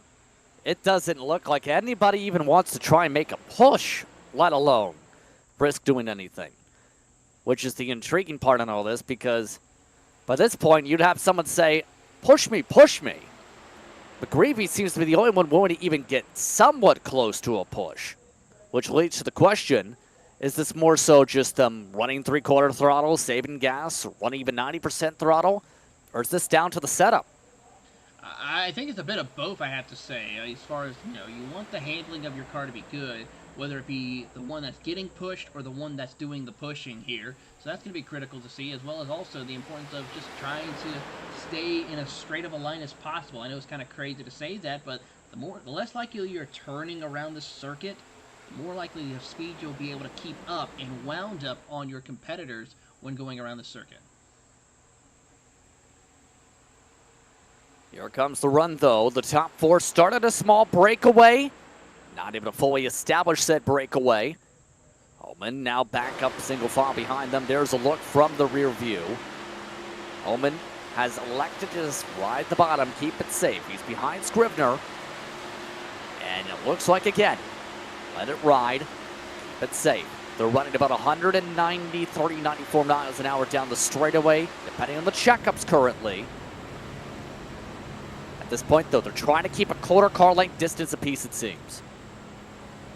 it doesn't look like anybody even wants to try and make a push, let alone risk doing anything. Which is the intriguing part on all this, because by this point, you'd have someone say, push me, push me. McGreevy seems to be the only one willing to even get somewhat close to a push, which leads to the question, is this more so just running 3/4 throttle, saving gas, or running even 90% throttle, or is this down to the setup? I think it's a bit of both, I have to say. As far as, you want the handling of your car to be good, whether it be the one that's getting pushed or the one that's doing the pushing here. So that's going to be critical to see, as well as also the importance of just trying to stay in as straight of a line as possible. I know it's kind of crazy to say that, but the less likely you're turning around the circuit, the more likely the speed you'll be able to keep up and wound up on your competitors when going around the circuit. Here comes the run, though. The top four started a small breakaway. Not able to fully establish said breakaway. Holman now back up single file behind them. There's a look from the rear view. Holman has elected to just ride the bottom, keep it safe. He's behind Scrivener. And it looks like, again, let it ride, keep it safe. They're running about 190, 30, 94 miles an hour down the straightaway, depending on the checkups currently. At this point, though, they're trying to keep a quarter car length distance apiece, it seems.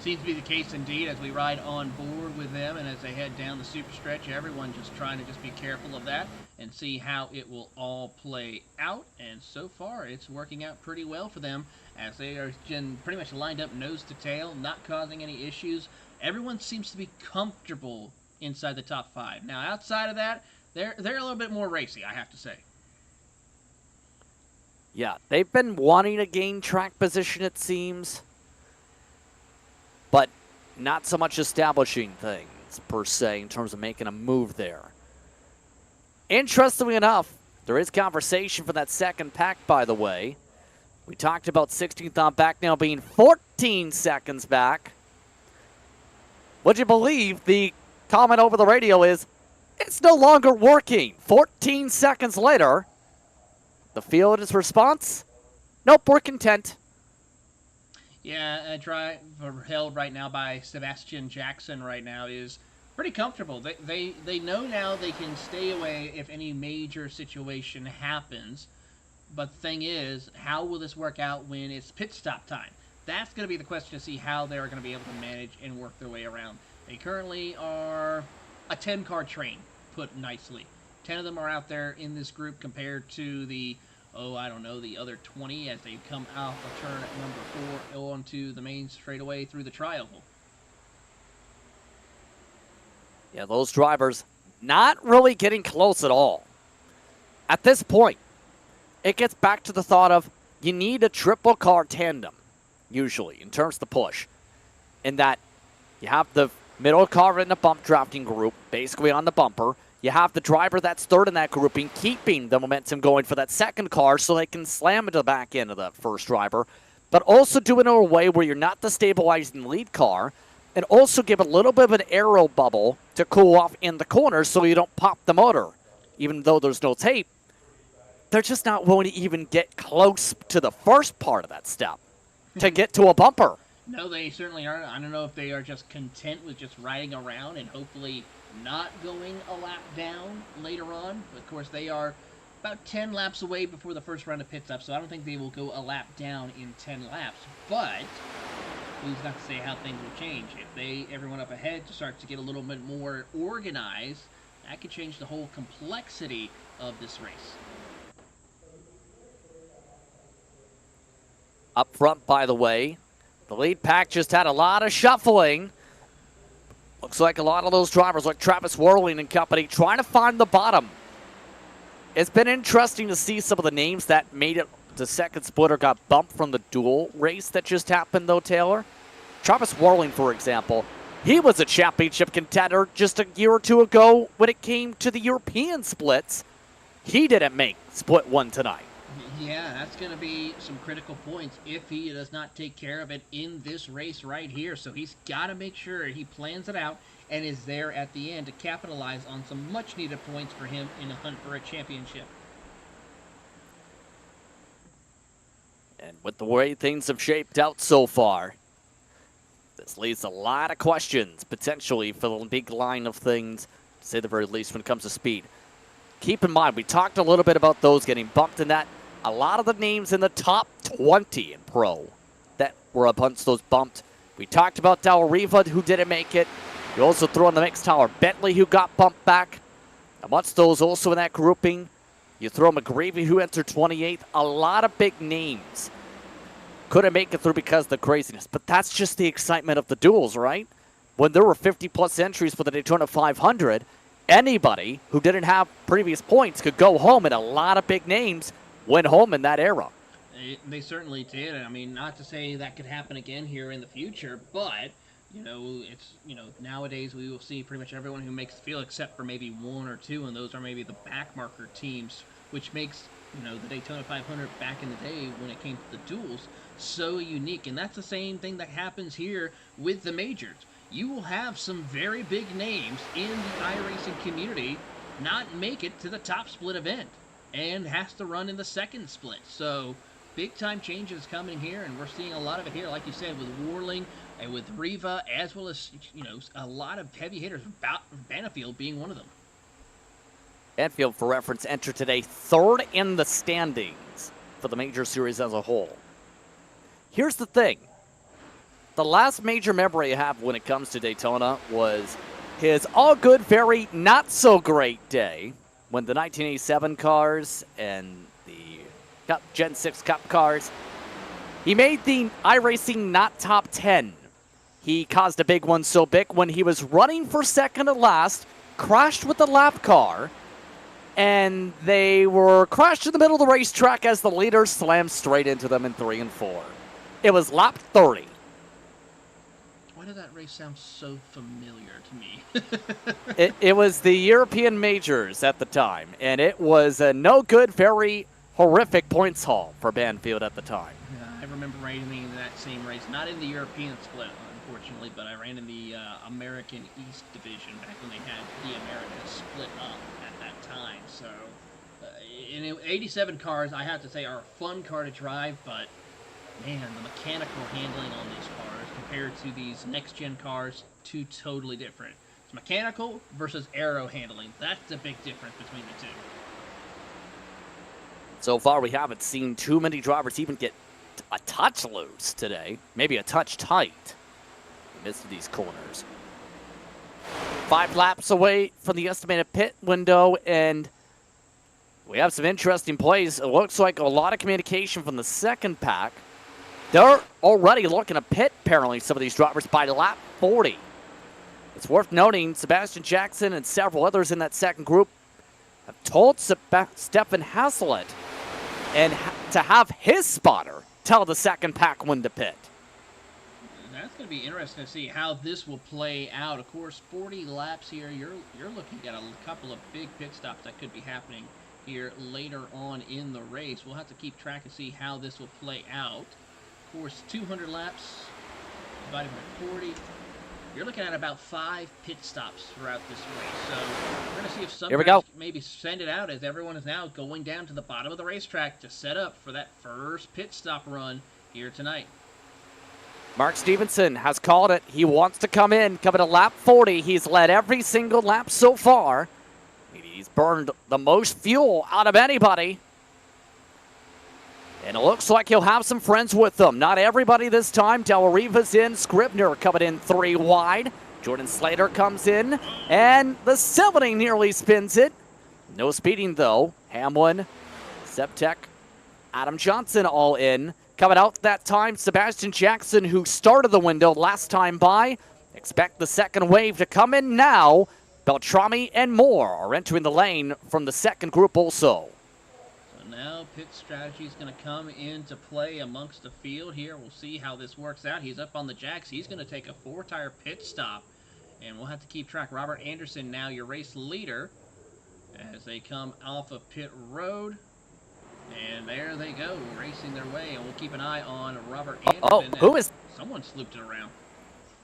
Seems to be the case indeed as we ride on board with them and as they head down the super stretch. Everyone just trying to just be careful of that and see how it will all play out. And so far, it's working out pretty well for them as they are pretty much lined up nose to tail, not causing any issues. Everyone seems to be comfortable inside the top 5. Now, outside of that, they're a little bit more racy, I have to say. Yeah, they've been wanting to gain track position, it seems, but not so much establishing things, per se, in terms of making a move there. Interestingly enough, there is conversation for that second pack, by the way. We talked about 16th on back now being 14 seconds back. Would you believe the comment over the radio is, it's no longer working. 14 seconds later, the field's response, nope, we're content. Yeah, a drive held right now by Sebastian Jackson right now is pretty comfortable. They know now they can stay away if any major situation happens. But the thing is, how will this work out when it's pit stop time? That's going to be the question to see how they're going to be able to manage and work their way around. They currently are a 10-car train, put nicely. 10 of them are out there in this group compared to the, the other 20 as they come out of turn number 4 onto the main straightaway through the triangle. Yeah, those drivers not really getting close at all. At this point, it gets back to the thought of you need a triple car tandem, usually, in terms of the push. In that you have the middle car in the bump drafting group, basically on the bumper. You have the driver that's third in that grouping, keeping the momentum going for that second car so they can slam into the back end of that first driver, but also do it in a way where you're not destabilizing the lead car, and also give a little bit of an aero bubble to cool off in the corners so you don't pop the motor. Even though there's no tape, they're just not willing to even get close to the first part of that step to get to a bumper. No, they certainly aren't. I don't know if they are just content with just riding around and hopefully not going a lap down later on. Of course, they are about 10 laps away before the first round of pit stops, so I don't think they will go a lap down in 10 laps. But who's not to say how things will change? If everyone up ahead starts to get a little bit more organized, that could change the whole complexity of this race. Up front, by the way, the lead pack just had a lot of shuffling. Looks like a lot of those drivers, like Travis Whirling and company, trying to find the bottom. It's been interesting to see some of the names that made it to second split or got bumped from the dual race that just happened, though, Taylor. Travis Whirling, for example, he was a championship contender just a year or two ago when it came to the European splits. He didn't make split 1 tonight. Yeah, that's going to be some critical points if he does not take care of it in this race right here. So he's got to make sure he plans it out and is there at the end to capitalize on some much-needed points for him in a hunt for a championship. And with the way things have shaped out so far, this leaves a lot of questions, potentially, for the big line of things, to say the very least, when it comes to speed. Keep in mind, we talked a little bit about those getting bumped in that. A lot of the names in the top 20 in Pro that were amongst those bumped. We talked about Del Riva, who didn't make it. You also throw in the mix Tyler Bentley, who got bumped back. Amongst those also in that grouping, you throw McGravy, who entered 28th. A lot of big names couldn't make it through because of the craziness. But that's just the excitement of the duels, right? When there were 50-plus entries for the Daytona 500, anybody who didn't have previous points could go home, and a lot of big names went home in that era. They certainly did. I mean, not to say that could happen again here in the future, but Nowadays we will see pretty much everyone who makes the field except for maybe one or two, and those are maybe the back marker teams, which makes, the Daytona 500 back in the day when it came to the duels so unique. And that's the same thing that happens here with the majors. You will have some very big names in the iRacing community not make it to the top split event and has to run in the second split. So big time changes coming here, and we're seeing a lot of it here, like you said, with Warling and with Riva, as well as, a lot of heavy hitters, Banfield being one of them. Banfield, for reference, entered today third in the standings for the major series as a whole. Here's the thing. The last major memory I have when it comes to Daytona was his all-good, very not-so-great day when the 1987 cars and the Gen 6 Cup cars, he made the iRacing not top 10. He caused a big one so big when he was running for second to last, crashed with the lap car, and they were crashed in the middle of the racetrack as the leaders slammed straight into them in 3 and 4. It was lap 30. Why did that race sound so familiar to me? It was the European majors at the time, and it was a no good, very horrific points haul for Banfield at the time. Yeah, I remember running in that same race, not in the European split, unfortunately, but I ran in the American East Division back when they had the Americas split up at that time. So, in 87 cars, I have to say, are a fun car to drive, but man, the mechanical handling on these cars compared to these next-gen cars, two totally different. It's mechanical versus aero handling. That's the big difference between the two. So far, we haven't seen too many drivers even get a touch loose today. Maybe a touch tight in the midst of these corners. 5 laps away from the estimated pit window, and we have some interesting plays. It looks like a lot of communication from the second pack. They're already looking to pit, apparently, some of these drivers by lap 40. It's worth noting Sebastian Jackson and several others in that second group have told Stefan Hasselett and to have his spotter tell the second pack when to pit. That's going to be interesting to see how this will play out. Of course, 40 laps here. You're looking at a couple of big pit stops that could be happening here later on in the race. We'll have to keep track and see how this will play out. Of course, 200 laps divided by 40. You're looking at about 5 pit stops throughout this race. So we're going to see if some guys maybe send it out as everyone is now going down to the bottom of the racetrack to set up for that first pit stop run here tonight. Mark Stevenson has called it. He wants to come in, coming to lap 40. He's led every single lap so far. He's burned the most fuel out of anybody. And it looks like he'll have some friends with him. Not everybody this time. Del Riva's in. Scribner coming in 3 wide. Jordan Slater comes in. And the 70 nearly spins it. No speeding, though. Hamlin, Septek, Adam Johnson all in. Coming out that time, Sebastian Jackson, who started the window last time by. Expect the second wave to come in now. Beltrami and Moore are entering the lane from the second group also. Now pit strategy is going to come into play amongst the field here. We'll see how this works out. He's up on the jacks. He's going to take a 4-tire pit stop. And we'll have to keep track. Robert Anderson now your race leader as they come off of pit road. And there they go, racing their way. And we'll keep an eye on Robert Anderson. Oh, who is... Someone slooped it around.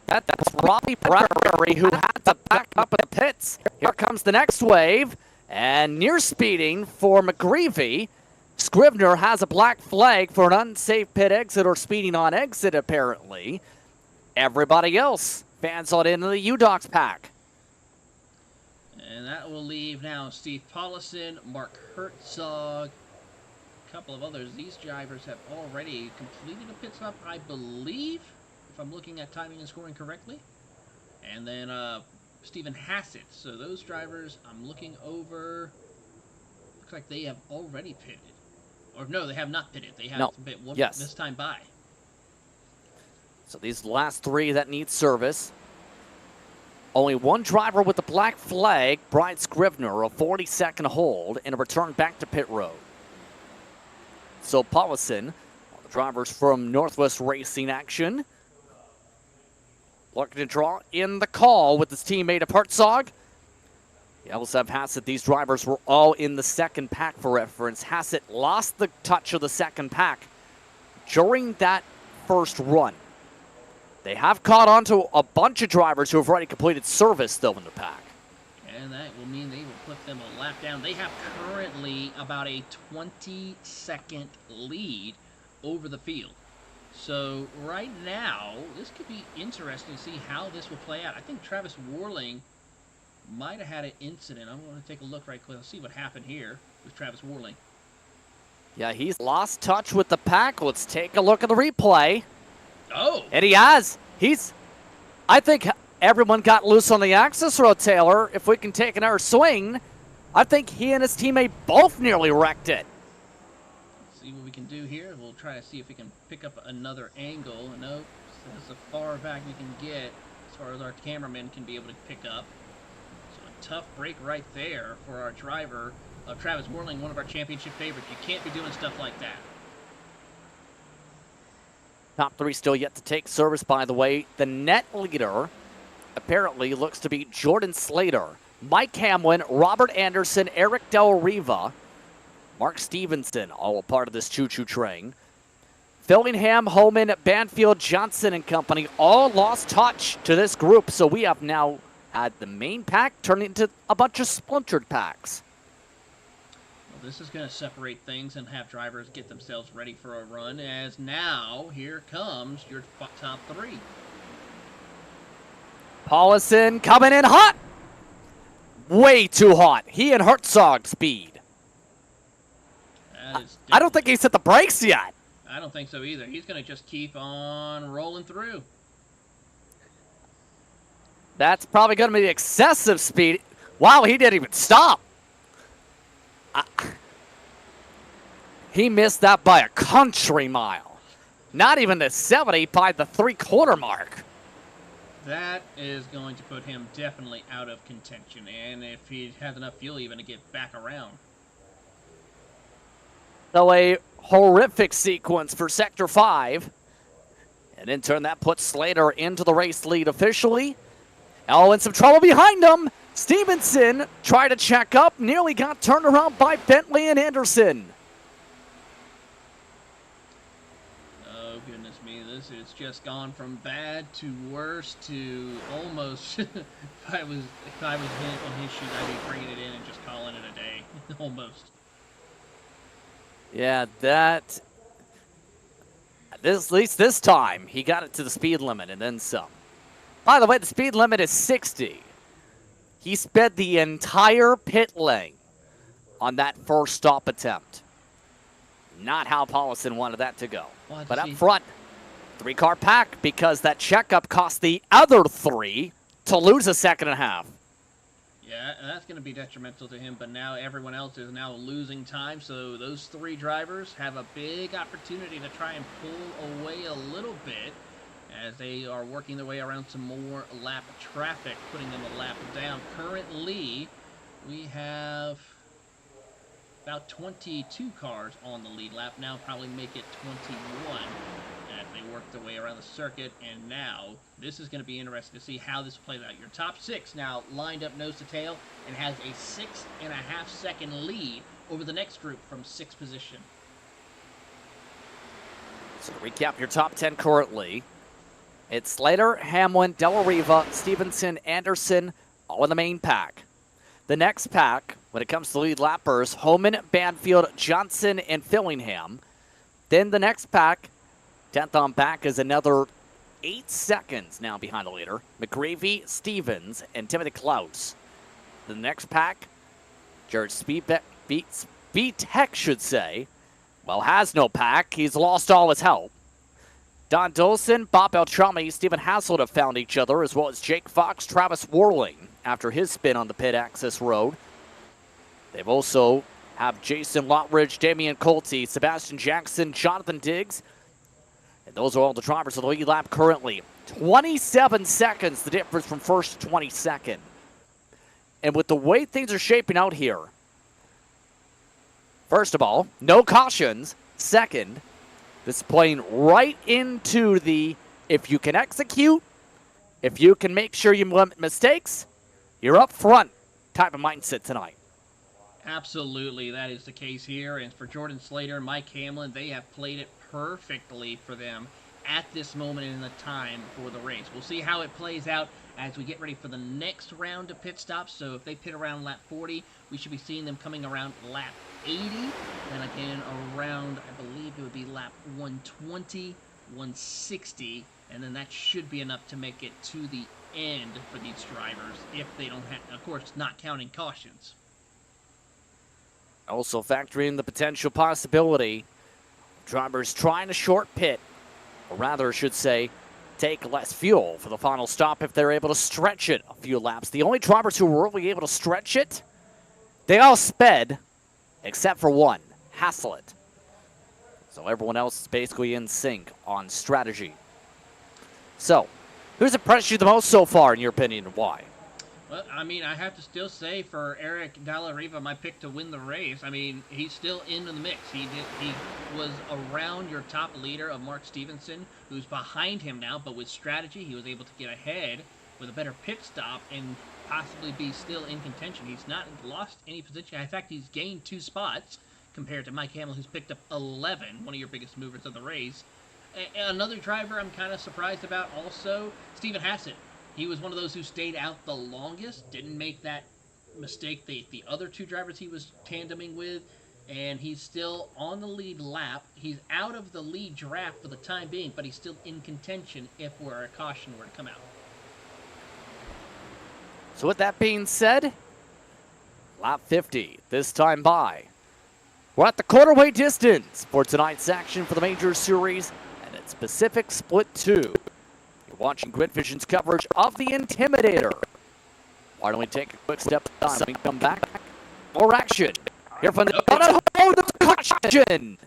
That's Robbie Bradbury, who had to back up in the pits. Here comes the next wave. And near speeding for McGreevy. Scribner has a black flag for an unsafe pit exit or speeding on exit, apparently. Everybody else fans on into the UDocs pack. And that will leave now Steve Paulison, Mark Herzog, a couple of others. These drivers have already completed a pit stop, I believe, if I'm looking at timing and scoring correctly. And then Stephen Hassett. So those drivers, I'm looking over, looks like they have already pitted. Or no, they have not pitted. They have bit one this time by. So these last 3 that need service. Only one driver with the black flag, Brian Scribner, a 40-second hold, and a return back to pit road. So Paulison, the drivers from Northwest Racing action. looking to draw in the call with his teammate of Hertzog. You also have Hassett. These drivers were all in the second pack for reference. Hassett lost the touch of the second pack during that first run. They have caught on to a bunch of drivers who have already completed service, though, in the pack. And that will mean they will put them a lap down. They have currently about a 20-second lead over the field. So right now, this could be interesting to see how this will play out. I think Travis Warling might have had an incident. I'm going to take a look right quick. Let's see what happened here with Travis Warling. Yeah, he's lost touch with the pack. Let's take a look at the replay. Oh! And he has. I think everyone got loose on the access road, Taylor. If we can take another swing, I think he and his teammate both nearly wrecked it. Let's see what we can do here. We'll try to see if we can pick up another angle. Nope. That's as far back we can get as far as our cameraman can be able to pick up. So a tough break right there for our driver, Travis Warling, one of our championship favorites. You can't be doing stuff like that. Top three still yet to take service, by the way. The net leader apparently looks to be Jordan Slater, Mike Hamlin, Robert Anderson, Eric Del Riva, Mark Stevenson, all a part of this choo-choo train. Fillingham, Holman, Banfield, Johnson, and company all lost touch to this group, so we have now had the main pack turn into a bunch of splintered packs. This is going to separate things and have drivers get themselves ready for a run, as now, here comes your top three. Paulison coming in hot. Way too hot. He and Hertzog speed. I don't think he's hit the brakes yet. I don't think so either. He's going to just keep on rolling through. That's probably going to be the excessive speed. Wow, he didn't even stop. He missed that by a country mile. Not even the 70, by the three-quarter mark. That is going to put him definitely out of contention, and if he has enough fuel even to get back around. So a horrific sequence for Sector 5. And in turn, that puts Slater into the race lead officially. Oh, and some trouble behind him. Stevenson tried to check up, nearly got turned around by Bentley and Anderson. Oh, goodness me. This has just gone from bad to worse to almost... if I was hit on his shoot, I'd be bringing it in and just calling it a day. Almost. Yeah, at least this time, he got it to the speed limit and then some. By the way, the speed limit is 60. He sped the entire pit lane on that first stop attempt. Not how Paulison wanted that to go. But up front, three-car pack, because that checkup cost the other three to lose a second and a half. Yeah, and that's going to be detrimental to him, but now everyone else is now losing time, so those three drivers have a big opportunity to try and pull away a little bit as they are working their way around some more lap traffic, putting them a lap down. Currently, we have about 22 cars on the lead lap. Now probably make it 21 as they work their way around the circuit. And now, this is going to be interesting to see how this plays out. Your top six now lined up nose to tail and has a 6.5 second lead over the next group from sixth position. So to recap your top 10 currently, it's Slater, Hamlin, Del Riva, Stevenson, Anderson, all in the main pack. The next pack, when it comes to lead lappers, Holman, Banfield, Johnson, and Fillingham. Then the next pack, 10th on back, is another 8 seconds now behind the leader. McGravy, Stevens, and Timothy Klaus. The next pack, Jared Speedtech should say, well, has no pack. He's lost all his help. Don Dolson, Bob Beltrami, Stephen Hasselt have found each other, as well as Jake Fox, Travis Warling, after his spin on the pit access road. They've also have Jason Lotridge, Damian Colty, Sebastian Jackson, Jonathan Diggs. And those are all the drivers of the lead lap currently. 27 seconds, the difference from first to 22nd. And with the way things are shaping out here, first of all, no cautions. Second, this is playing right into the if you can execute, if you can make sure you limit mistakes, you're up front type of mindset tonight. Absolutely, that is the case here. And for Jordan Slater and Mike Hamlin, they have played it perfectly for them at this moment in the time for the race. We'll see how it plays out as we get ready for the next round of pit stops. So if they pit around lap 40, we should be seeing them coming around lap 80. Then again around, I believe it would be lap 120, 160. And then that should be enough to make it to the end for these drivers if they don't have, of course, not counting cautions. Also factoring in the potential possibility, drivers trying to short pit, or rather, I should say, take less fuel for the final stop if they're able to stretch it a few laps. The only drivers who were really able to stretch it, they all sped, except for one, Haslett. So everyone else is basically in sync on strategy. So, who's impressed you the most so far, in your opinion, and why? Well, I mean, I have to still say for Eric Dalla Riva, my pick to win the race. I mean, he's still in the mix. He was around your top leader of Mark Stevenson, who's behind him now, but with strategy, he was able to get ahead with a better pit stop and possibly be still in contention. He's not lost any position. In fact, he's gained 2 spots compared to Mike Hamlin, who's picked up 11, one of your biggest movers of the race. Another driver I'm kind of surprised about also, Stephen Hassett. He was one of those who stayed out the longest, didn't make that mistake the other 2 drivers he was tandeming with, and he's still on the lead lap. He's out of the lead draft for the time being, but he's still in contention if a caution were to come out. So with that being said, lap 50, this time by. We're at the quarterway distance for tonight's action for the Major Series, and it's Pacific Split 2. Watching Grid Vision's coverage of the Intimidator. Why don't we take a quick step aside when we come back? More action. Here from the caution.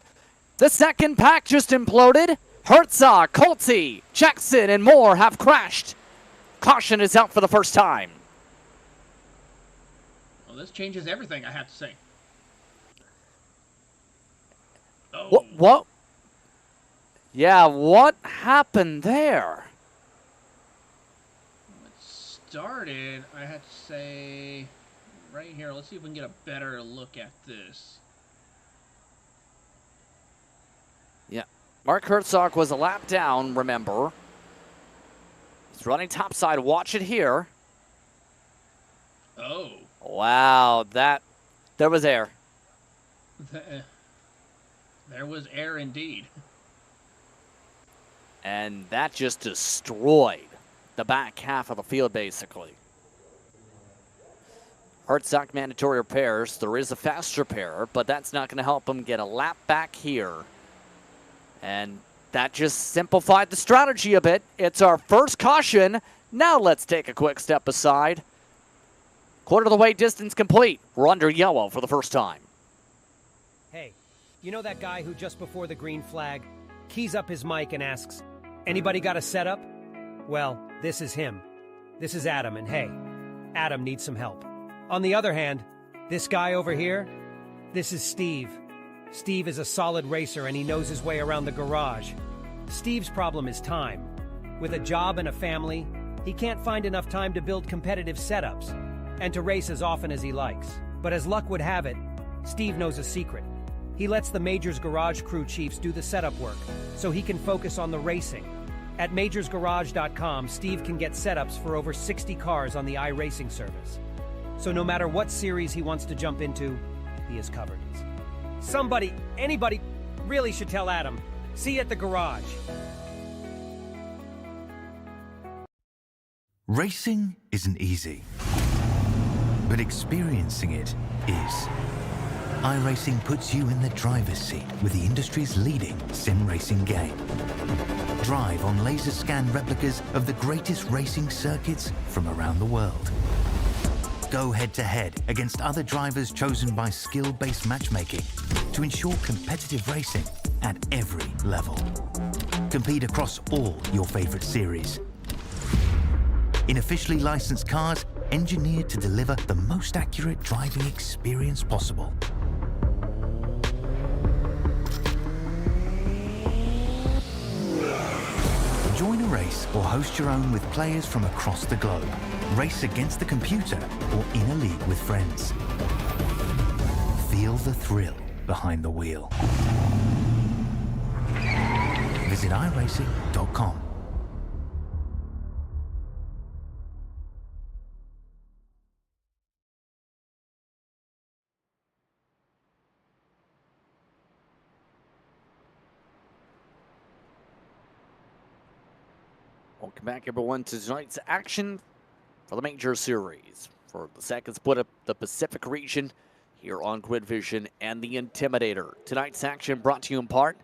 The second pack just imploded. Herzog, Colty, Jackson, and more have crashed. Caution is out for the first time. Well, this changes everything, I have to say. Oh. What? Yeah, what happened there? Started, I have to say, right here, let's see if we can get a better look at this. Yeah, Mark Herzog was a lap down, remember. He's running topside, watch it here. Oh. Wow, there was air. There was air indeed. And that just destroyed the back half of the field, basically. Herzog mandatory repairs. There is a fast repair, but that's not going to help him get a lap back here. And that just simplified the strategy a bit. It's our first caution. Now let's take a quick step aside. Quarter of the way distance complete. We're under yellow for the first time. Hey, you know that guy who just before the green flag keys up his mic and asks, "Anybody got a setup?" Well, this is him. This is Adam, and hey, Adam needs some help. On the other hand, this guy over here, this is Steve. Steve is a solid racer and he knows his way around the garage. Steve's problem is time. With a job and a family, he can't find enough time to build competitive setups and to race as often as he likes. But as luck would have it, Steve knows a secret. He lets the Majors Garage crew chiefs do the setup work so he can focus on the racing. At majorsgarage.com, Steve can get setups for over 60 cars on the iRacing service. So no matter what series he wants to jump into, he is covered. Somebody, anybody, really should tell Adam. See you at the garage. Racing isn't easy, but experiencing it is. iRacing puts you in the driver's seat with the industry's leading sim racing game. Drive on laser scan replicas of the greatest racing circuits from around the world. Go head-to-head against other drivers chosen by skill-based matchmaking to ensure competitive racing at every level. Compete across all your favorite series. In officially licensed cars, engineered to deliver the most accurate driving experience possible. Join a race or host your own with players from across the globe. Race against the computer or in a league with friends. Feel the thrill behind the wheel. Visit iRacing.com. Welcome back, everyone, to tonight's action for the Major Series for the second split of the Pacific region here on Grid Vision and the Intimidator. Tonight's action brought to you in part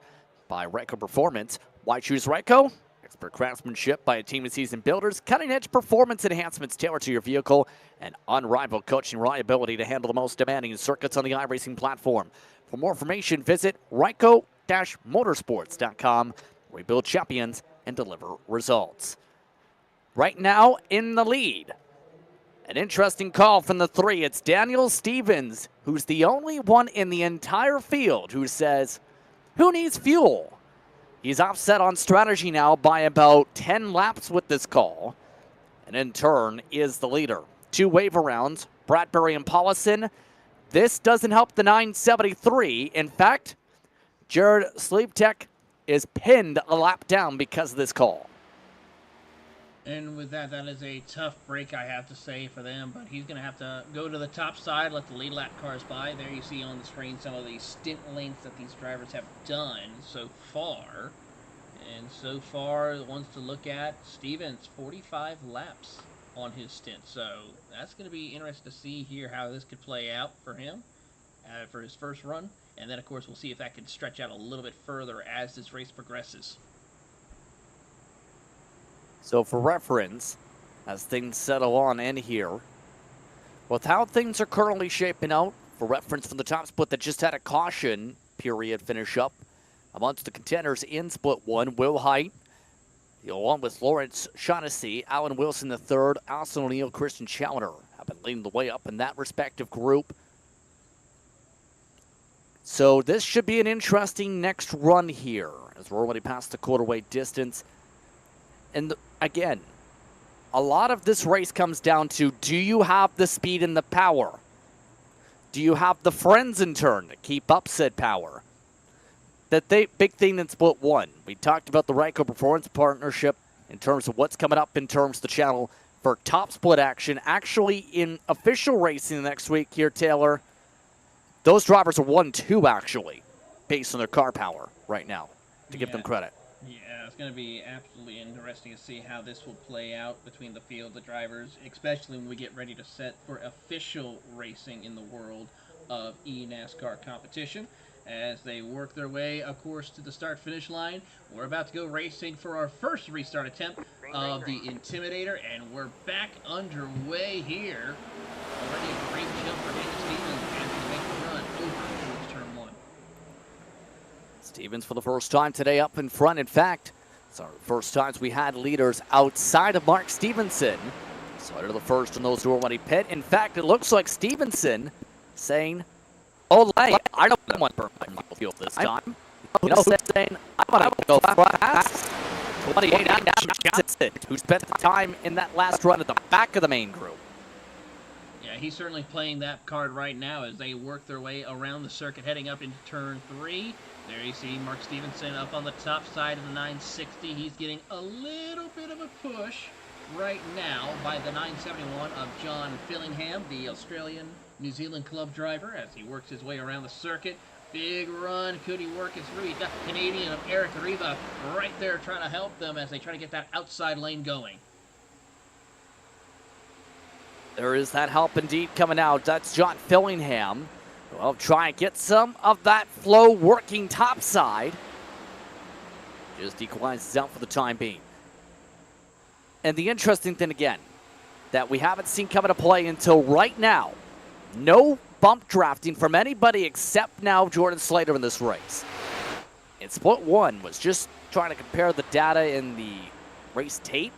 by Ryko Performance. Why choose Ryko? Expert craftsmanship by a team of seasoned builders, cutting-edge performance enhancements tailored to your vehicle, and unrivaled coaching reliability to handle the most demanding circuits on the iRacing platform. For more information, visit Ryko-motorsports.com. We build champions and deliver results. Right now in the lead, an interesting call from the 3. It's Daniel Stevens, who's the only one in the entire field who says, who needs fuel? He's offset on strategy now by about 10 laps with this call, and in turn is the leader. 2 wave rounds, Bradbury and Paulison. This doesn't help the 973. In fact, Jared Sleeptech is pinned a lap down because of this call. And with that, that is a tough break, I have to say, for them. But he's going to have to go to the top side, let the lead lap cars by. There you see on the screen some of the stint lengths that these drivers have done so far. And so far, the ones to look at, Stevens, 45 laps on his stint. So that's going to be interesting to see here how this could play out for him for his first run. And then, of course, we'll see if that can stretch out a little bit further as this race progresses. So for reference, as things settle on in here, with how things are currently shaping out, for reference from the top split that just had a caution period finish up, amongst the contenders in split 1, Will Height, along with Lawrence Shaughnessy, Alan Wilson III, Austin O'Neill, Christian Chowder have been leading the way up in that respective group. So this should be an interesting next run here, as we're already past the quarter-way distance. And again, a lot of this race comes down to, do you have the speed and the power? Do you have the friends in turn to keep up said power? Big thing in split 1. We talked about the Ryko Performance partnership in terms of what's coming up in terms of the channel for top split action. Actually, in official racing next week here, Taylor, those drivers are 1-2 actually, based on their car power right now, to give them credit. Yeah, it's going to be absolutely interesting to see how this will play out between the field, the drivers, especially when we get ready to set for official racing in the world of e-NASCAR competition. As they work their way, of course, to the start-finish line, we're about to go racing for our first restart attempt of the Intimidator, and we're back underway here. Already a great jump for Daniel Stevens as we make the run over towards turn 1. Stevens for the first time today up in front. In fact, it's our first times we had leaders outside of Mark Stevenson. So they're the first in those who already pit. In fact, it looks like Stevenson saying, "Ole, I don't want to burn my field this time." You know, saying, "I want to go fast." 28 Johnson, who spent the time in that last run at the back of the main group. Yeah, he's certainly playing that card right now as they work their way around the circuit, heading up into turn 3. There you see Mark Stevenson up on the top side of the 960. He's getting a little bit of a push right now by the 971 of John Fillingham, the Australian-New Zealand club driver, as he works his way around the circuit. Big run. Could he work his through? He's got the Canadian of Eric Riva right there trying to help them as they try to get that outside lane going. There is that help indeed coming out. That's John Fillingham. Well, try and get some of that flow working topside. Just equalizes out for the time being. And the interesting thing again, that we haven't seen come into play until right now, no bump drafting from anybody except now Jordan Slater in this race. In split 1 was just trying to compare the data in the race tape.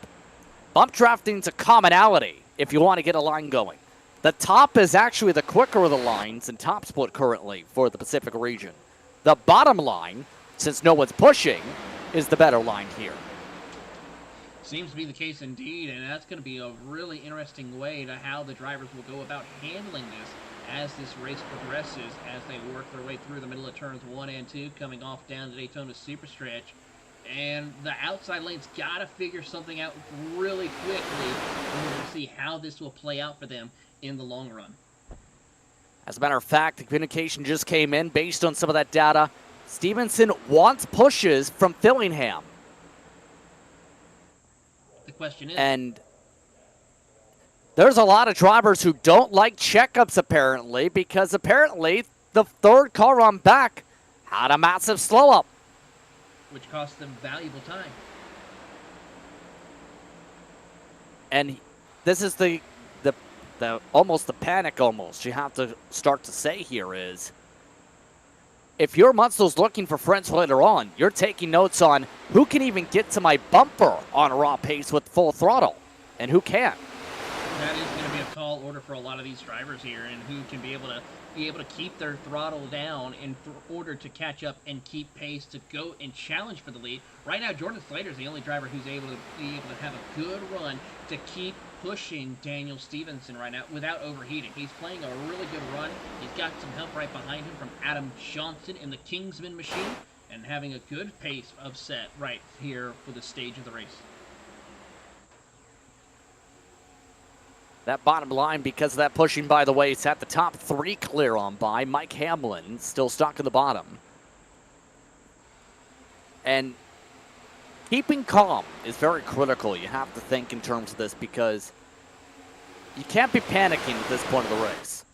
Bump drafting is a commonality if you want to get a line going. The top is actually the quicker of the lines in top split currently for the Pacific region. The bottom line, since no one's pushing, is the better line here. Seems to be the case indeed, and that's going to be a really interesting way to how the drivers will go about handling this as this race progresses, as they work their way through the middle of turns 1 and 2, coming off down to Daytona Superstretch. And the outside lane's got to figure something out really quickly in order to see how this will play out for them in the long run. As a matter of fact, the communication just came in based on some of that data. Stevenson wants pushes from Fillingham. The question is... And there's a lot of drivers who don't like checkups, apparently, because apparently the third car on back had a massive slow-up. Which cost them valuable time. And this is the almost the panic almost you have to start to say here is, if your Munster's looking for friends later on, you're taking notes on who can even get to my bumper on a raw pace with full throttle and who can't. That is going to be a tall order for a lot of these drivers here, and who can be able to keep their throttle down in order to catch up and keep pace to go and challenge for the lead. Right now, Jordan Slater is the only driver who's able to have a good run to keep pushing Daniel Stevenson right now without overheating. He's playing a really good run. He's got some help right behind him from Adam Johnson in the Kingsman machine, and having a good pace of set right here for the stage of the race. That bottom line, because of that pushing, by the way, it's at the top 3 clear on by. Mike Hamlin still stuck in the bottom. And keeping calm is very critical. You have to think in terms of this, because you can't be panicking at this point of the race.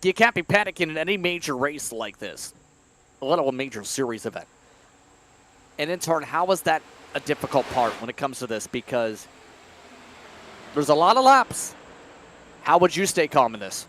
You can't be panicking in any major race like this, let alone a major series event. And in turn, how is that a difficult part when it comes to this? Because there's a lot of laps. How would you stay calm in this?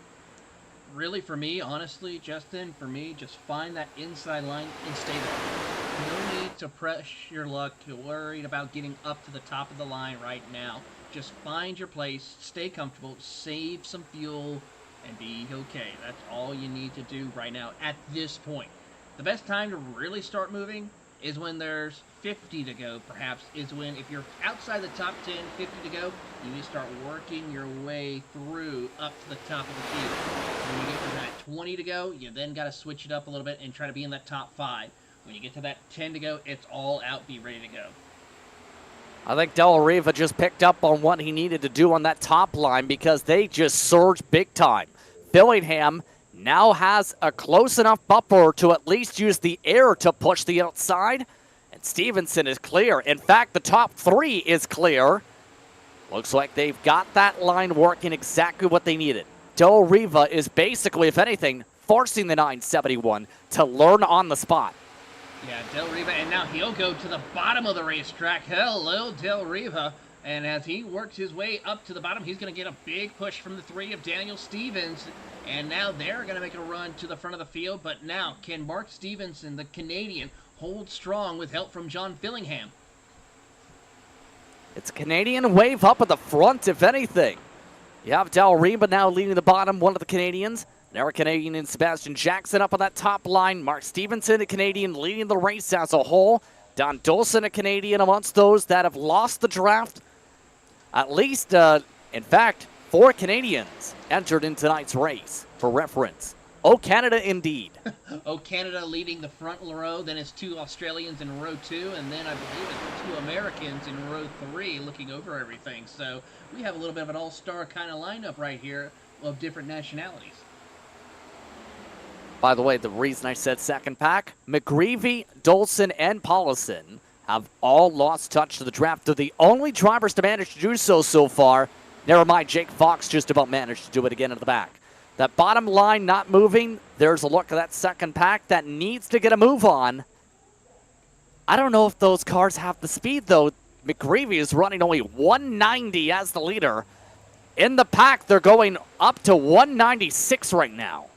Really, for me, honestly, Justin, just find that inside line and stay there. No need to press your luck, to worried about getting up to the top of the line right now. Just find your place, stay comfortable, save some fuel, and be okay. That's all you need to do right now at this point. The best time to really start moving is when there's 50 to go, perhaps, is when, if you're outside the top 10, 50 to go, you need to start working your way through up to the top of the field. When you get to that 20 to go, you then got to switch it up a little bit and try to be in that top 5. When you get to that 10 to go, it's all out, be ready to go. I think Del Riva just picked up on what he needed to do on that top line, because they just surged big time. Fillingham now has a close enough bumper to at least use the air to push the outside. And Stevenson is clear. In fact, the top 3 is clear. Looks like they've got that line working exactly what they needed. Del Riva is basically, if anything, forcing the 971 to learn on the spot. Yeah, Del Riva, and now he'll go to the bottom of the racetrack. Hello, Del Riva. And as he works his way up to the bottom, he's going to get a big push from the 3 of Daniel Stevens. And now they're going to make a run to the front of the field. But now, can Mark Stevenson, the Canadian, hold strong with help from John Fillingham? It's a Canadian wave up at the front, if anything. You have Del Riva now leading the bottom, one of the Canadians. Now a Canadian and Sebastian Jackson up on that top line. Mark Stevenson, a Canadian, leading the race as a whole. Don Dawson, a Canadian, amongst those that have lost the draft. At least, in fact, 4 Canadians entered in tonight's race, for reference. Oh, Canada indeed. Oh, Canada leading the front row, then it's 2 Australians in row 2, and then I believe it's 2 Americans in row 3 looking over everything. So we have a little bit of an all-star kind of lineup right here of different nationalities. By the way, the reason I said second pack, McGreevy, Dolson, and Paulison have all lost touch to the draft. They're the only drivers to manage to do so far. Never mind, Jake Fox just about managed to do it again at the back. That bottom line not moving. There's a look at that second pack that needs to get a move on. I don't know if those cars have the speed, though. McGreevy is running only 190 as the leader. In the pack, they're going up to 196 right now.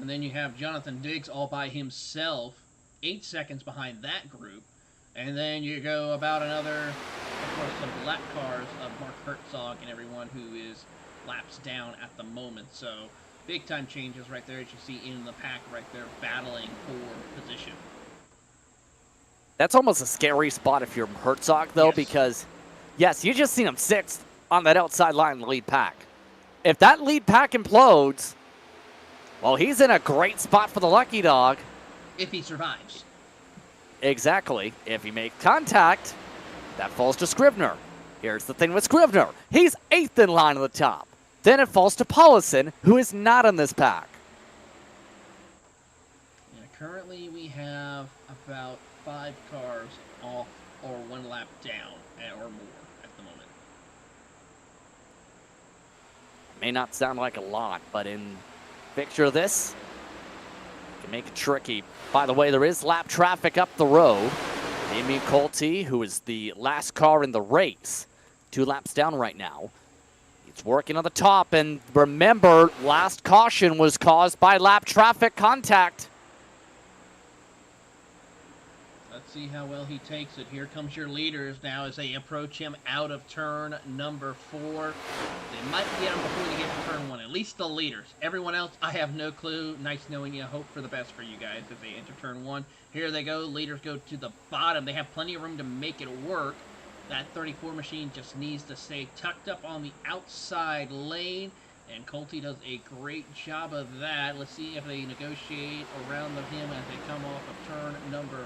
And then you have Jonathan Diggs all by himself, 8 seconds behind that group. And then you go about another, of course, some lap cars of Mark Herzog and everyone who is laps down at the moment. So big time changes right there, as you see in the pack right there, battling for position. That's almost a scary spot if you're Herzog, though, Yes. because Yes, you just seen him 6th on that outside line in the lead pack. If that lead pack implodes, well, he's in a great spot for the lucky dog. If he survives. Exactly. If he makes contact, that falls to Scrivener. Here's the thing with Scrivener. He's 8th in line on the top. Then it falls to Paulison, who is not in this pack. Yeah, currently we have about 5 cars off or 1 lap down or more at the moment. May not sound like a lot, but in picture this, can make it tricky. By the way, there is lap traffic up the road. Damien Colty, who is the last car in the race, 2 laps down right now. He's working on the top, and remember, last caution was caused by lap traffic contact. Let's see how well he takes it. Here comes your leaders now as they approach him out of turn number 4. They might get him before they get to turn 1. At least the leaders. Everyone else, I have no clue. Nice knowing you. Hope for the best for you guys as they enter turn 1. Here they go. Leaders go to the bottom. They have plenty of room to make it work. That 34 machine just needs to stay tucked up on the outside lane. And Colty does a great job of that. Let's see if they negotiate around him as they come off of turn number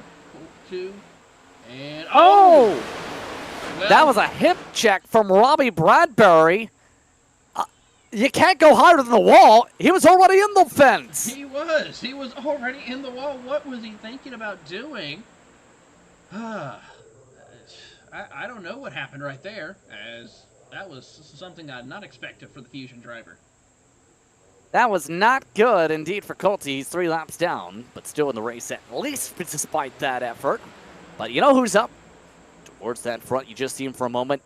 2. And well, that was well, a hip check from Robbie Bradbury. You can't go higher than the wall. He was already in the fence. He was already in the wall. What was he thinking about doing? I don't know what happened right there, as that was something I not expected for the Fusion driver. That was not good indeed for Colty. He's 3 laps down, but still in the race at least despite that effort. But you know who's up? Towards that front, you just see him for a moment.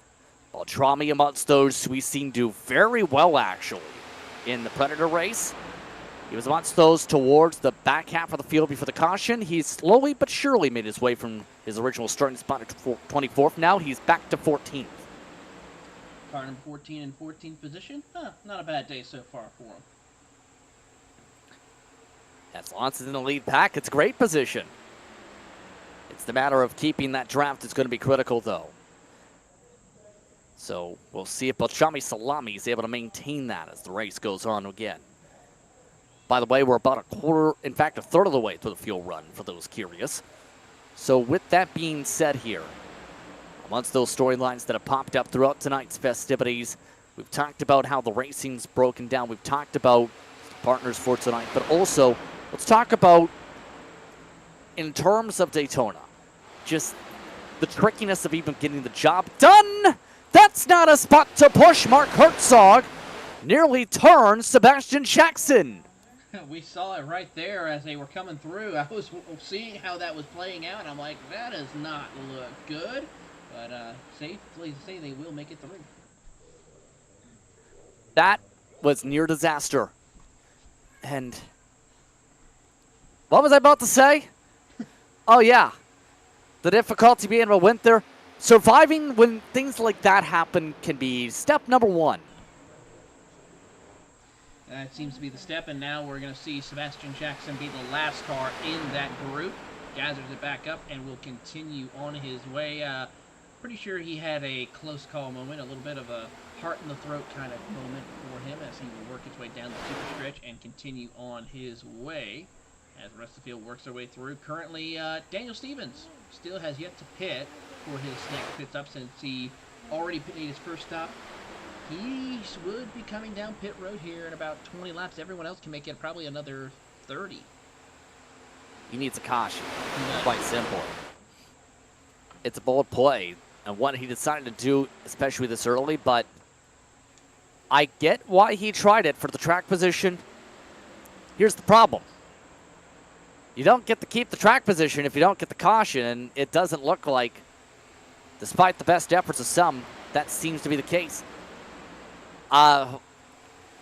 Beltrami amongst those we've seen do very well, actually, in the Predator race. He was amongst those towards the back half of the field before the caution. He's slowly but surely made his way from his original starting spot at 24th. Now he's back to 14th. Car number 14 in 14th position. Not a bad day so far for him. As long as it's in the lead pack, it's a great position. It's the matter of keeping that draft is going to be critical, though. So we'll see if Beltrami Salami is able to maintain that as the race goes on again. By the way, we're about a quarter, in fact, a third of the way through the fuel run, for those curious. So with that being said here, amongst those storylines that have popped up throughout tonight's festivities, we've talked about how the racing's broken down. We've talked about partners for tonight, but also let's talk about, in terms of Daytona, just the trickiness of even getting the job done. That's not a spot to push. Mark Herzog nearly turns Sebastian Jackson. We saw it right there as they were coming through. I was seeing how that was playing out, and I'm like, that does not look good. But safely to say they will make it through. That was near disaster. And what was I about to say? Oh, yeah. The difficulty being able to win there. Surviving when things like that happen can be step number 1. That seems to be the step, and now we're going to see Sebastian Jackson be the last car in that group. Gathers it back up and will continue on his way. Pretty sure he had a close call moment, a little bit of a heart in the throat kind of moment for him as he will work his way down the super stretch and continue on his way as the rest of the field works their way through. Currently, Daniel Stevens still has yet to pit for his next pit stop since he already made his first stop. He would be coming down pit road here in about 20 laps. Everyone else can make it probably another 30. He needs a caution. Quite simple. It's a bold play, and what he decided to do, especially this early, but I get why he tried it for the track position. Here's the problem. You don't get to keep the track position if you don't get the caution, and it doesn't look like, despite the best efforts of some, that seems to be the case.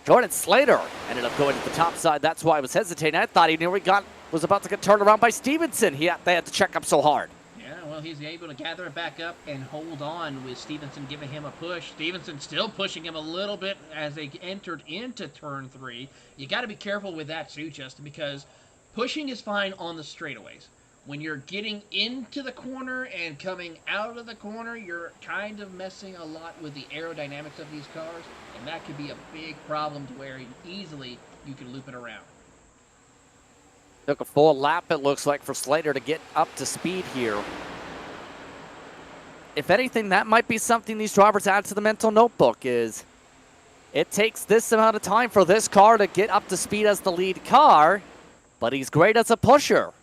Jordan Slater ended up going to the top side. That's why I was hesitating. I thought he was about to get turned around by Stevenson. They had to check up so hard. Yeah, well, he's able to gather it back up and hold on with Stevenson giving him a push. Stevenson still pushing him a little bit as they entered into turn 3. You got to be careful with that too, Justin, because pushing is fine on the straightaways. when you're getting into the corner and coming out of the corner, you're kind of messing a lot with the aerodynamics of these cars, and that could be a big problem to where easily you can loop it around. Took a full lap, it looks like, for Slater to get up to speed here. If anything, that might be something these drivers add to the mental notebook is it takes this amount of time for this car to get up to speed as the lead car, but he's great as a pusher.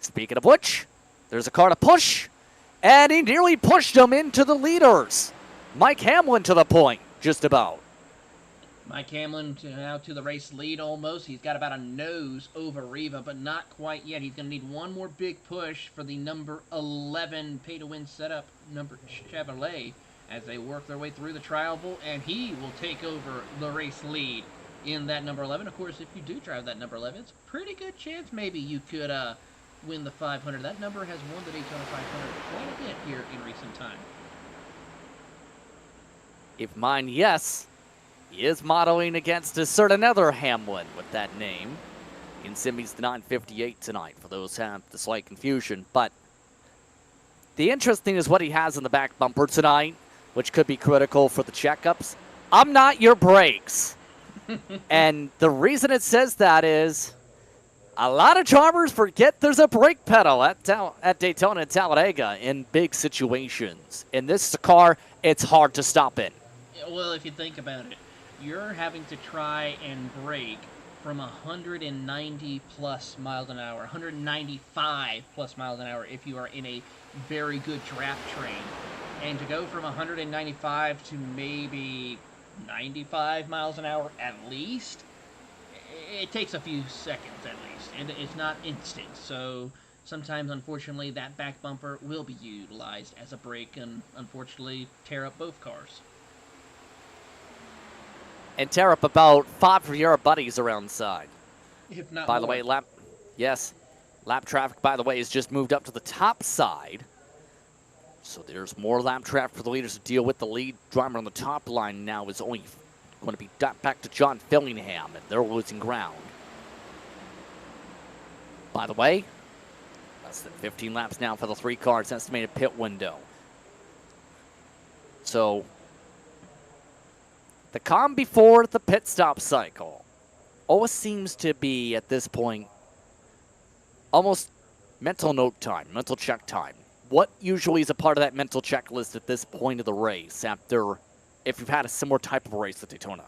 Speaking of which, there's a car to push, and he nearly pushed him into the leaders. Mike Hamlin to the point, just about. Mike Hamlin now to the race lead almost. He's got about a nose over Riva, but not quite yet. He's going to need one more big push for the number 11 pay-to-win setup, number Chevrolet, as they work their way through the trial, and he will take over the race lead in that number 11. Of course, if you do drive that number 11, it's a pretty good chance maybe you could win the 500. That number has won the Daytona 500 quite a bit here in recent time. If mine, yes. He is modeling against a certain other Hamlin with that name. In Simmy's the 958 tonight, for those who have the slight confusion. But the interesting is what he has in the back bumper tonight, which could be critical for the checkups. I'm not your brakes. And the reason it says that is a lot of drivers forget there's a brake pedal at Daytona and Talladega in big situations. In this car, it's hard to stop in. Well, if you think about it, you're having to try and brake from 190 plus miles an hour, 195 plus miles an hour if you are in a very good draft train. And to go from 195 to maybe 95 miles an hour at least, it takes a few seconds at least, and it's not instant. So sometimes, unfortunately, that back bumper will be utilized as a brake and unfortunately tear up both cars. And tear up about 5 of your buddies around the side. If not By more. the way, lap traffic, by the way, has just moved up to the top side. So there's more lap traffic for the leaders to deal with. The lead driver on the top line now is only going to be back to John Fillingham, and they're losing ground. By the way, less than 15 laps now for the 3 cars, estimated pit window. So the calm before the pit stop cycle always seems to be, at this point, almost mental note time, mental check time. What usually is a part of that mental checklist at this point of the race after, if you've had a similar type of race at Daytona?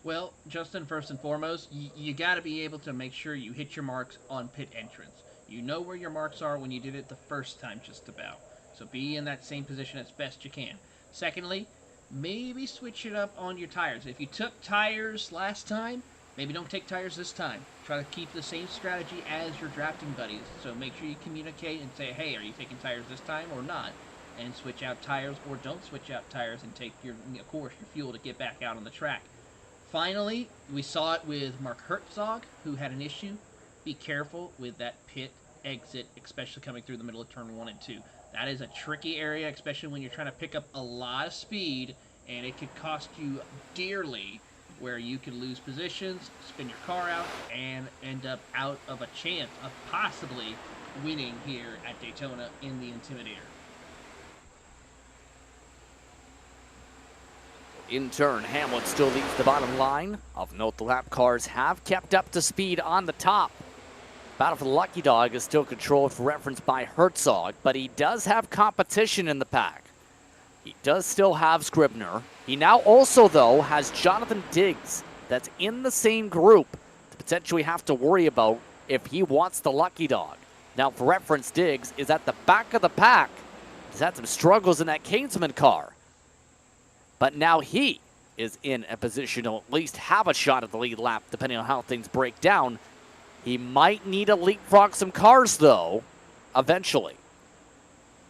Well, Justin, first and foremost, you got to be able to make sure you hit your marks on pit entrance. You know where your marks are when you did it the first time, just about. So be in that same position as best you can. Secondly, maybe switch it up on your tires. If you took tires last time, maybe don't take tires this time. Try to keep the same strategy as your drafting buddies. So make sure you communicate and say, hey, are you taking tires this time or not? And switch out tires, or don't switch out tires and take your, of course, your fuel to get back out on the track. Finally, we saw it with Mark Herzog, who had an issue. Be careful with that pit exit, especially coming through the middle of turn 1 and 2. That is a tricky area, especially when you're trying to pick up a lot of speed, and it could cost you dearly, where you could lose positions, spin your car out, and end up out of a chance of possibly winning here at Daytona in the Intimidator. In turn, Hamlin still leads the bottom line. Of note, the lap cars have kept up to speed on the top. Battle for the Lucky Dog is still controlled for reference by Herzog, but he does have competition in the pack. He does still have Scribner. He now also, though, has Jonathan Diggs that's in the same group to potentially have to worry about if he wants the Lucky Dog. Now, for reference, Diggs is at the back of the pack. He's had some struggles in that Kingsman car. But now he is in a position to at least have a shot at the lead lap, depending on how things break down. He might need to leapfrog some cars, though, eventually.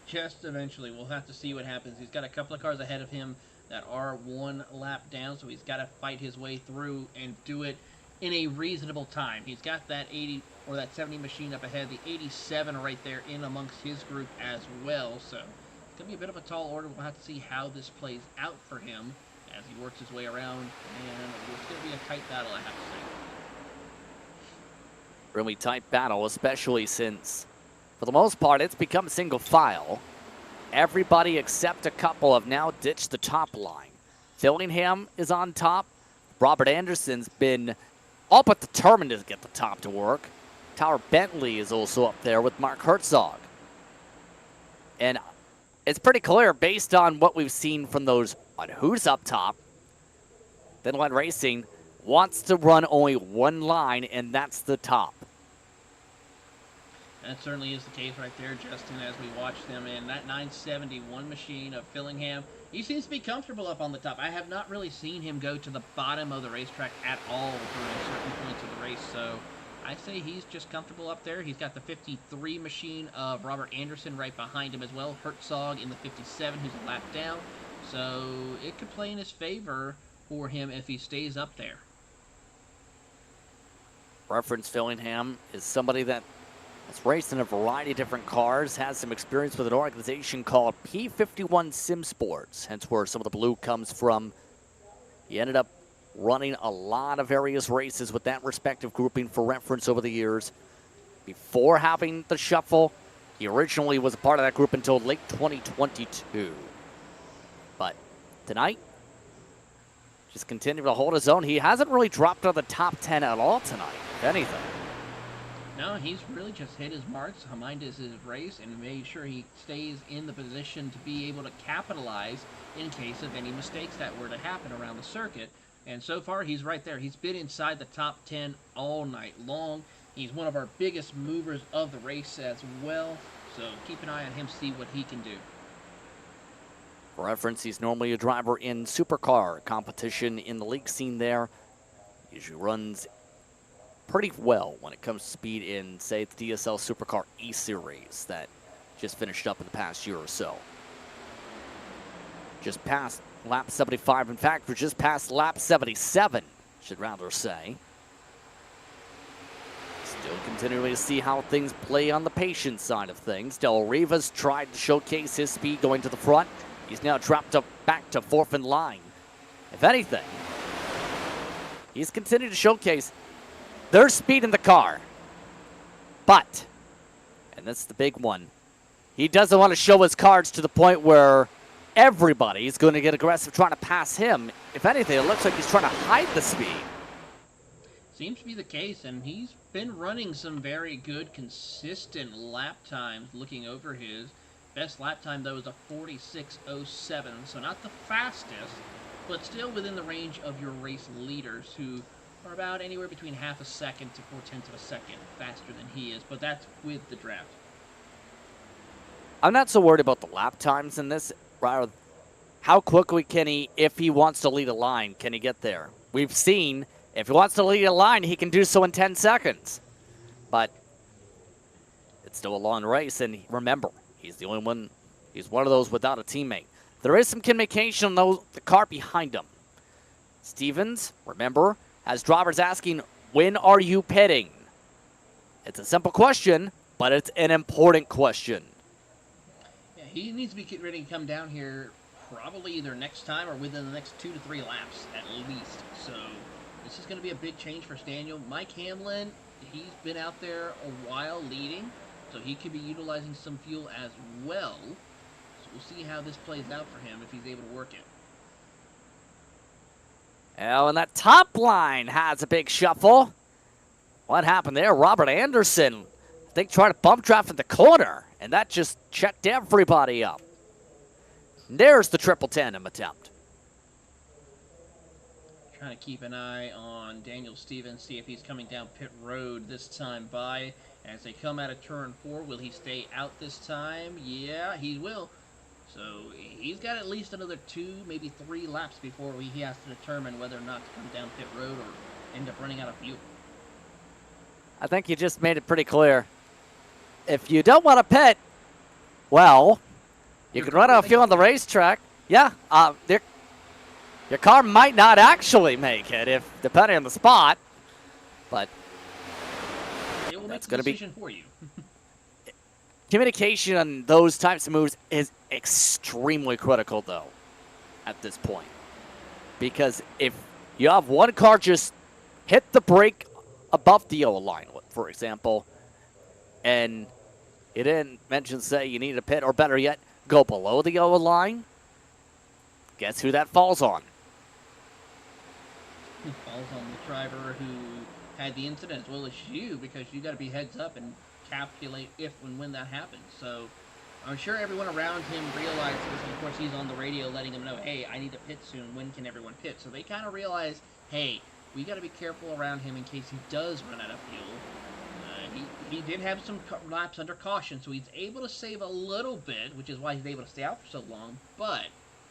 Just eventually. We'll have to see what happens. He's got a couple of cars ahead of him that are 1 lap down, so he's got to fight his way through and do it in a reasonable time. He's got that 80 or that 70 machine up ahead, the 87 right there in amongst his group as well, so it's going to be a bit of a tall order. We'll have to see how this plays out for him as he works his way around, and it's going to be a tight battle, I have to say. Really tight battle, especially since, for the most part, it's become single file. Everybody except a couple have now ditched the top line. Fillingham is on top. Robert Anderson's been all but determined to get the top to work. Tyler Bentley is also up there with Mark Herzog. And it's pretty clear based on what we've seen from those on who's up top. Finland Racing wants to run only one line, and that's the top. That certainly is the case right there, Justin, as we watch them. And that 971 machine of Fillingham, he seems to be comfortable up on the top. I have not really seen him go to the bottom of the racetrack at all during certain points of the race. So I say he's just comfortable up there. He's got the 53 machine of Robert Anderson right behind him as well. Herzog in the 57, who's a lap down. So it could play in his favor for him if he stays up there. Reference Fillingham is somebody that has raced in a variety of different cars, has some experience with an organization called P51 Sim Sports, hence where some of the blue comes from. He ended up running a lot of various races with that respective grouping for reference over the years. Before having the shuffle, he originally was a part of that group until late 2022. But tonight, just continuing to hold his own. He hasn't really dropped out of the top 10 at all tonight, if anything. No, he's really just hit his marks, mind his race, and made sure he stays in the position to be able to capitalize in case of any mistakes that were to happen around the circuit. And so far, he's right there. He's been inside the top 10 all night long. He's one of our biggest movers of the race as well. So keep an eye on him, see what he can do. For reference, he's normally a driver in supercar competition in the league scene there. Usually runs pretty well when it comes to speed in, say, the DSL Supercar E-Series that just finished up in the past year or so. Just past lap 75. In fact, we're just past lap 77, should rather say. Still continuing to see how things play on the patience side of things. Del Rivas tried to showcase his speed going to the front. He's now dropped up back to fourth in line. If anything, he's continued to showcase their speed in the car. But, and that's the big one, he doesn't want to show his cards to the point where everybody's going to get aggressive trying to pass him. If anything, it looks like he's trying to hide the speed. Seems to be the case, and he's been running some very good, consistent lap times looking over his. Best lap time, though, is a 46.07, so not the fastest, but still within the range of your race leaders, who are about anywhere between half a second to 4/10 of a second faster than he is, but that's with the draft. I'm not so worried about the lap times in this. Rather, how quickly can he, if he wants to lead a line, can he get there? We've seen if he wants to lead a line, he can do so in 10 seconds. But it's still a long race, and remember, he's the only one. He's one of those without a teammate. There is some communication on the car behind him. Stevens, remember, has drivers asking, when are you pitting? It's a simple question, but it's an important question. Yeah, he needs to be getting ready to come down here probably either next time or within the next 2 to 3 laps at least. So this is going to be a big change for Staniel. Mike Hamlin, he's been out there a while leading, so he could be utilizing some fuel as well. So we'll see how this plays out for him if he's able to work it. Oh, and that top line has a big shuffle. What happened there? Robert Anderson, I think, tried to bump draft in the corner, and that just checked everybody up. And there's the triple tandem attempt. Trying to keep an eye on Daniel Stevens, see if he's coming down pit road this time by. As they come out of turn 4, will he stay out this time? Yeah, he will. So he's got at least another 2, maybe 3 laps before he has to determine whether or not to come down pit road or end up running out of fuel. I think you just made it pretty clear. If you don't want to pit, well, you can run out of fuel on the racetrack. Yeah, your car might not actually make it, if depending on the spot, but it will that's make the going to be decision for you. communication on those types of moves is extremely critical, though, at this point. Because if you have one car just hit the brake above the yellow line, for example, and he didn't mention, say, you need a pit, or better yet, go below the yellow line, guess who that falls on? It falls on the driver who had the incident as well as you, because you got to be heads up and calculate if and when that happens. So I'm sure everyone around him realized this, and of course he's on the radio letting them know, hey, I need to pit soon. When can everyone pit? So they kind of realize, hey, we got to be careful around him in case he does run out of fuel. He did have some laps under caution, so he's able to save a little bit, which is why he's able to stay out for so long. But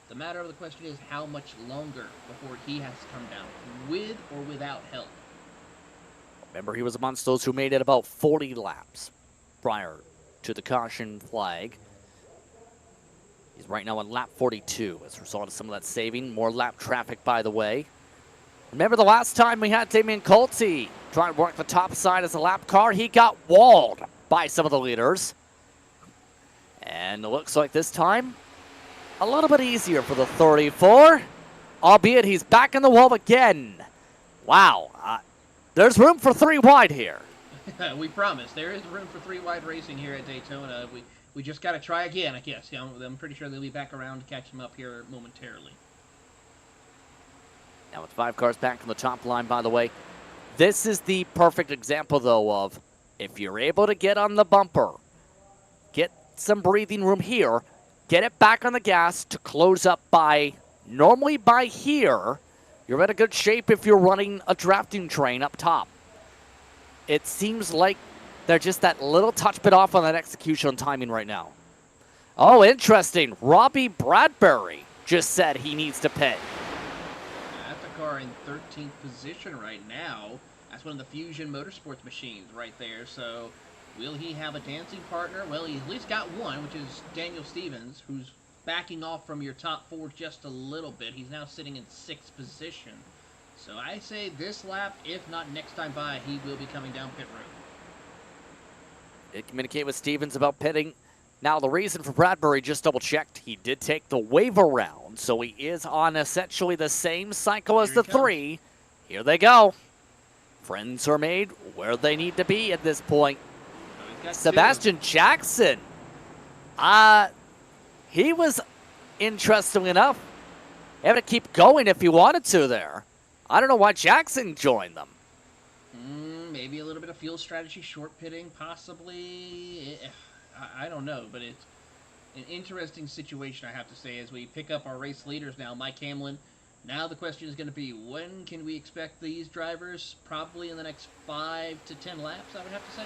the matter of the question is how much longer before he has to come down, with or without help. Remember, he was amongst those who made it about 40 laps prior to the caution flag. He's right now on lap 42 as a result of some of that saving. More lap traffic, by the way. Remember the last time we had Damien Colty trying to work the top side as a lap car? He got walled by some of the leaders. And it looks like this time, a little bit easier for the 34, albeit he's back in the wall again. Wow, there's room for 3 wide here. We promise. There is room for 3 wide racing here at Daytona. We just got to try again, I guess. You know, I'm pretty sure they'll be back around to catch him up here momentarily. Now with 5 cars back on the top line, by the way, this is the perfect example, though, of if you're able to get on the bumper, get some breathing room here, get it back on the gas to close up normally by here, you're in a good shape if you're running a drafting train up top. It seems like they're just that little touch bit off on that execution and timing right now. Oh, interesting. Robbie Bradbury just said he needs to pit. That's a car in 13th position right now. That's one of the Fusion Motorsports machines right there. So will he have a dancing partner? Well, he's at least got one, which is Daniel Stevens, who's backing off from your top 4 just a little bit. He's now sitting in 6th position. So I say this lap, if not next time by, he will be coming down pit road. Did communicate with Stevens about pitting. Now, the reason for Bradbury, just double-checked, he did take the wave around, so he is on essentially the same cycle as the 3. Here they go. Friends are made where they need to be at this point. Sebastian Jackson. He was, interesting enough, able to keep going if he wanted to there. I don't know why Jackson joined them. Maybe a little bit of fuel strategy, short pitting, possibly. I don't know, but it's an interesting situation, I have to say, as we pick up our race leaders now. Mike Hamlin. Now the question is going to be, when can we expect these drivers? Probably in the next 5 to 10 laps, I would have to say.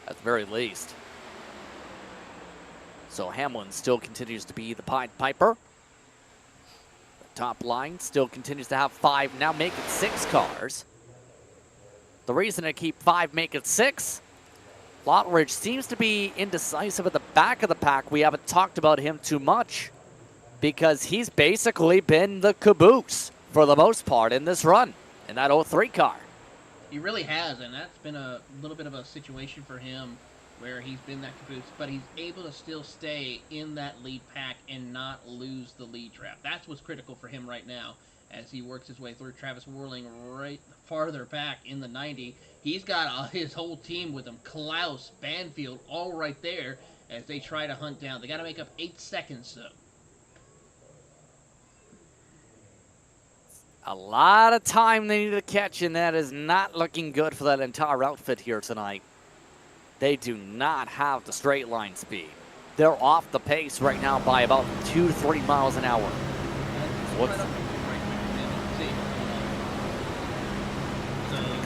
At the very least. So Hamlin still continues to be the Pied Piper. The top line still continues to have 5, now make it 6 cars. The reason I keep 5, make it 6, Lottridge seems to be indecisive at the back of the pack. We haven't talked about him too much because he's basically been the caboose for the most part in this run, in that 03 car. He really has, and that's been a little bit of a situation for him where he's been that caboose, but he's able to still stay in that lead pack and not lose the lead draft. That's what's critical for him right now as he works his way through. Travis Worling right farther back in the 90. He's got his whole team with him. Klaus, Banfield, all right there as they try to hunt down. They got to make up 8 seconds, though. A lot of time they need to catch, and that is not looking good for that entire outfit here tonight. They do not have the straight line speed. They're off the pace right now by about 2 to 3 miles an hour. What's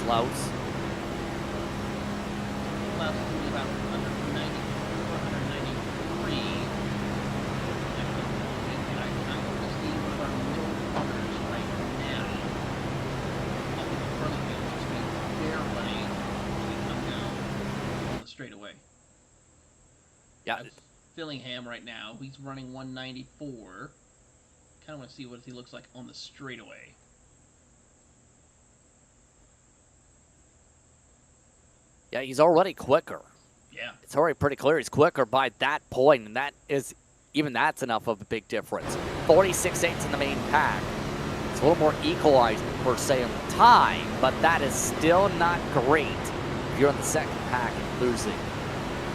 Klaus? Klaus is only about 190, 193. And I want to see one of our middle runners right now. Up in the front of it, which means they're running when they come down on the straightaway. Yeah. That's Fillingham right now. He's running 194. Kind of want to see what he looks like on the straightaway. Yeah, he's already quicker. Yeah. It's already pretty clear he's quicker by that point, and that's enough of a big difference. 46.8 in the main pack. It's a little more equalized per se in the time, but that is still not great if you're in the second pack and losing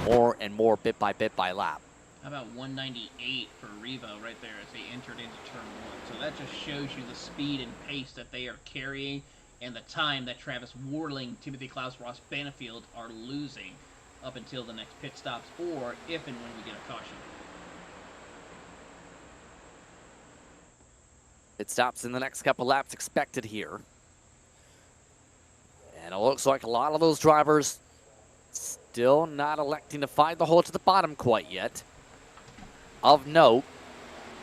more and more bit by lap. How about 198 for Revo right there as they entered into turn 1? So that just shows you the speed and pace that they are carrying and the time that Travis Warling, Timothy Klaus, Ross Banfield are losing up until the next pit stops or if and when we get a caution. It stops in the next couple laps expected here. And it looks like a lot of those drivers still not electing to find the hole to the bottom quite yet. Of note,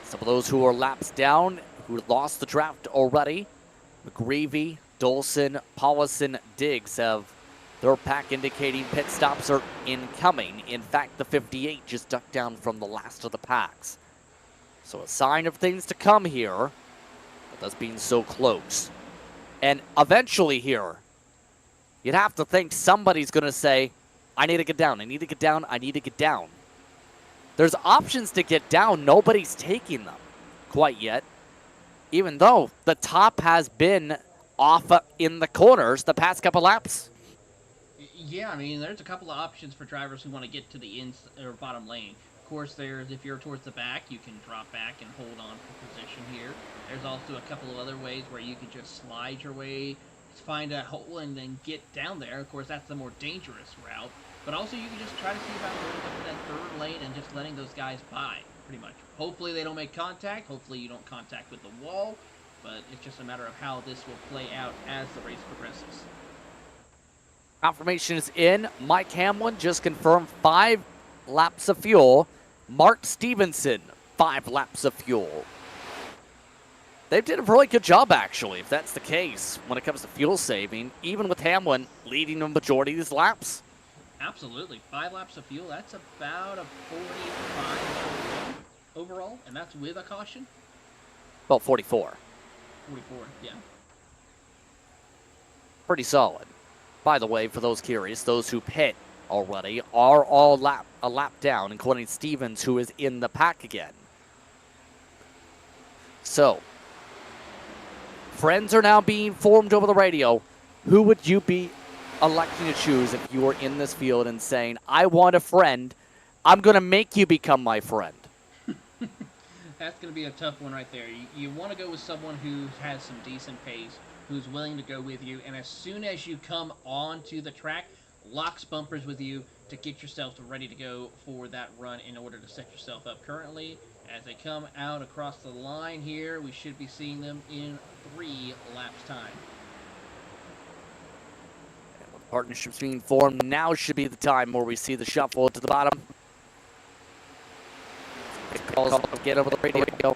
some of those who are laps down, who lost the draft already, McGreevy, Dolson, Paulison, Diggs have their pack indicating pit stops are incoming. In fact, the 58 just ducked down from the last of the packs. So a sign of things to come here. With us being so close. And eventually here, you'd have to think somebody's going to say, I need to get down, I need to get down, I need to get down. There's options to get down. Nobody's taking them quite yet. Even though the top has been off in the corners the past couple laps. Yeah, I mean, there's a couple of options for drivers who want to get to the bottom lane. Of course, there's if you're towards the back, you can drop back and hold on for position here. There's also a couple of other ways where you can just slide your way, find a hole, and then get down there. Of course, that's the more dangerous route. But also, you can just try to see about going up to that third lane and just letting those guys by, pretty much. Hopefully, they don't make contact. Hopefully, you don't contact with the wall. But it's just a matter of how this will play out as the race progresses. Confirmation is in. Mike Hamlin just confirmed 5 laps of fuel. Mark Stevenson, 5 laps of fuel. They did a really good job, actually, if that's the case, when it comes to fuel saving, even with Hamlin leading the majority of these laps. Absolutely. 5 laps of fuel, that's about a 45 overall, and that's with a caution? Well, 44. 44, yeah. Pretty solid. By the way, for those curious, those who pit already are all a lap down, including Stevens, who is in the pack again. So, friends are now being formed over the radio. Who would you be electing to choose if you were in this field and saying, I want a friend, I'm going to make you become my friend? That's going to be a tough one right there. You want to go with someone who has some decent pace, who's willing to go with you, and as soon as you come onto the track, locks bumpers with you to get yourself ready to go for that run in order to set yourself up. Currently, as they come out across the line here, we should be seeing them in 3 laps time. And with partnerships being formed, now should be the time where we see the shuffle to the bottom. Calls get over the radio.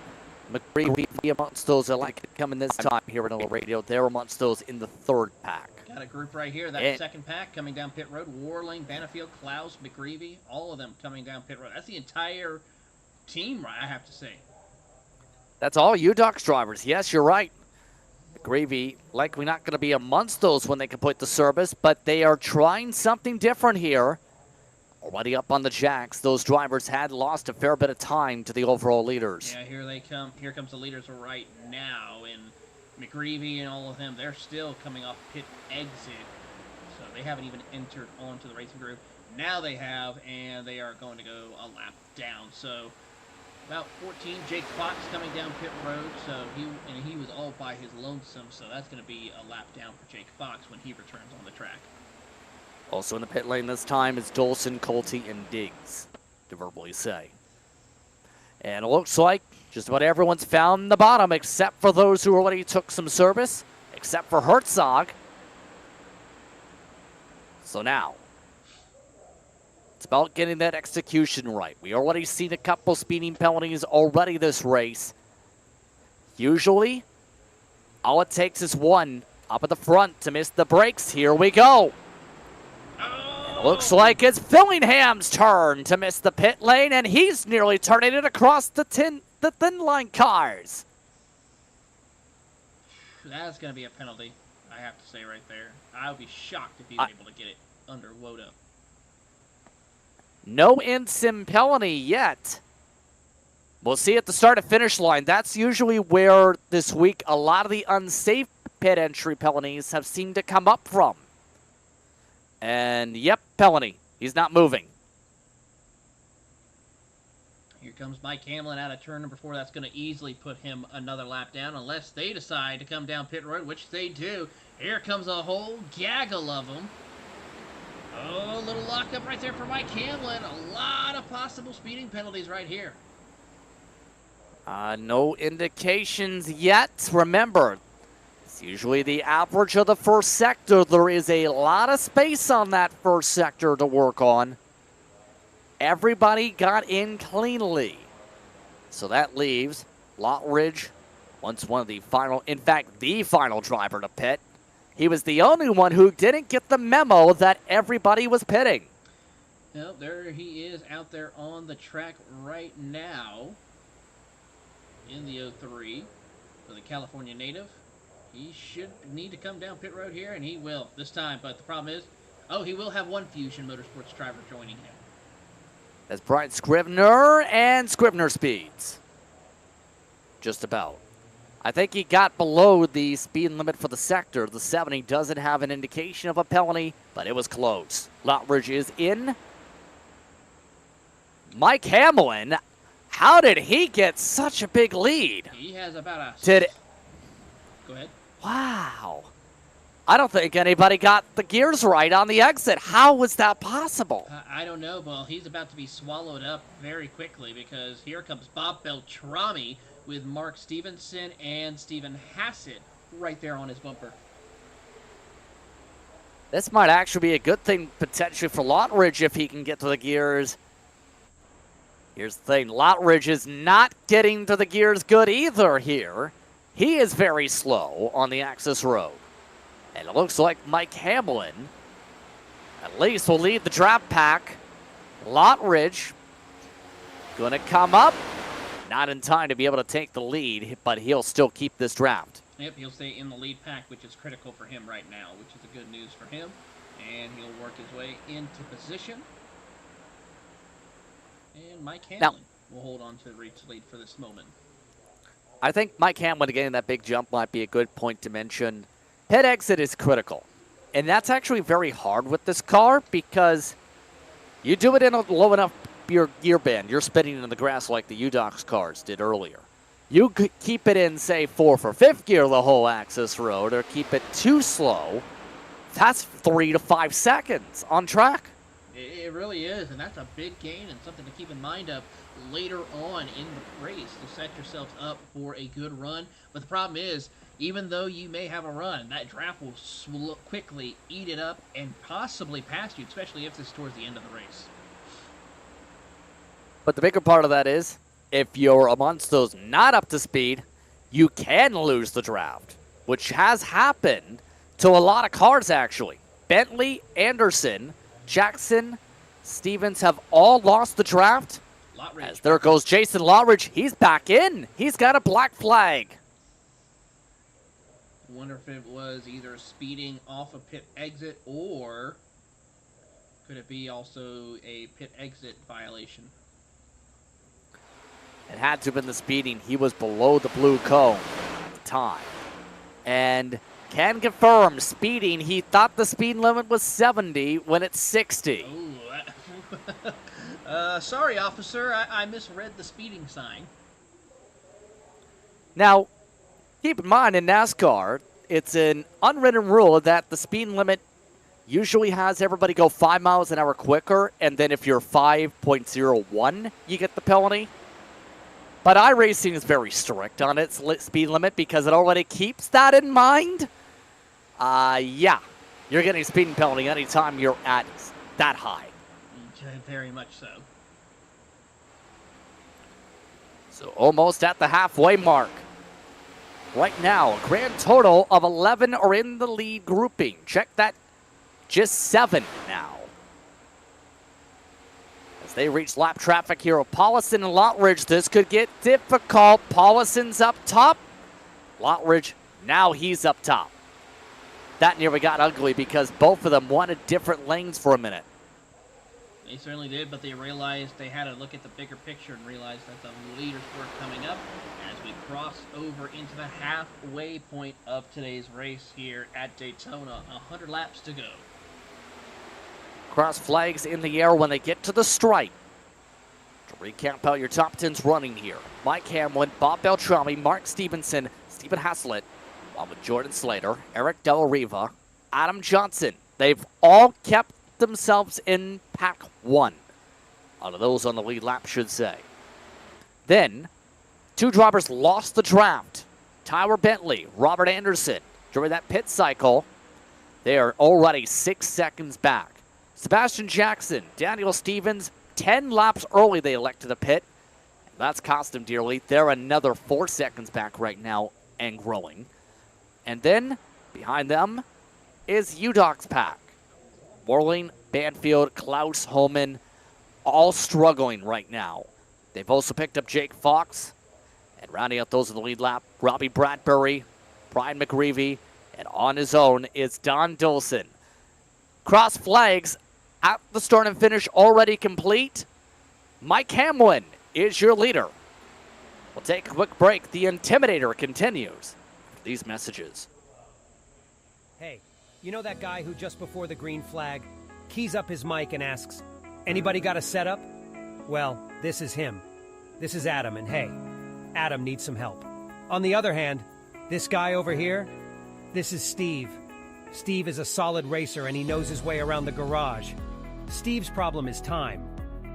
McGreevy amongst those I like it coming this time here in the radio. They're amongst those in the 3rd pack. Got a group right here. That second pack coming down pit road. Warling, Banfield, Klaus, McGreevy, all of them coming down pit road. That's the entire team, I have to say. That's all UDocs drivers. Yes, you're right. McGreevy likely not going to be amongst those when they complete the service, but they are trying something different here. Already up on the jacks, those drivers had lost a fair bit of time to the overall leaders. Yeah, here they come. Here comes the leaders right now, and McGreevy and all of them, they're still coming off pit exit, so they haven't even entered onto the racing group. Now they have, and they are going to go a lap down. So about 14, Jake Fox coming down pit road, so he was all by his lonesome, so that's going to be a lap down for Jake Fox when he returns on the track. Also in the pit lane this time is Dolson, Colty, and Diggs, to verbally say. And it looks like just about everyone's found the bottom, except for those who already took some service, except for Herzog. So now, it's about getting that execution right. We already seen a couple speeding penalties already this race. Usually, all it takes is one up at the front to miss the brakes. Here we go. Looks like it's Fillingham's turn to miss the pit lane, and he's nearly turning it across the thin line cars. That's going to be a penalty, I have to say right there. I would be shocked if he was able to get it under Wodo. No Ensign penalty yet. We'll see at the start and finish line. That's usually where this week a lot of the unsafe pit entry penalties have seemed to come up from. And yep, penalty. He's not moving. Here comes Mike Hamlin out of turn number 4. That's going to easily put him another lap down unless they decide to come down pit road, which they do. Here comes a whole gaggle of them. Oh, a little lockup right there for Mike Hamlin. A lot of possible speeding penalties right here. No indications yet. Remember, it's usually the average of the first sector. There is a lot of space on that first sector to work on. Everybody got in cleanly. So that leaves Lottridge, once one of the final, in fact, the final driver to pit. He was the only one who didn't get the memo that everybody was pitting. Well, there he is out there on the track right now in the 03 for the California native. He should need to come down pit road here, and he will this time. But the problem is, he will have one Fusion Motorsports driver joining him. That's Brian Scrivener, and Scrivener speeds. Just about. I think he got below the speed limit for the sector. The 70 doesn't have an indication of a penalty, but it was close. Lottridge is in. Mike Hamlin, how did he get such a big lead? He has about a... Go ahead. Wow. I don't think anybody got the gears right on the exit. How was that possible? I don't know, but he's about to be swallowed up very quickly because here comes Bob Beltrami with Mark Stevenson and Stephen Hassett right there on his bumper. This might actually be a good thing potentially for Lottridge if he can get to the gears. Here's the thing, Lottridge is not getting to the gears good either here. He is very slow on the access road. And it looks like Mike Hamlin at least will lead the draft pack. Lottridge going to come up. Not in time to be able to take the lead, but he'll still keep this draft. Yep, he'll stay in the lead pack, which is critical for him right now, which is the good news for him. And he'll work his way into position. And Mike Hamlin will hold on to the lead for this moment. I think Mike Hamlin getting that big jump might be a good point to mention. Pit exit is critical. And that's actually very hard with this car because you do it in a low enough gear band. You're spinning in the grass like the UDOX cars did earlier. You could keep it in, say, 4th or 5th gear the whole access road or keep it too slow. That's 3 to 5 seconds on track. It really is, and that's a big gain and something to keep in mind of later on in the race to set yourself up for a good run. But the problem is, even though you may have a run, that draft will quickly eat it up and possibly pass you, especially if this is towards the end of the race. But the bigger part of that is, if you're amongst those not up to speed, you can lose the draft, which has happened to a lot of cars, actually. Bentley, Anderson, Jackson, Stevens have all lost the draft. As there goes Jason Lottridge. He's back in. He's got a black flag. Wonder if it was either speeding off a pit exit or could it be also a pit exit violation? It had to have been the speeding. He was below the blue cone at the time. And can confirm speeding. He thought the speed limit was 70 when it's 60. Ooh, sorry, officer. I misread the speeding sign. Now, keep in mind in NASCAR, it's an unwritten rule that the speed limit usually has everybody go 5 miles an hour quicker, and then if you're 5.01, you get the penalty. But iRacing is very strict on its speed limit because it already keeps that in mind. Yeah, you're getting a speeding penalty anytime you're at that high. Very much so. So almost at the halfway mark. Right now, a grand total of 11 are in the lead grouping. Check that. Just 7 now. As they reach lap traffic here of Paulison and Lottridge, this could get difficult. Paulison's up top. Lottridge, now he's up top. That nearly got ugly because both of them wanted different lanes for a minute. They certainly did, but they realized they had to look at the bigger picture and realized that the leaders were coming up as we cross over into the halfway point of today's race here at Daytona. 100 laps to go. Cross flags in the air when they get to the stripe. To recap out your top 10s running here. Mike Hamlin, Bob Beltrami, Mark Stevenson, Stephen Haslett, along with Jordan Slater, Eric Del Riva, Adam Johnson. They've all kept themselves in pack 1. Out of those on the lead lap, should say. Then, 2 drivers lost the draft. Tyler Bentley, Robert Anderson. During that pit cycle, they are already 6 seconds back. Sebastian Jackson, Daniel Stevens, 10 laps early they elected to pit. That's cost them dearly. They're another 4 seconds back right now and growing. And then, behind them, is UDOC's pack. Morling, Banfield, Klaus, Holman, all struggling right now. They've also picked up Jake Fox. And rounding out those in the lead lap, Robbie Bradbury, Brian McGreevy, and on his own is Don Dulson. Cross flags at the start and finish already complete. Mike Hamlin is your leader. We'll take a quick break. The Intimidator continues after these messages. Hey, you know that guy who just before the green flag keys up his mic and asks, "Anybody got a setup?" Well, this is him. This is Adam, and hey, Adam needs some help. On the other hand, this guy over here, this is Steve. Steve is a solid racer and he knows his way around the garage. Steve's problem is time.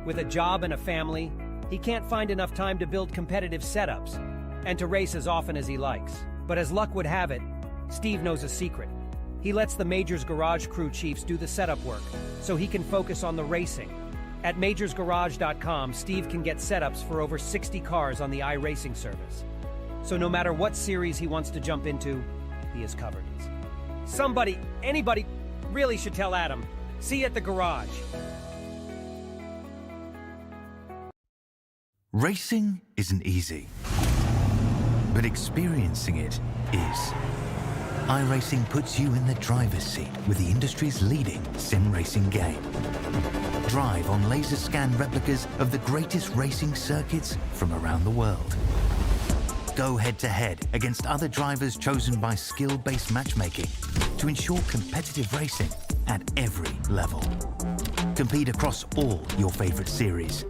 With a job and a family, he can't find enough time to build competitive setups and to race as often as he likes. But as luck would have it, Steve knows a secret. He lets the Majors Garage crew chiefs do the setup work so he can focus on the racing. At majorsgarage.com, Steve can get setups for over 60 cars on the iRacing service. So no matter what series he wants to jump into, he is covered. Somebody, anybody, really should tell Adam. See you at the garage. Racing isn't easy, but experiencing it is. iRacing puts you in the driver's seat with the industry's leading sim racing game. Drive on laser scan replicas of the greatest racing circuits from around the world. Go head-to-head against other drivers chosen by skill-based matchmaking to ensure competitive racing at every level. Compete across all your favorite series.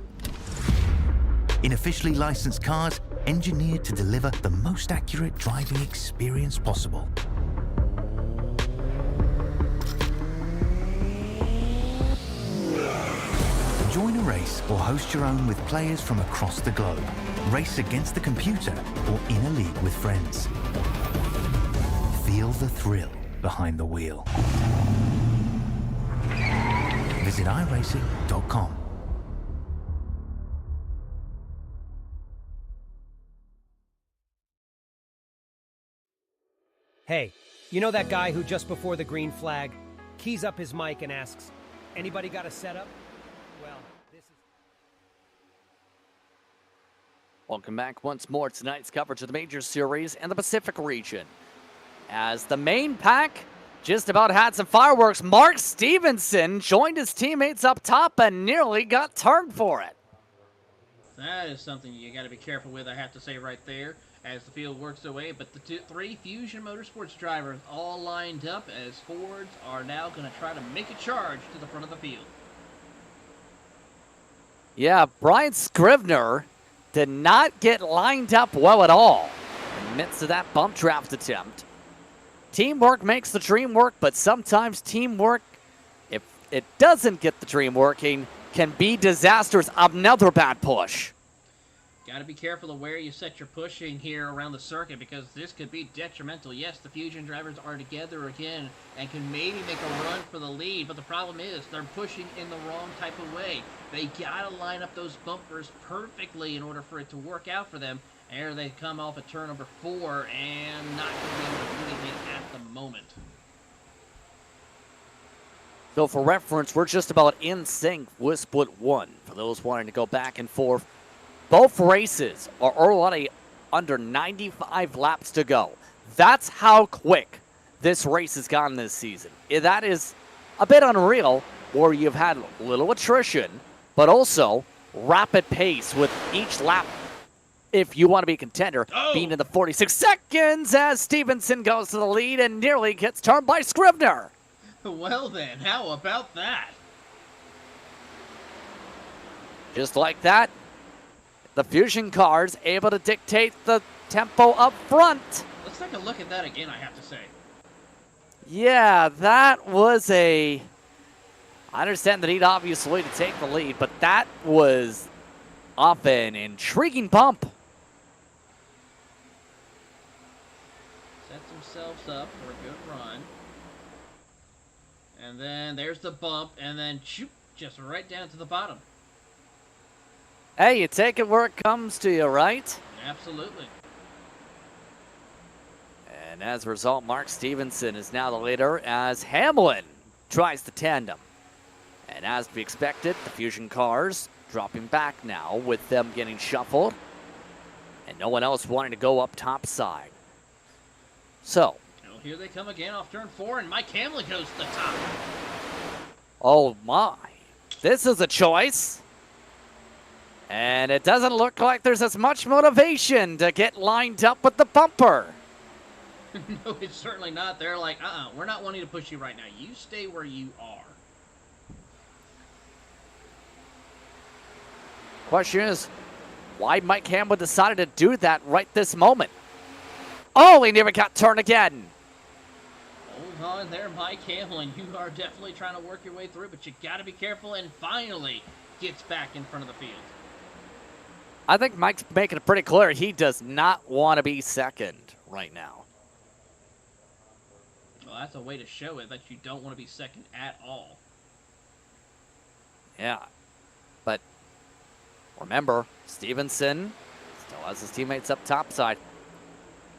In officially licensed cars, engineered to deliver the most accurate driving experience possible. Join a race or host your own with players from across the globe. Race against the computer or in a league with friends. Feel the thrill behind the wheel. Visit iRacing.com. Hey, you know that guy who just before the green flag keys up his mic and asks, "Anybody got a setup?" Well, this is... Welcome back once more to tonight's coverage of the Major Series and the Pacific region. As the main pack just about had some fireworks, Mark Stevenson joined his teammates up top and nearly got turned for it. That is something you got to be careful with, I have to say right there, as the field works their way. But the 3 Fusion Motorsports drivers all lined up as Fords are now going to try to make a charge to the front of the field. Yeah, Brian Scrivener did not get lined up well at all in the midst of that bump draft attempt. Teamwork makes the dream work, but sometimes teamwork, if it doesn't get the dream working, can be disastrous. Another bad push. Got to be careful of where you set your pushing here around the circuit, because this could be detrimental. Yes, the Fusion drivers are together again and can maybe make a run for the lead, but the problem is they're pushing in the wrong type of way. They got to line up those bumpers perfectly in order for it to work out for them. There they come off at turn number 4 and not going to be able to do anything at the moment. So for reference, we're just about in sync with split 1. For those wanting to go back and forth, both races are already under 95 laps to go. That's how quick this race has gone this season. That is a bit unreal, where you've had little attrition, but also rapid pace with each lap if you want to be a contender, being in the 46 seconds as Stevenson goes to the lead and nearly gets turned by Scrivener. Well then, how about that? Just like that, the Fusion cars able to dictate the tempo up front. Let's take a look at that again, I have to say. Yeah, that was I understand the need, obviously, to take the lead, but that was off an intriguing bump. Sets themselves up for a good run. And then there's the bump, and then shoot, just right down to the bottom. Hey, you take it where it comes to you, right? Absolutely. And as a result, Mark Stevenson is now the leader as Hamlin tries the tandem. And as to be expected, the Fusion cars dropping back now with them getting shuffled and no one else wanting to go up top side. So. Well, here they come again off turn 4, and Mike Hamlin goes to the top. Oh my. This is a choice. And it doesn't look like there's as much motivation to get lined up with the bumper. No, it's certainly not. They're like, we're not wanting to push you right now. You stay where you are. Question is, why Mike Hamlin decided to do that right this moment? Oh, he never got turned again. Hold on there, Mike Hamlin. You are definitely trying to work your way through, but you got to be careful, and finally gets back in front of the field. I think Mike's making it pretty clear he does not want to be second right now. Well, that's a way to show it, that you don't want to be second at all. Yeah, but remember, Stevenson still has his teammates up top side.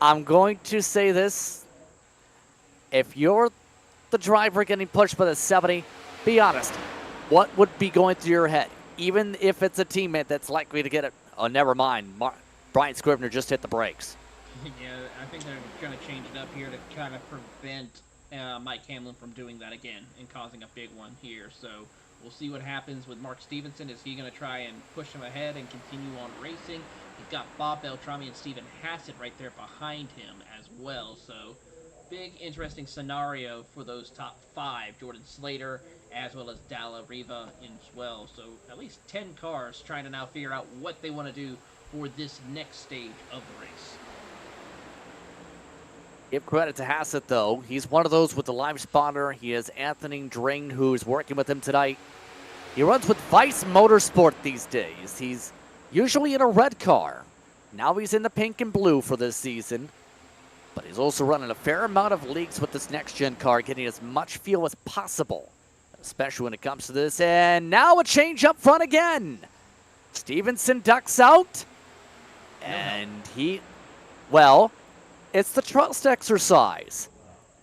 I'm going to say this. If you're the driver getting pushed by the 70, be honest. What would be going through your head? Even if it's a teammate that's likely to get it. Oh, never mind. Brian Scrivener just hit the brakes. Yeah, I think they're going to change it up here to kind of prevent Mike Hamlin from doing that again and causing a big one here. So we'll see what happens with Mark Stevenson. Is he going to try and push him ahead and continue on racing? He's got Bob Beltrami and Stephen Hassett right there behind him as well. So big, interesting scenario for those top 5. Jordan Slater as well as Dalla Riva as well. So at least 10 cars trying to now figure out what they want to do for this next stage of the race. Give credit to Hassett, though. He's one of those with the live spotter. He has Anthony Drain, who's working with him tonight. He runs with Vice Motorsport these days. He's usually in a red car. Now he's in the pink and blue for this season. But he's also running a fair amount of leagues with this next-gen car, getting as much feel as possible, especially when it comes to this. And now a change up front again. Stevenson ducks out. And well, it's the trust exercise.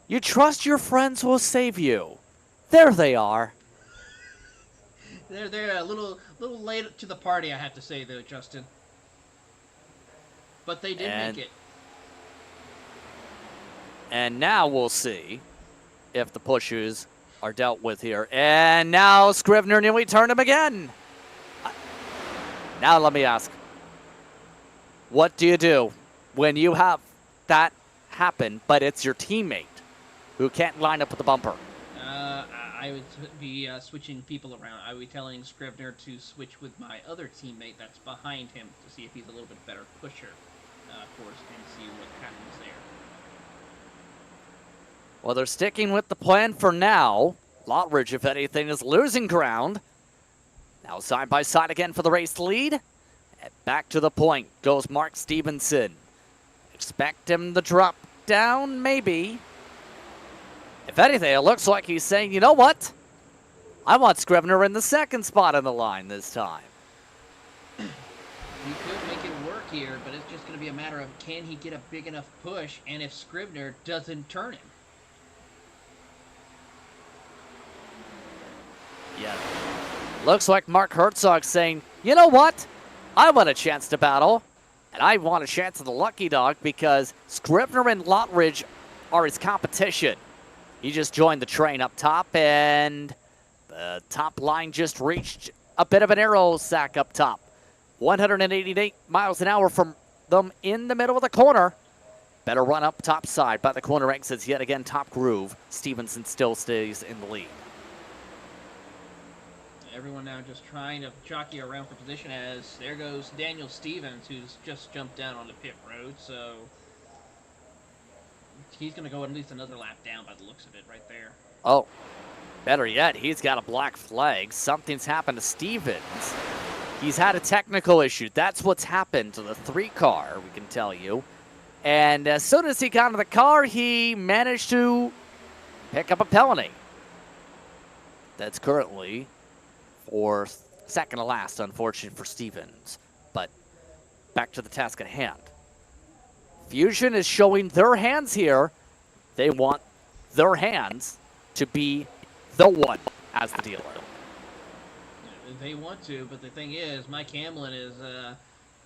You trust your friends will save you. There they are. They're a little late to the party, I have to say, though, Justin. But they did make it. And now we'll see if the pushes are dealt with here. And now Scrivener nearly turned him again. Now let me ask, what do you do when you have that happen, but it's your teammate who can't line up with the bumper? I would be switching people around. I would be telling Scrivener to switch with my other teammate that's behind him to see if he's a little bit better pusher, of course, and see what happens there. Well, they're sticking with the plan for now. Lottridge, if anything, is losing ground. Now side by side again for the race lead. And back to the point goes Mark Stevenson. Expect him to drop down, maybe. If anything, it looks like he's saying, you know what? I want Scrivener in the second spot on the line this time. You could make it work here, but it's just going to be a matter of can he get a big enough push, and if Scrivener doesn't turn him. Yeah. Looks like Mark Herzog saying, you know what? I want a chance to battle, and I want a chance of the lucky dog because Scrivener and Lottridge are his competition. He just joined the train up top, and The top line just reached a bit of an arrow sack up top. 188 miles an hour from them in the middle of the corner. Better run up top side, but the corner exits yet again top groove. Stevenson still stays in the lead. Everyone now just trying to jockey around for position as there goes Daniel Stevens, who's just jumped down on the pit road, so he's going to go at least another lap down by the looks of it right there. Oh, better yet, he's got a black flag. Something's happened to Stevens. He's had a technical issue. That's what's happened to the 3 car, we can tell you. And as soon as he got into the car, he managed to pick up a penalty. That's currently for second to last, unfortunate for Stevens. But back to the task at hand. Fusion is showing their hands here. They want their hands to be the one as the dealer. They want to, but the thing is, Mike Hamlin is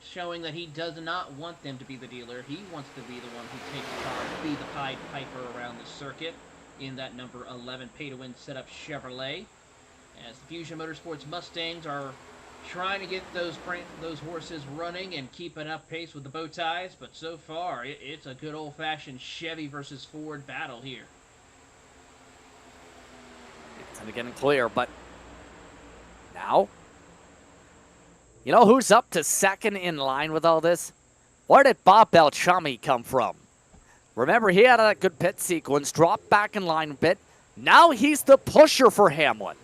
showing that he does not want them to be the dealer. He wants to be the one who takes charge, be the Pied Piper around the circuit in that number 11 pay-to-win setup Chevrolet. As the Fusion Motorsports Mustangs are trying to get those horses running and keeping up pace with the bow ties, but so far it's a good old-fashioned Chevy versus Ford battle here. It's getting clear, but now, you know who's up to second in line with all this? Where did Bob Beltrami come from? Remember, he had a good pit sequence, dropped back in line a bit. Now he's the pusher for Hamlin.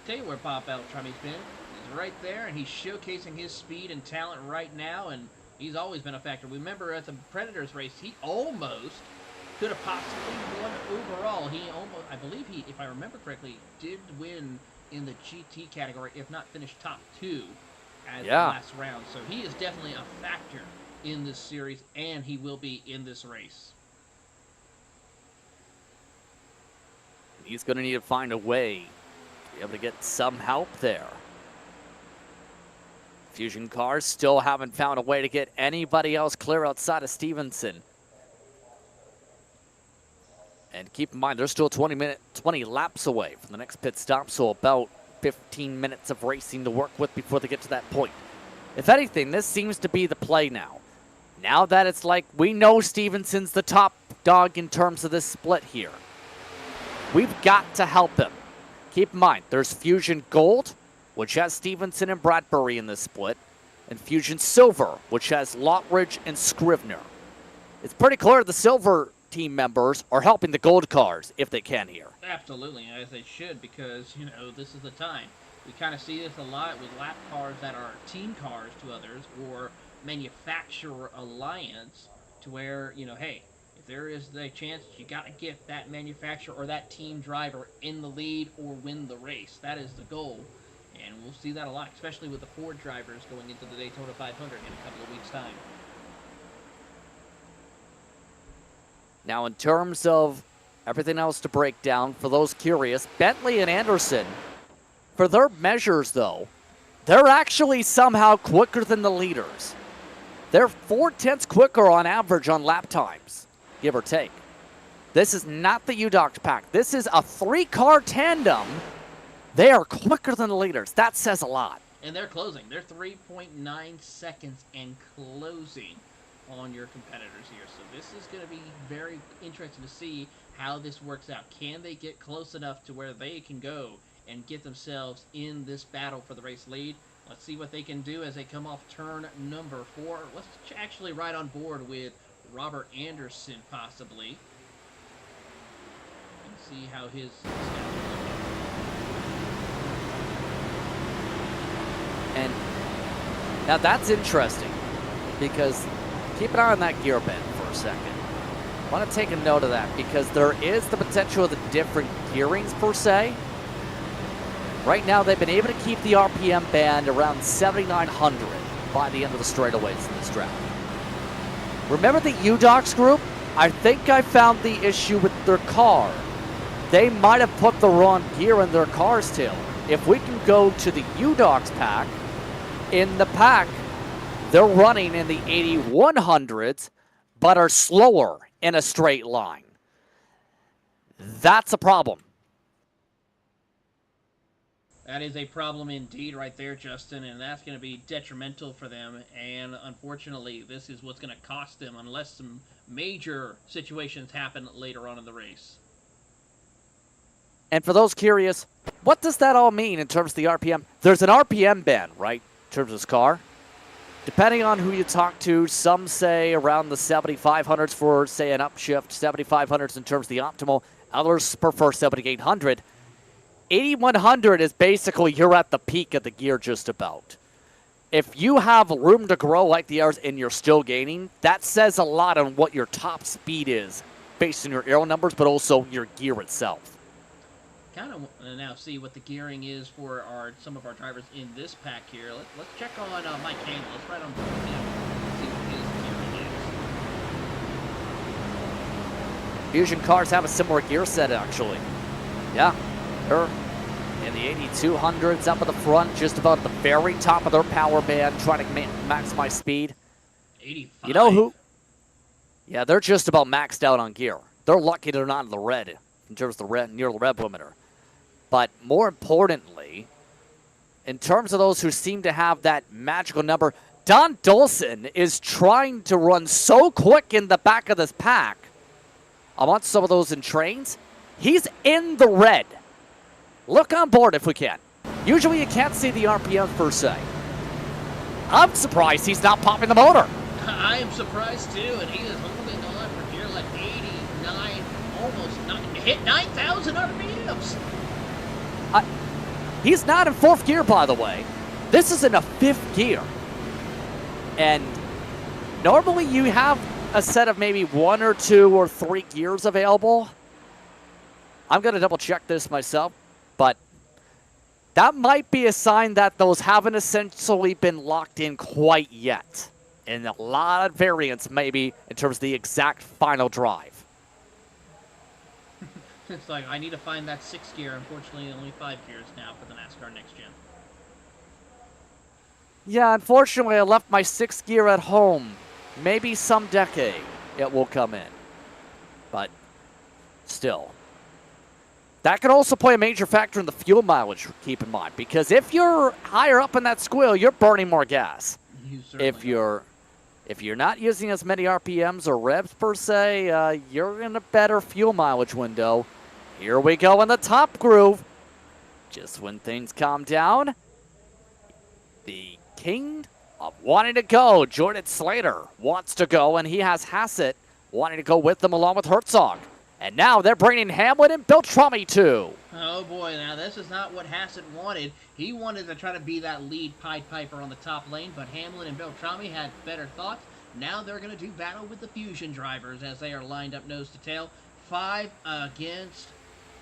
Tell you where Bob Beltrami's been. He's right there, and he's showcasing his speed and talent right now, and he's always been a factor. Remember, at the Predators race, he almost could have possibly won overall. He almost, I believe he, if I remember correctly, did win in the GT category, if not finished top 2 as the last round. So he is definitely a factor in this series, and he will be in this race. He's going to need to find a way be able to get some help there. Fusion cars still haven't found a way to get anybody else clear outside of Stevenson. And keep in mind, they're still 20 laps away from the next pit stop, so about 15 minutes of racing to work with before they get to that point. If anything, this seems to be the play now. Now that it's like we know Stevenson's the top dog in terms of this split here. We've got to help him. Keep in mind, there's Fusion Gold, which has Stevenson and Bradbury in this split, and Fusion Silver, which has Lockridge and Scrivener. It's pretty clear the Silver team members are helping the Gold cars if they can here. Absolutely, as they should, because, you know, this is the time. We kind of see this a lot with lap cars that are team cars to others or manufacturer alliance to where, you know, hey, if there is the chance, you got to get that manufacturer or that team driver in the lead or win the race. That is the goal. And we'll see that a lot, especially with the Ford drivers going into the Daytona 500 in a couple of weeks' time. Now, in terms of everything else to break down, for those curious, Bentley and Anderson, for their measures, though, they're actually somehow quicker than the leaders. They're 4/10 quicker on average on lap times, give or take. This is not the UDOX pack. This is a 3-car tandem. They are quicker than the leaders. That says a lot. And they're closing. They're 3.9 seconds and closing on your competitors here. So this is going to be very interesting to see how this works out. Can they get close enough to where they can go and get themselves in this battle for the race lead? Let's see what they can do as they come off turn number 4. Let's actually ride on board with Robert Anderson possibly and see how his And now that's interesting because keep an eye on that gear bend for a second. I want to take a note of that because there is the potential of the different gearings per se. Right now they've been able to keep the RPM band around 7,900 by the end of the straightaways in this draft. Remember the UDOX group? I think I found the issue with their car. They might have put the wrong gear in their car's tail. If we can go to the UDOX pack, in the pack, they're running in the 8100s, but are slower in a straight line. That's a problem. That is a problem indeed right there, Justin, and that's going to be detrimental for them. And unfortunately, this is what's going to cost them unless some major situations happen later on in the race. And for those curious, what does that all mean in terms of the RPM? There's an RPM band, right, in terms of this car. Depending on who you talk to, some say around the 7,500s for, say, an upshift, 7,500s in terms of the optimal. Others prefer 7,800. 8,100 is basically you're at the peak of the gear just about. If you have room to grow like the others and you're still gaining, that says a lot on what your top speed is based on your aero numbers, but also your gear itself. Kind of want to now see what the gearing is for some of our drivers in this pack here. Let's check on Mike Campbell. Let's ride on board with him. See what his gearing is. Fusion cars have a similar gear set, actually. Yeah, they're in the 8,200s up at the front, just about at the very top of their power band, trying to maximize speed. 85. You know who? Yeah, they're just about maxed out on gear. They're lucky they're not in the red in terms of the red, near the red limiter. But more importantly, in terms of those who seem to have that magical number, Don Dolson is trying to run so quick in the back of this pack. I'm on some of those in trains. He's in the red. Look on board if we can. Usually you can't see the RPM per se. I'm surprised he's not popping the motor. I am surprised too, and he is holding on for gear like 89, almost hit 9,000 RPMs. He's not in fourth gear, by the way. This is in a fifth gear. And normally you have a set of maybe 1 or 2 or 3 gears available. I'm going to double check this myself, but that might be a sign that those haven't essentially been locked in quite yet. And a lot of variance maybe in terms of the exact final drive. It's like, I need to find that 6th gear. Unfortunately, only 5 gears now for the NASCAR Next Gen. Yeah, unfortunately, I left my 6th gear at home. Maybe some decade it will come in. But still. That could also play a major factor in the fuel mileage, keep in mind. Because if you're higher up in that squeal, you're burning more gas. If you're not using as many RPMs or revs per se, you're in a better fuel mileage window. Here we go in the top groove. Just when things calm down, the king of wanting to go, Jordan Slater, wants to go, and he has Hassett wanting to go with them along with Herzog. And now they're bringing Hamlin and Beltrami too. Oh boy, now this is not what Hassett wanted. He wanted to try to be that lead Pied Piper on the top lane, but Hamlin and Beltrami had better thoughts. Now they're going to do battle with the Fusion drivers as they are lined up nose to tail. 5 against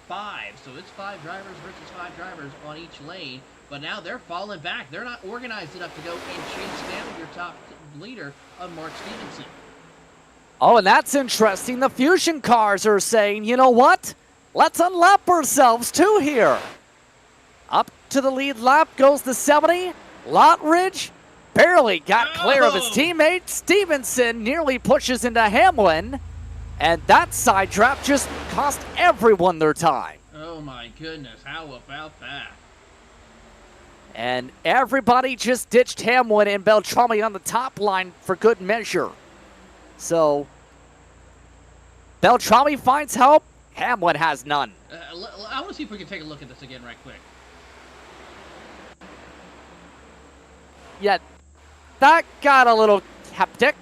5. So it's 5 drivers versus 5 drivers on each lane. But now they're falling back. They're not organized enough to go and chase down your top leader of Mark Stevenson. Oh, and that's interesting. The Fusion cars are saying, you know what? Let's unlap ourselves too here. Up to the lead lap goes the 70. Lottridge barely got clear of his teammate. Stevenson nearly pushes into Hamlin. And that side trap just cost everyone their time. Oh my goodness, how about that? And everybody just ditched Hamlin and Beltrami on the top line for good measure. So, Beltrami finds help. Hamlin has none. I want to see if we can take a look at this again right quick. Yeah, that got a little hectic.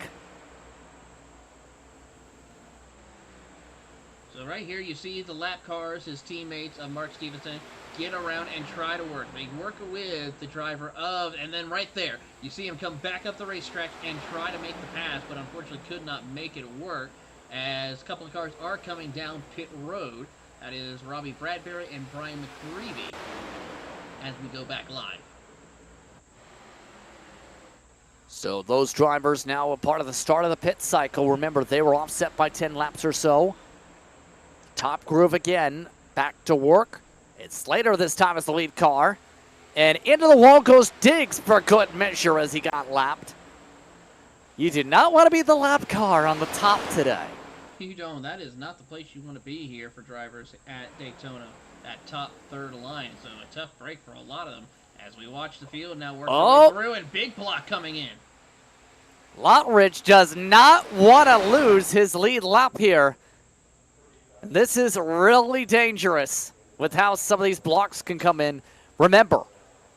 So right here you see the lap cars, his teammates of Mark Stevenson, get around and try to work. They work with the driver of, and then right there, you see him come back up the racetrack and try to make the pass, but unfortunately could not make it work as a couple of cars are coming down pit road. That is Robbie Bradbury and Brian McCreevy as we go back live. So those drivers now a part of the start of the pit cycle. Remember, they were offset by 10 laps or so. Top groove again, back to work. It's Slater this time as the lead car. And into the wall goes Diggs for good measure as he got lapped. You do not want to be the lap car on the top today. You don't. That is not the place you want to be here for drivers at Daytona. that top third line. So a tough break for a lot of them as we watch the field now work Oh. their way through, and big block coming in. Lottridge does not want to lose his lead lap here. This is really dangerous with how some of these blocks can come in. Remember,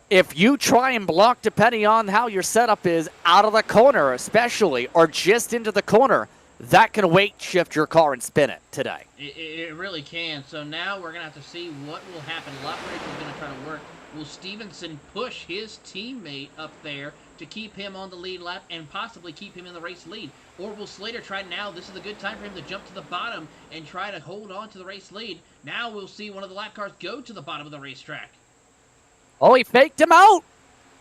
if you try and block, depending on how your setup is, out of the corner especially, or just into the corner, that can weight shift your car and spin it today. It really can. So now we're going to have to see what will happen. Lottridge is going to try to work. Will Stevenson push his teammate up there to keep him on the lead lap and possibly keep him in the race lead? Or will Slater try now? This is a good time for him to jump to the bottom and try to hold on to the race lead. Now we'll see one of the lap cars go to the bottom of the racetrack. Oh, he faked him out.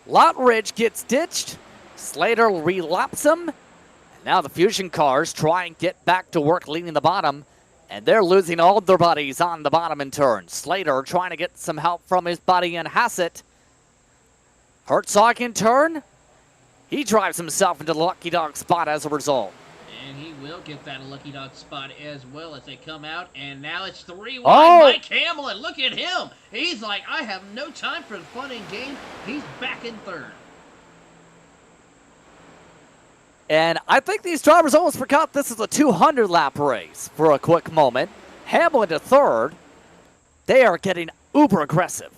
Lottridge gets ditched. Slater relaps him. And now the Fusion cars try and get back to work leading the bottom. And they're losing all their buddies on the bottom in turn. Slater trying to get some help from his buddy in Hassett. Herzog in turn. He drives himself into the lucky dog spot as a result. And he will get that lucky dog spot as well as they come out. And now it's 3-1. Oh! Mike Hamlin, look at him. He's like, I have no time for the fun and game. He's back in third. And I think these drivers almost forgot this is a 200-lap race for a quick moment. Hamlin to third. They are getting uber aggressive.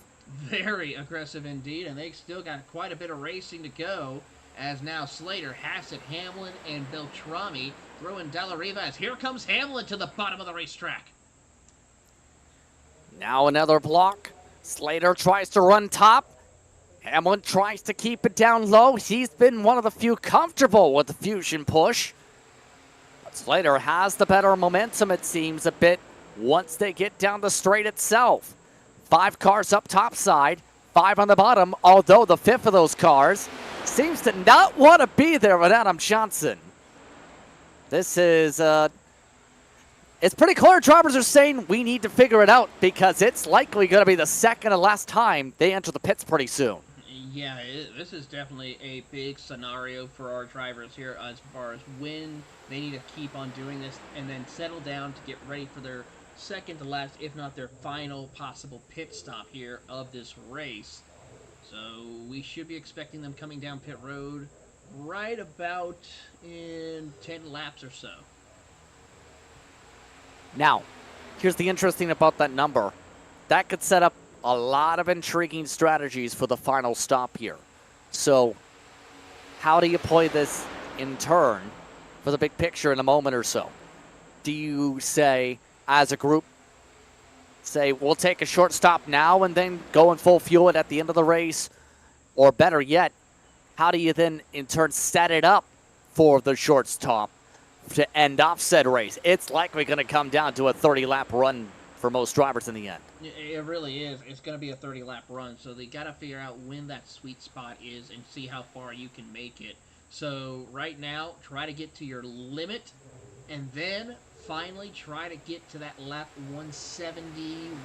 Very aggressive indeed, and they've still got quite a bit of racing to go, as now Slater, Hassett, Hamlin, and Beltrami throw in Della Riva as here comes Hamlin to the bottom of the racetrack. Now another block. Slater tries to run top. Hamlin tries to keep it down low. He's been one of the few comfortable with the Fusion push. But Slater has the better momentum, it seems, a bit once they get down the straight itself. 5 cars up top side, 5 on the bottom, although the 5th of those cars seems to not want to be there with Adam Johnson. This is, it's pretty clear drivers are saying we need to figure it out because it's likely going to be the second and last time they enter the pits pretty soon. Yeah, this is definitely a big scenario for our drivers here as far as when they need to keep on doing this and then settle down to get ready for their second to last, if not their final possible pit stop here of this race. So we should be expecting them coming down pit road right about in 10 laps or so. Now, here's the interesting about that number. That could set up a lot of intriguing strategies for the final stop here. So, how do you play this in turn for the big picture in a moment or so? Do you say, as a group, say, we'll take a short stop now and then go in full fuel it at the end of the race? Or better yet, how do you then in turn set it up for the short stop to end off said race? It's likely going to come down to a 30-lap run for most drivers in the end. It really is. It's going to be a 30-lap run, so they got to figure out when that sweet spot is and see how far you can make it. So right now, try to get to your limit, and then finally try to get to that lap 170,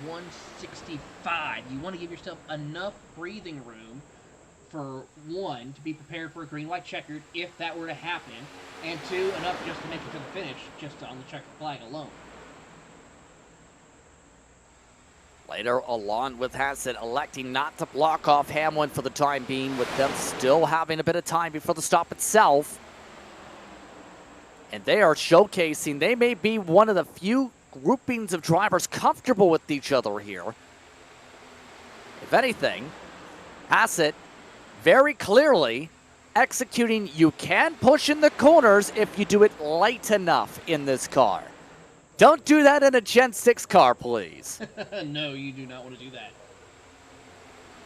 165. You want to give yourself enough breathing room for, 1, to be prepared for a green-white-checkered if that were to happen, and 2, enough just to make it to the finish, just on the checkered flag alone. Later, along with Hassett electing not to block off Hamlin for the time being, with them still having a bit of time before the stop itself. And they are showcasing they may be one of the few groupings of drivers comfortable with each other here. If anything, Hassett very clearly executing you can push in the corners if you do it light enough in this car. Don't do that in a Gen 6 car, please. No, you do not want to do that.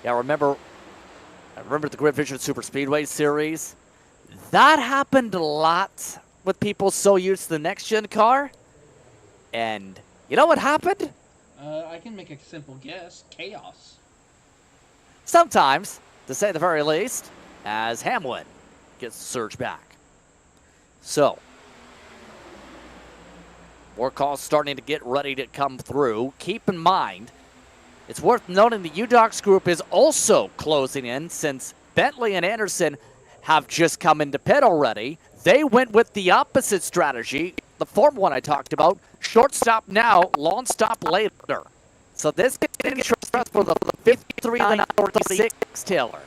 Yeah, I remember the Grid Vision Super Speedway series. That happened a lot with people so used to the next-gen car. And you know what happened? I can make a simple guess. Chaos. Sometimes, to say the very least, as Hamlin gets the surge back. So, more calls starting to get ready to come through. Keep in mind, it's worth noting the UDocs group is also closing in since Bentley and Anderson have just come into pit already. They went with the opposite strategy, the form one I talked about. Short stop now, long stop later. So this could get trust for the 53-46, Taylor.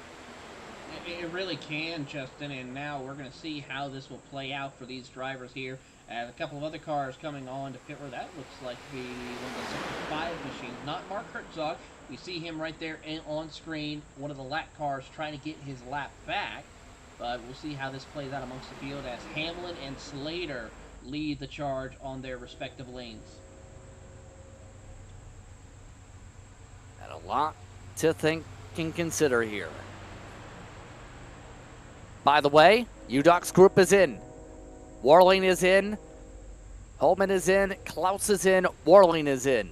It really can, Justin, and now we're going to see how this will play out for these drivers here. A couple of other cars coming on to pit road. That looks like the one of the 65 machines, not Mark Herzog. We see him right there on screen, one of the lap cars trying to get his lap back. But we'll see how this plays out amongst the field as Hamlin and Slater lead the charge on their respective lanes. And a lot to think and consider here. By the way, UDOC's group is in. Warling is in. Holman is in. Klaus is in. Warling is in.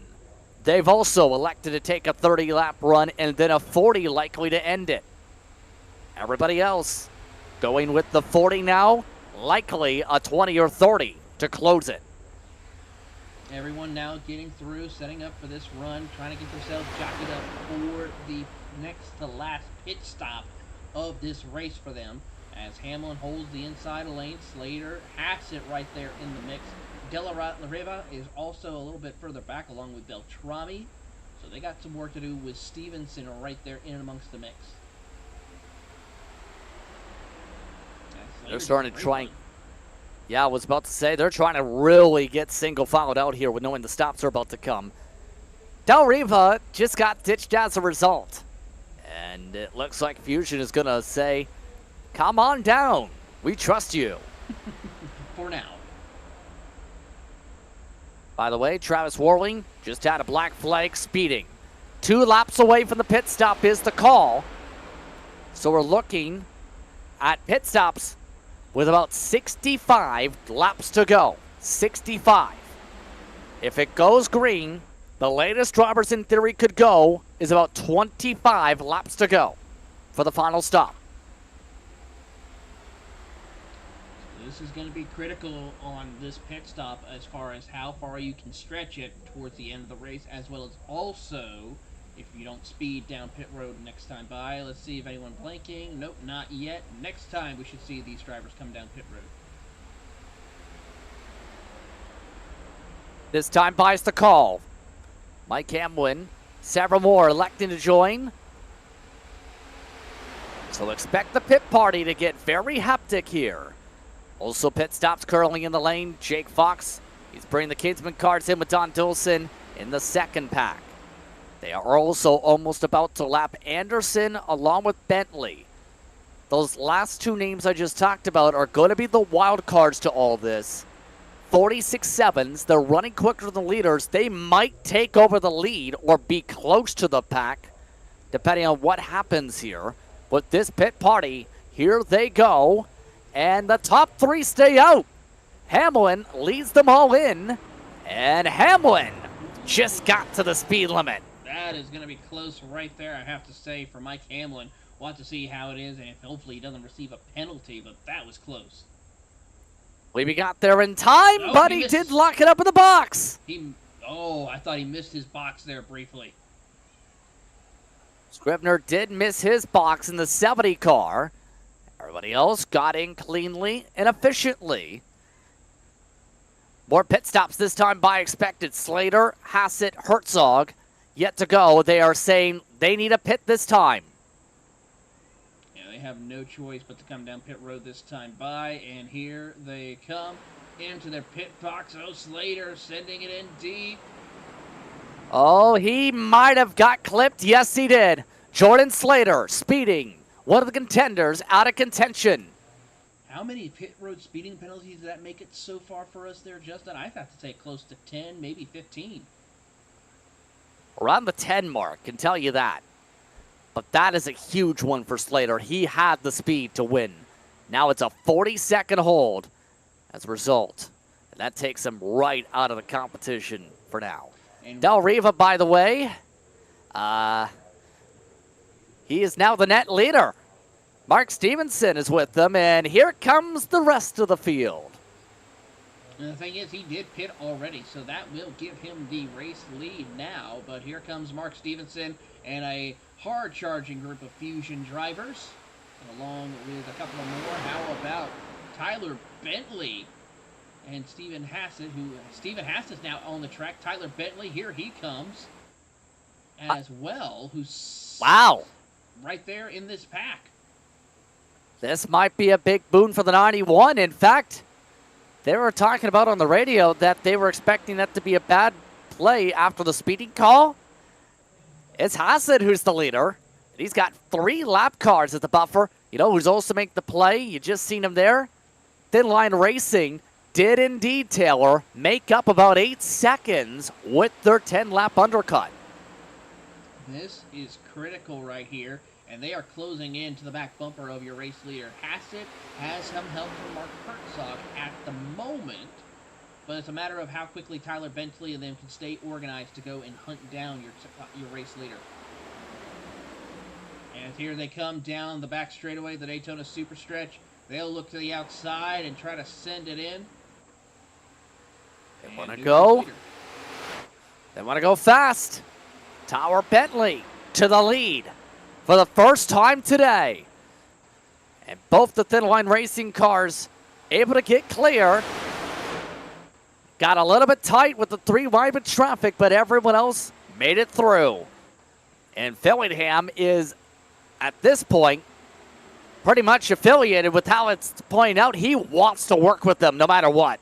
They've also elected to take a 30-lap run and then a 40 likely to end it. Everybody else going with the 40 now, likely a 20 or 30 to close it. Everyone now getting through, setting up for this run, trying to get themselves jockeyed up for the next to last pit stop of this race for them. As Hamlin holds the inside lane, Slater has it right there in the mix. De La Riva is also a little bit further back along with Beltrami. So they got some work to do with Stevenson right there in amongst the mix. They're starting to try. Yeah, I was about to say, they're trying to really get single filed out here with knowing the stops are about to come. Del Riva just got ditched as a result. And it looks like Fusion is going to say, come on down. We trust you. For now. By the way, Travis Warling just had a black flag speeding. 2 laps away from the pit stop is the call. So we're looking at pit stops with about 65 laps to go. 65. If it goes green, the latest drivers in theory could go is about 25 laps to go for the final stop. This is going to be critical on this pit stop as far as how far you can stretch it towards the end of the race, as well as also if you don't speed down pit road next time by. Let's see if anyone blinking. Nope, not yet. Next time we should see these drivers come down pit road. This time buys the call. Mike Hamlin, several more electing to join. So expect the pit party to get very hectic here. Also pit stops curling in the lane. Jake Fox, he's bringing the Kingsman cars in with Don Dulson in the second pack. They are also almost about to lap Anderson along with Bentley. Those last 2 names I just talked about are going to be the wild cards to all this. 46.7s, they're running quicker than the leaders. They might take over the lead or be close to the pack, depending on what happens here. But this pit party, here they go. And the top 3 stay out. Hamlin leads them all in. And Hamlin just got to the speed limit. That is going to be close right there, I have to say, for Mike Hamlin. We'll have to see how it is, and hopefully he doesn't receive a penalty, but that was close. We got there in time, but he did lock it up in the box. I thought he missed his box there briefly. Scribner did miss his box in the 70 car. Everybody else got in cleanly and efficiently. More pit stops this time by expected. Slater, Hassett, Herzog yet to go. They are saying they need a pit this time. Yeah, they have no choice but to come down pit road this time by, and here they come into their pit box. Oh, Slater sending it in deep. Oh, he might have got clipped. Yes, he did. Jordan Slater speeding. One of the contenders out of contention. How many pit road speeding penalties does that make it so far for us there, Justin? I have to say close to 10, maybe 15. Around the 10 mark, can tell you that. But that is a huge one for Slater. He had the speed to win. Now it's a 40-second hold as a result. And that takes him right out of the competition for now. And Del Riva, by the way, he is now the net leader. Mark Stevenson is with them, and here comes the rest of the field. And the thing is, he did pit already, so that will give him the race lead now. But here comes Mark Stevenson and a hard-charging group of Fusion drivers, along with a couple of more. How about Tyler Bentley and Stephen Hassett, Stephen Hassett's now on the track. Tyler Bentley, here he comes. as well, who's Wow. right there in this pack. This might be a big boon for the 91. In fact, they were talking about on the radio that they were expecting that to be a bad play after the speeding call. It's Hasid who's the leader. He's got 3 lap cars at the buffer. You know who's also making the play? You just seen him there. Thin Line Racing did indeed, Taylor, make up about 8 seconds with their 10-lap undercut. This is critical right here, and they are closing in to the back bumper of your race leader. Hasid has some help from Mark Herzog at the moment, but it's a matter of how quickly Tyler Bentley and them can stay organized to go and hunt down your race leader. And here they come down the back straightaway, the Daytona Super Stretch. They'll look to the outside and try to send it in. They want to go. They want to go fast. Tyler Bentley to the lead for the first time today. And both the Thin Line Racing cars able to get clear. Got a little bit tight with the 3 wide with traffic, but everyone else made it through. And Fillingham is, at this point, pretty much affiliated with how it's pointing out. He wants to work with them no matter what.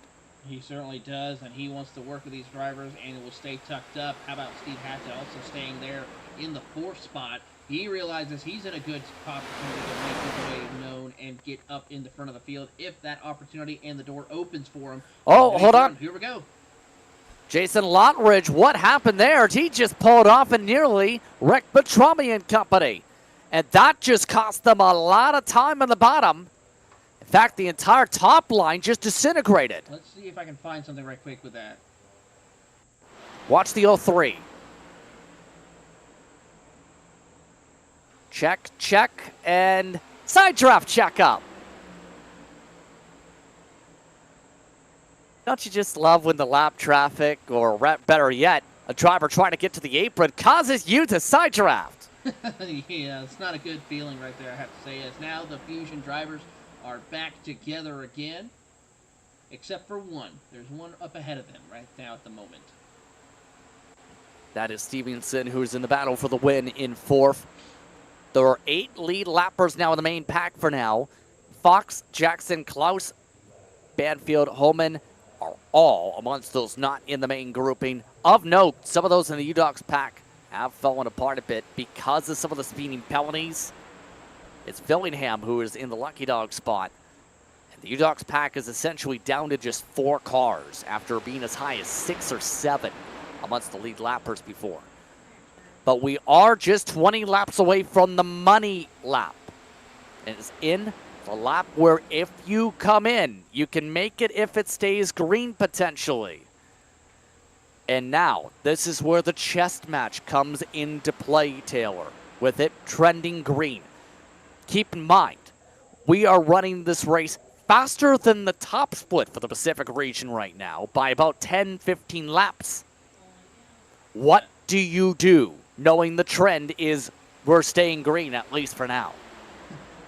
He certainly does, and he wants to work with these drivers and will stay tucked up. How about Steve Hassett also staying there in the 4th spot? He realizes he's in a good opportunity to make his way known and get up in the front of the field if that opportunity and the door opens for him. Oh, hold on. Here we go. Jason Lottridge, what happened there? He just pulled off and nearly wrecked Batrami and company. And that just cost them a lot of time on the bottom. In fact, the entire top line just disintegrated. Let's see if I can find something right quick with that. Watch the 03. Check, check, and side draft checkup. Don't you just love when the lap traffic, or better yet, a driver trying to get to the apron causes you to side draft? Yeah, it's not a good feeling right there, I have to say, as now the Fusion drivers are back together again, except for one. There's one up ahead of them right now at the moment. That is Stevenson, who's in the battle for the win in 4th. There are 8 lead lappers now in the main pack for now. Fox, Jackson, Klaus, Banfield, Holman are all amongst those not in the main grouping. Of note, some of those in the UDocs pack have fallen apart a bit because of some of the speeding penalties. It's Fillingham who is in the Lucky Dog spot. And the UDocs pack is essentially down to just 4 cars after being as high as 6 or 7 amongst the lead lappers before. But we are just 20 laps away from the money lap. And it's in the lap where if you come in, you can make it if it stays green potentially. And now, this is where the chest match comes into play, Taylor, with it trending green. Keep in mind, we are running this race faster than the top split for the Pacific region right now by about 10-15 laps. What do you do, knowing the trend is we're staying green, at least for now?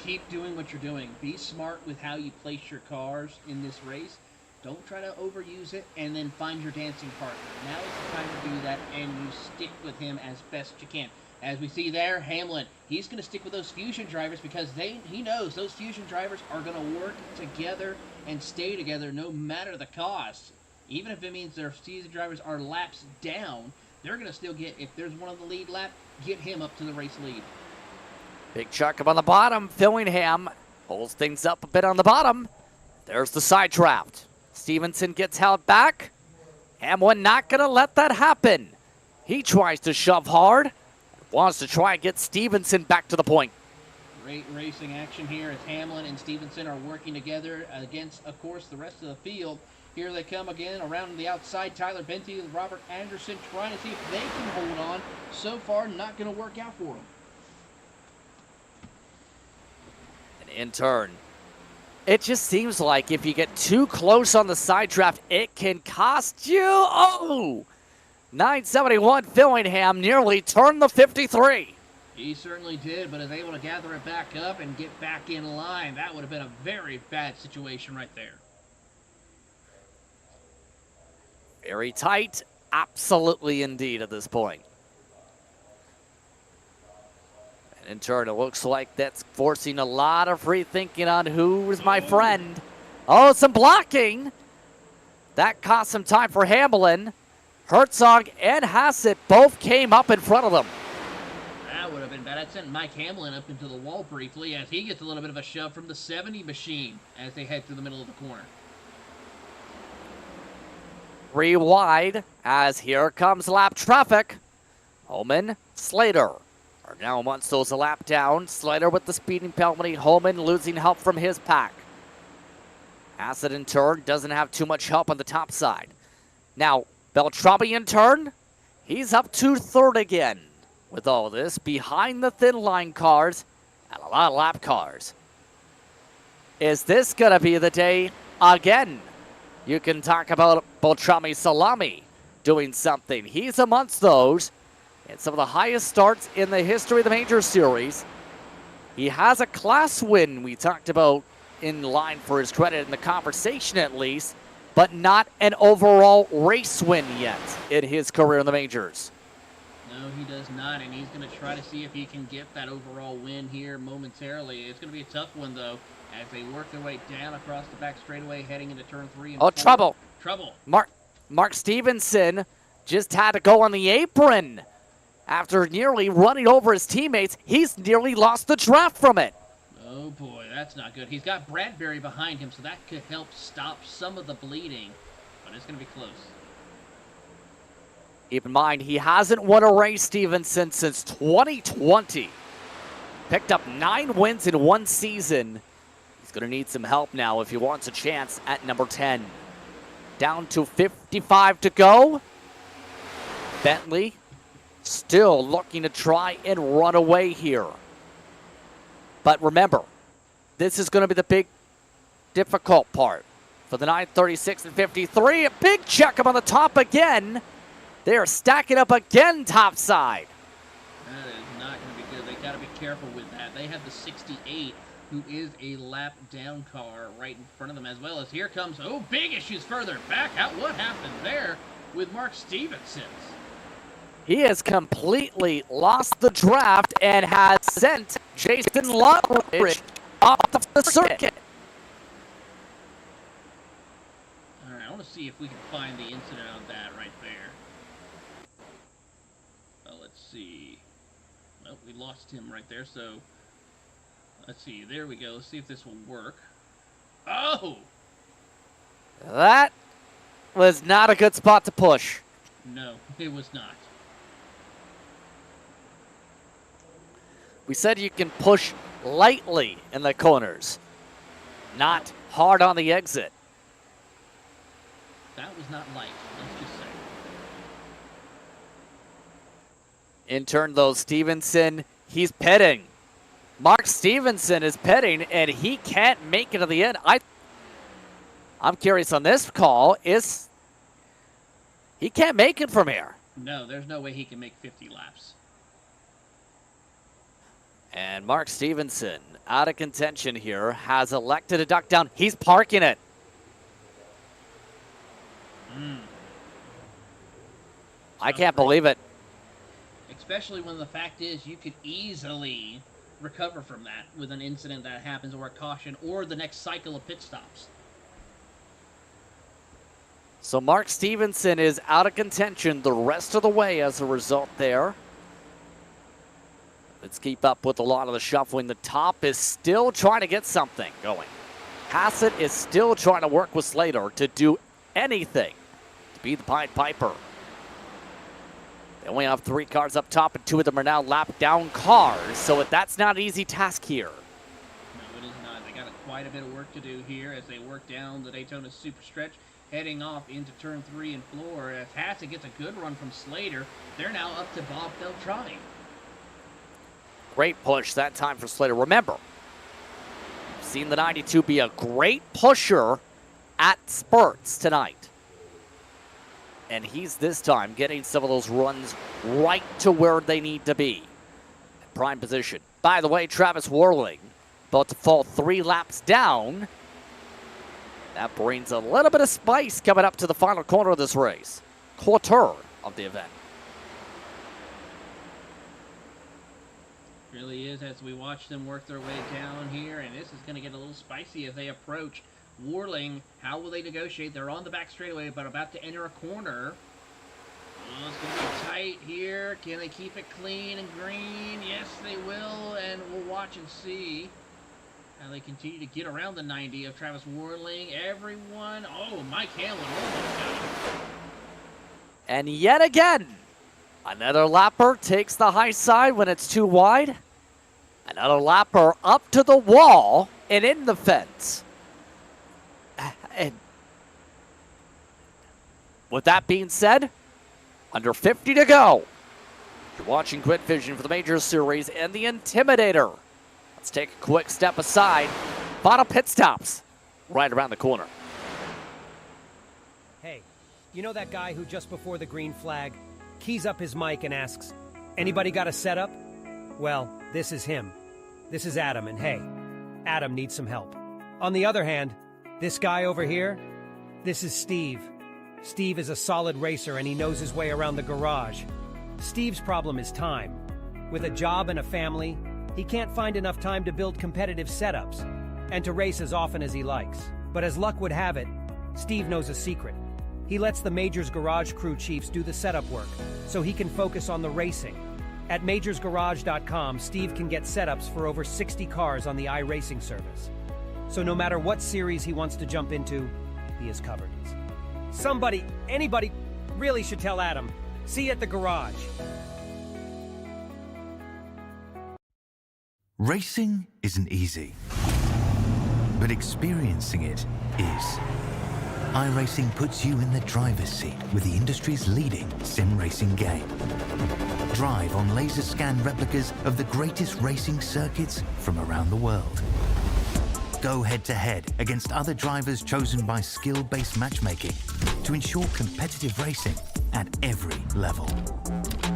Keep doing what you're doing. Be smart with how you place your cars in this race. Don't try to overuse it, and then find your dancing partner. Now is the time to do that, and you stick with him as best you can. As we see there, Hamlin, he's going to stick with those Fusion drivers because he knows those Fusion drivers are going to work together and stay together no matter the cost. Even if it means their Fusion drivers are laps down, they're going to still get, if there's one on the lead lap, get him up to the race lead. Big chuck up on the bottom. Fillingham holds things up a bit on the bottom. There's the side draft. Stevenson gets held back. Hamlin not going to let that happen. He tries to shove hard. Wants to try and get Stevenson back to the point. Great racing action here as Hamlin and Stevenson are working together against, of course, the rest of the field. Here they come again around the outside. Tyler Benty and Robert Anderson trying to see if they can hold on. So far, not going to work out for them. And in turn, it just seems like if you get too close on the side draft, it can cost you. Oh! 971 Fillingham nearly turned the 53. He certainly did, but is able to gather it back up and get back in line. That would have been a very bad situation right there. Very tight. Absolutely indeed at this point. In turn, it looks like that's forcing a lot of rethinking on who is my friend. Oh, some blocking. That cost some time for Hamlin. Herzog and Hassett both came up in front of them. That would have been bad. That sent Mike Hamlin up into the wall briefly as he gets a little bit of a shove from the 70 machine as they head through the middle of the corner. 3 wide as here comes lap traffic. Holman, Slater are now amongst those a lap down. Slater with the speeding penalty. Holman losing help from his pack. Hassett in turn doesn't have too much help on the top side. Now, Beltrami in turn, he's up to third again. With all this, behind the thin line cars and a lot of lap cars. Is this going to be the day again? You can talk about Beltrami Salami doing something. He's amongst those. And some of the highest starts in the history of the Major Series. He has a class win we talked about in line for his credit in the conversation at least, but not an overall race win yet in his career in the Majors. No, he does not, and he's going to try to see if he can get that overall win here momentarily. It's going to be a tough one, though, as they work their way down across the back straightaway, heading into turn 3 and 4. Trouble. Trouble. Mark Stevenson just had to go on the apron. After nearly running over his teammates, he's nearly lost the draft from it. Oh boy, that's not good. He's got Bradbury behind him, so that could help stop some of the bleeding, but it's going to be close. Keep in mind, he hasn't won a race, Stevenson, since 2020. Picked up 9 wins in one season. He's going to need some help now if he wants a chance at number 10. Down to 55 to go. Bentley still looking to try and run away here. But remember, this is going to be the big, difficult part. For the 936 and 53, a big checkup on the top again. They are stacking up again topside. That is not going to be good. They got to be careful with that. They have the 68, who is a lap down car right in front of them, as well as here comes, big issues further back out. What happened there with Mark Stevenson? He has completely lost the draft and has sent Jason Lutridge off the circuit. All right, I want to see if we can find the incident on that right there. Let's see. Well, we lost him right there, so let's see. There we go. Let's see if this will work. Oh! That was not a good spot to push. No, it was not. We said you can push lightly in the corners, not hard on the exit. That was not light, let's just say. In turn, though, Stevenson, he's pitting. Mark Stevenson is pitting, and he can't make it to the end. I'm curious on this call. He can't make it from here. No, there's no way he can make 50 laps. And Mark Stevenson, out of contention here, has elected to duck down. He's parking it. I can't believe it. Especially when the fact is you could easily recover from that with an incident that happens or a caution or the next cycle of pit stops. So Mark Stevenson is out of contention the rest of the way as a result there. Let's keep up with a lot of the shuffling. The top is still trying to get something going. Hassett is still trying to work with Slater to do anything to be the Pied Piper. They only have 3 cars up top, and 2 of them are now lap down cars, so that's not an easy task here. No, it is not. They got quite a bit of work to do here as they work down the Daytona Super Stretch, heading off into turn 3 and 4. As Hassett gets a good run from Slater, they're now up to Bob Beltrami. Great push that time for Slater. Remember, we've seen the 92 be a great pusher at spurts tonight. And he's this time getting some of those runs right to where they need to be. Prime position. By the way, Travis Worling about to fall 3 laps down. That brings a little bit of spice coming up to the final corner of this race. Quarter of the event. Really is, as we watch them work their way down here, and this is going to get a little spicy as they approach Warling. How will they negotiate? They're on the back straightaway, but about to enter a corner. Oh, it's going to be tight here. Can they keep it clean and green? Yes, they will, and we'll watch and see how they continue to get around the 90 of Travis Warling. Everyone, oh, Mike Hamlin almost got him. And yet again, another lapper takes the high side when it's too wide. Another lapper up to the wall and in the fence. And with that being said, under 50 to go. You're watching Grid Vision for the Major Series and the Intimidator. Let's take a quick step aside. Final pit stops right around the corner. Hey, you know that guy who just before the green flag keys up his mic and asks, "Anybody got a setup?" Well, this is him. This is Adam, and hey, Adam needs some help. On the other hand, this guy over here, this is Steve. Steve is a solid racer and he knows his way around the garage. Steve's problem is time. With a job and a family, he can't find enough time to build competitive setups and to race as often as he likes. But as luck would have it, Steve knows a secret. He lets the Majors Garage crew chiefs do the setup work so he can focus on the racing. At majorsgarage.com, Steve can get setups for over 60 cars on the iRacing service. So no matter what series he wants to jump into, he is covered. Somebody, anybody, really should tell Adam. See you at the garage. Racing isn't easy, but experiencing it is. iRacing puts you in the driver's seat with the industry's leading sim racing game. Drive on laser scan replicas of the greatest racing circuits from around the world. Go head-to-head against other drivers chosen by skill-based matchmaking to ensure competitive racing at every level.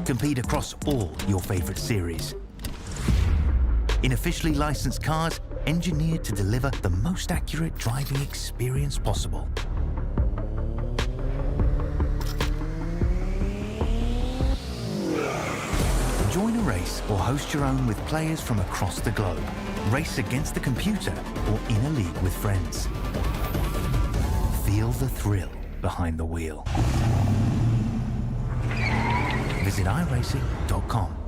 Compete across all your favorite series. In officially licensed cars, engineered to deliver the most accurate driving experience possible. Join a race or host your own with players from across the globe. Race against the computer or in a league with friends. Feel the thrill behind the wheel. Visit iRacing.com.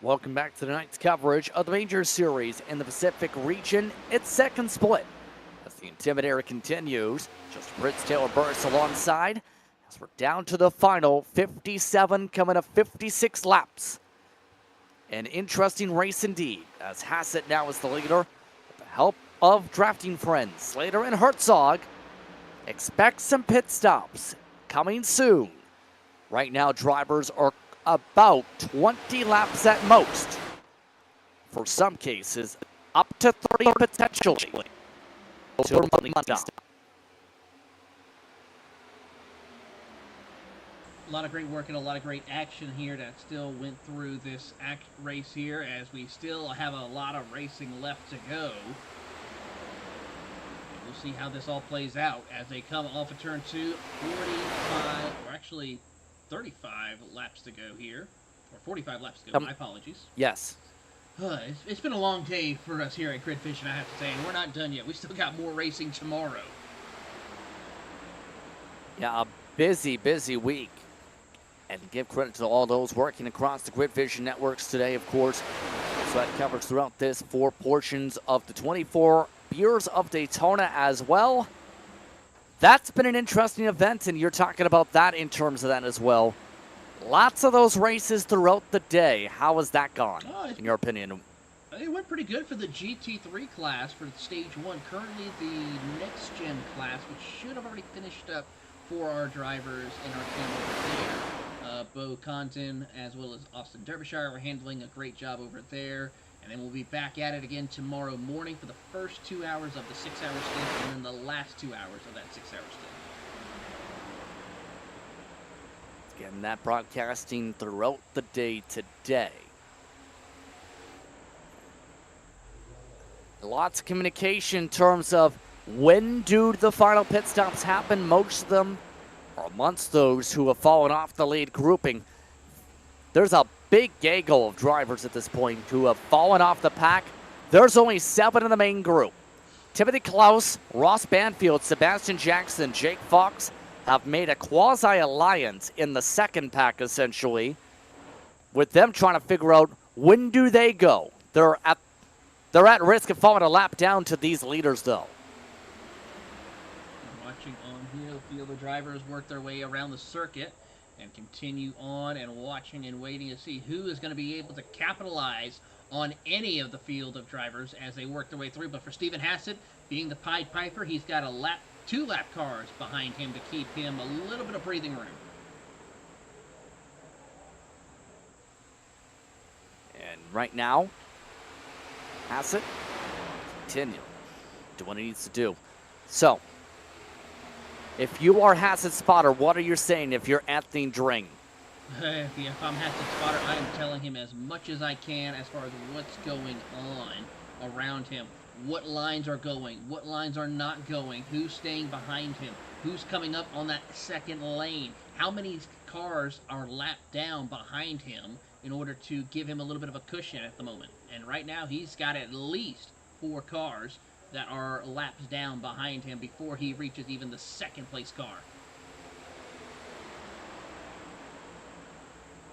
Welcome back to tonight's coverage of the Major Series in the Pacific region. It's second split as the Intimidator continues. Just Fritz Taylor Burris alongside as we're down to the final 57 coming to 56 laps. An interesting race indeed as Hassett now is the leader with the help of drafting friends Slater and Herzog. Expect some pit stops coming soon. Right now drivers are about 20 laps at most. For some cases, up to 30 potentially. A lot of great work and a lot of great action here that still went through this race here, as we still have a lot of racing left to go. We'll see how this all plays out as they come off of turn 2, 45, or actually 35 laps to go here, or 45 laps to go, my apologies. Yes. It's been a long day for us here at Grid Vision, I have to say, and we're not done yet. We still got more racing tomorrow. Yeah, a busy, busy week. And give credit to all those working across the Grid Vision networks today, of course. So that covers throughout this 4 portions of the 24 Beers of Daytona as well. That's been an interesting event, and you're talking about that in terms of that as well. Lots of those races throughout the day. How has that gone, in your opinion? It went pretty good for the GT3 class for Stage 1. Currently the next-gen class, which should have already finished up for our drivers and our team over there. Bo Condon, as well as Austin Derbyshire, are handling a great job over there. And then we'll be back at it again tomorrow morning for the first 2 hours of the 6-hour stint, and then the last 2 hours of that 6-hour stint. Getting that broadcasting throughout the day today. Lots of communication in terms of when do the final pit stops happen. Most of them are amongst those who have fallen off the lead grouping. There's a big gaggle of drivers at this point who have fallen off the pack. There's only 7 in the main group. Timothy Klaus, Ross Banfield, Sebastian Jackson, Jake Fox have made a quasi-alliance in the second pack, essentially, with them trying to figure out when do they go. They're at risk of falling a lap down to these leaders, though. Watching on here, the field of drivers work their way around the circuit and continue on and watching and waiting to see who is going to be able to capitalize on any of the field of drivers as they work their way through. But for Stephen Hassett, being the Pied Piper, he's got 2 lap cars behind him to keep him a little bit of breathing room. And right now, Hassett continue do what he needs to do. So, if you are Hassett's spotter, what are you saying if you're Anthony Dring? If I'm Hassett's spotter, I am telling him as much as I can as far as what's going on around him. What lines are going, what lines are not going, who's staying behind him, who's coming up on that second lane, how many cars are lapped down behind him in order to give him a little bit of a cushion at the moment. And right now he's got at least 4 cars that are laps down behind him before he reaches even the second place car.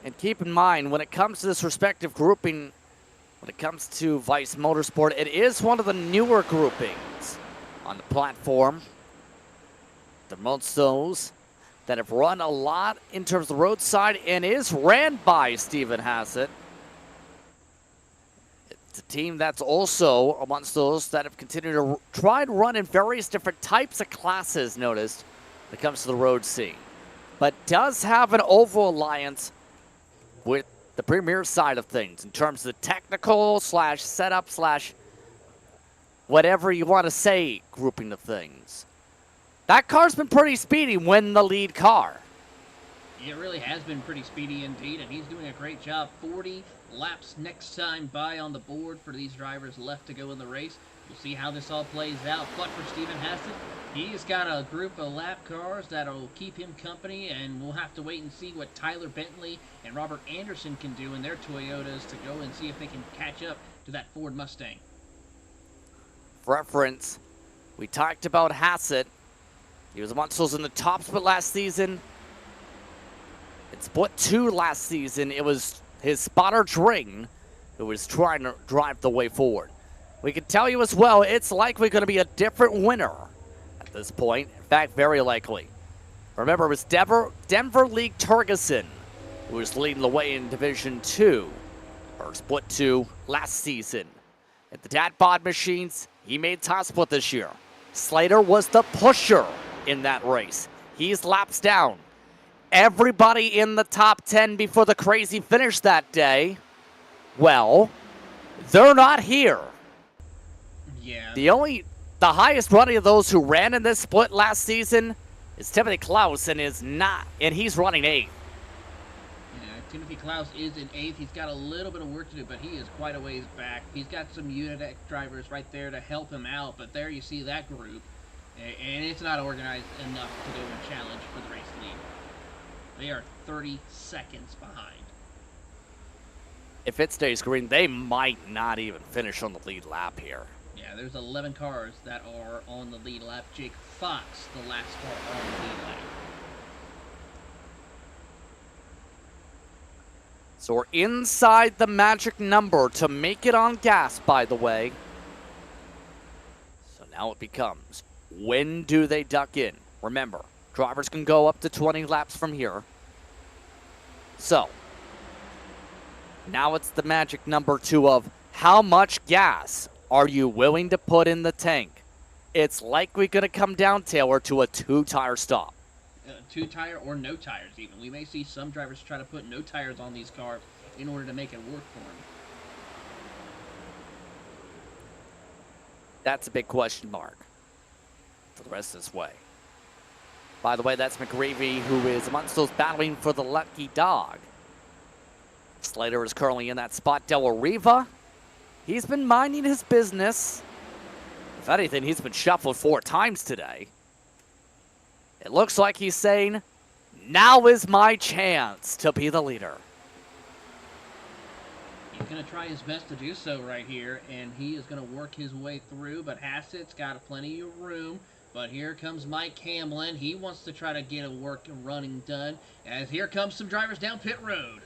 And keep in mind, when it comes to this respective grouping, when it comes to Vice Motorsport, it is one of the newer groupings on the platform. The most those that have run a lot in terms of the roadside and is ran by Stephen Hassett. It's a team that's also amongst those that have continued to try and run in various different types of classes, noticed, when it comes to the road scene. But does have an oval alliance with the premier side of things in terms of the technical / setup / whatever you want to say grouping of things. That car's been pretty speedy when the lead car. It really has been pretty speedy indeed, and he's doing a great job. 40 laps next time by on the board for these drivers left to go in the race. We'll see how this all plays out. But for Stephen Hassett, he's got a group of lap cars that'll keep him company, and we'll have to wait and see what Tyler Bentley and Robert Anderson can do in their Toyotas to go and see if they can catch up to that Ford Mustang. For reference, we talked about Hassett. He was amongst those in the top split last season. In split 2 last season, it was his spotter Dring who was trying to drive the way forward. We can tell you as well, it's likely going to be a different winner at this point. In fact, very likely. Remember, it was Denver League Turgeson who was leading the way in Division 2, or Split 2, last season. At the Dad Bod Machines, he made top split this year. Slater was the pusher in that race. He's laps down. Everybody in the top 10 before the crazy finish that day, well, they're not here. Yeah. The highest running of those who ran in this split last season is Timothy Klaus, and he's running 8th. Yeah, Timothy Klaus is in 8th. He's got a little bit of work to do, but he is quite a ways back. He's got some Unitech drivers right there to help him out, but there you see that group, and it's not organized enough to go and challenge for the race lead. They are 30 seconds behind. If it stays green, they might not even finish on the lead lap here. Yeah, there's 11 cars that are on the lead lap. Jake Fox, the last car on the lead lap. So we're inside the magic number to make it on gas, by the way. So now it becomes, when do they duck in? Remember, drivers can go up to 20 laps from here. So, now it's the magic number 2 of how much gas are you willing to put in the tank? It's likely going to come down, Taylor, to a 2-tire stop. 2-tire or no tires even. We may see some drivers try to put no tires on these cars in order to make it work for them. That's a big question mark for the rest of this way. By the way, that's McGreevy, who is amongst those battling for the lucky dog. Slater is currently in that spot. Della Riva, he's been minding his business. If anything, he's been shuffled 4 times today. It looks like he's saying, now is my chance to be the leader. He's going to try his best to do so right here, and he is going to work his way through, but Hassett's got plenty of room. But here comes Mike Hamlin. He wants to try to get a work and running done, as here comes some drivers down pit road.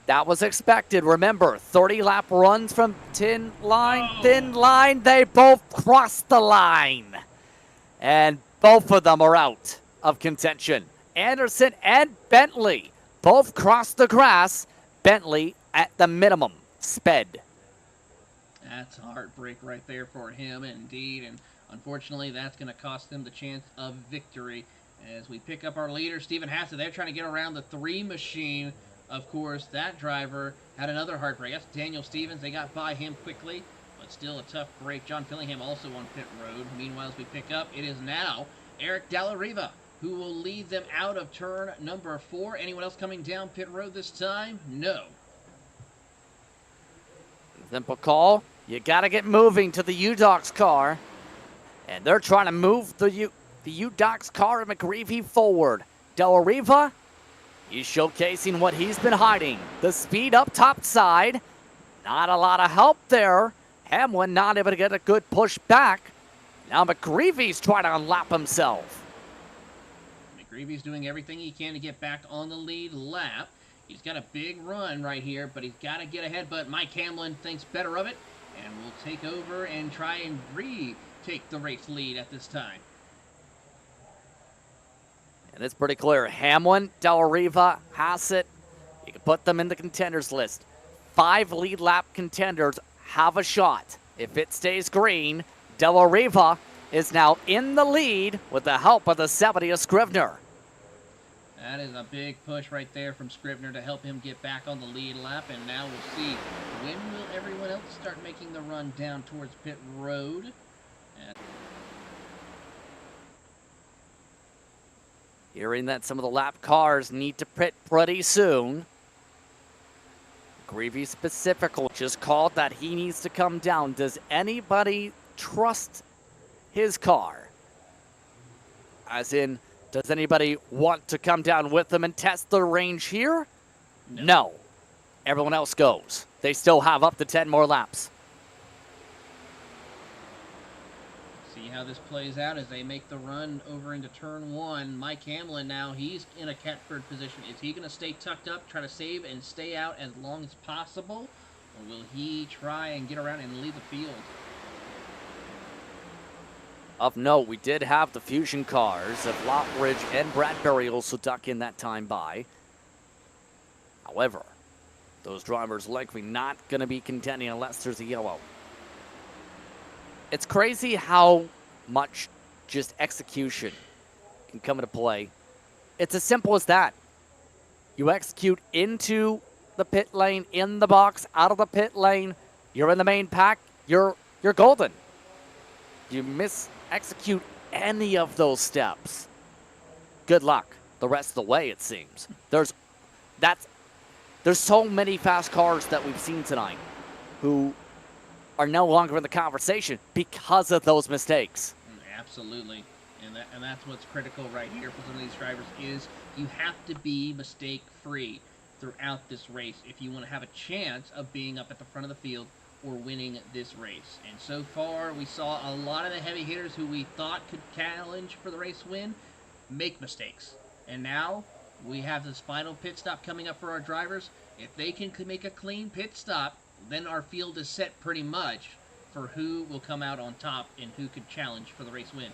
That was expected. Remember, 30-lap runs from thin line. They both crossed the line. And both of them are out of contention. Anderson and Bentley both crossed the grass. Bentley at the minimum sped. That's a heartbreak right there for him, indeed. And unfortunately, that's going to cost them the chance of victory. As we pick up our leader, Stephen Hassett, they're trying to get around the 3 machine. Of course, that driver had another heartbreak. That's Daniel Stevens. They got by him quickly, but still a tough break. John Fillingham also on pit road. Meanwhile, as we pick up, it is now Eric Dallariva who will lead them out of turn number 4. Anyone else coming down pit road this time? No. Simple call. You got to get moving to the UDocs car. And they're trying to move the UDocs car and McGreevy forward. Dallariva, he's showcasing what he's been hiding. The speed up top side. Not a lot of help there. Hamlin not able to get a good push back. Now McGreevy's trying to unlap himself. McGreevy's doing everything he can to get back on the lead lap. He's got a big run right here, but he's got to get ahead. But Mike Hamlin thinks better of it and will take over and try and retake the race lead at this time. And it's pretty clear. Hamlin, Dallariva, Hassett, you can put them in the contenders list. 5 lead lap contenders have a shot. If it stays green, Dallariva is now in the lead with the help of the 70 of Scrivener. That is a big push right there from Scrivener to help him get back on the lead lap. And now we'll see, when will everyone else start making the run down towards pit road? Hearing that some of the lap cars need to pit pretty soon. Greavy specifically just called that he needs to come down. Does anybody trust his car? As in, does anybody want to come down with him and test the range here? No. Everyone else goes. They still have up to 10 more laps. See how this plays out as they make the run over into turn 1. Mike Hamlin now, he's in a catbird position. Is he going to stay tucked up, try to save and stay out as long as possible? Or will he try and get around and lead the field? Of note, we did have the Fusion cars of Lockridge and Bradbury also duck in that time by. However, those drivers likely not going to be contending unless there's a yellow. It's crazy how much just execution can come into play. It's as simple as that. You execute into the pit lane, in the box, out of the pit lane, you're in the main pack, you're golden. You execute any of those steps, good luck the rest of the way, it seems. There's so many fast cars that we've seen tonight who are no longer in the conversation because of those mistakes. Absolutely. And that's what's critical right here for some of these drivers is you have to be mistake-free throughout this race if you want to have a chance of being up at the front of the field or winning this race. And so far, we saw a lot of the heavy hitters who we thought could challenge for the race win make mistakes. And now we have this final pit stop coming up for our drivers. If they can make a clean pit stop, then our field is set pretty much for who will come out on top and who could challenge for the race win.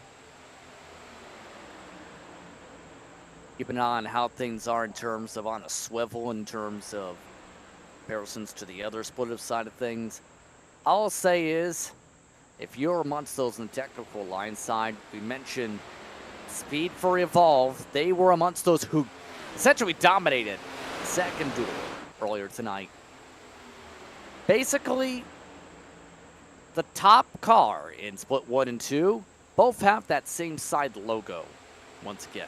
Keep an eye on how things are in terms of on a swivel, in terms of comparisons to the other split side of things. All I'll say is, if you're amongst those in the technical line side, we mentioned Speed for Evolve. They were amongst those who essentially dominated the second duel earlier tonight. Basically, the top car in split 1 and 2 both have that same side logo once again.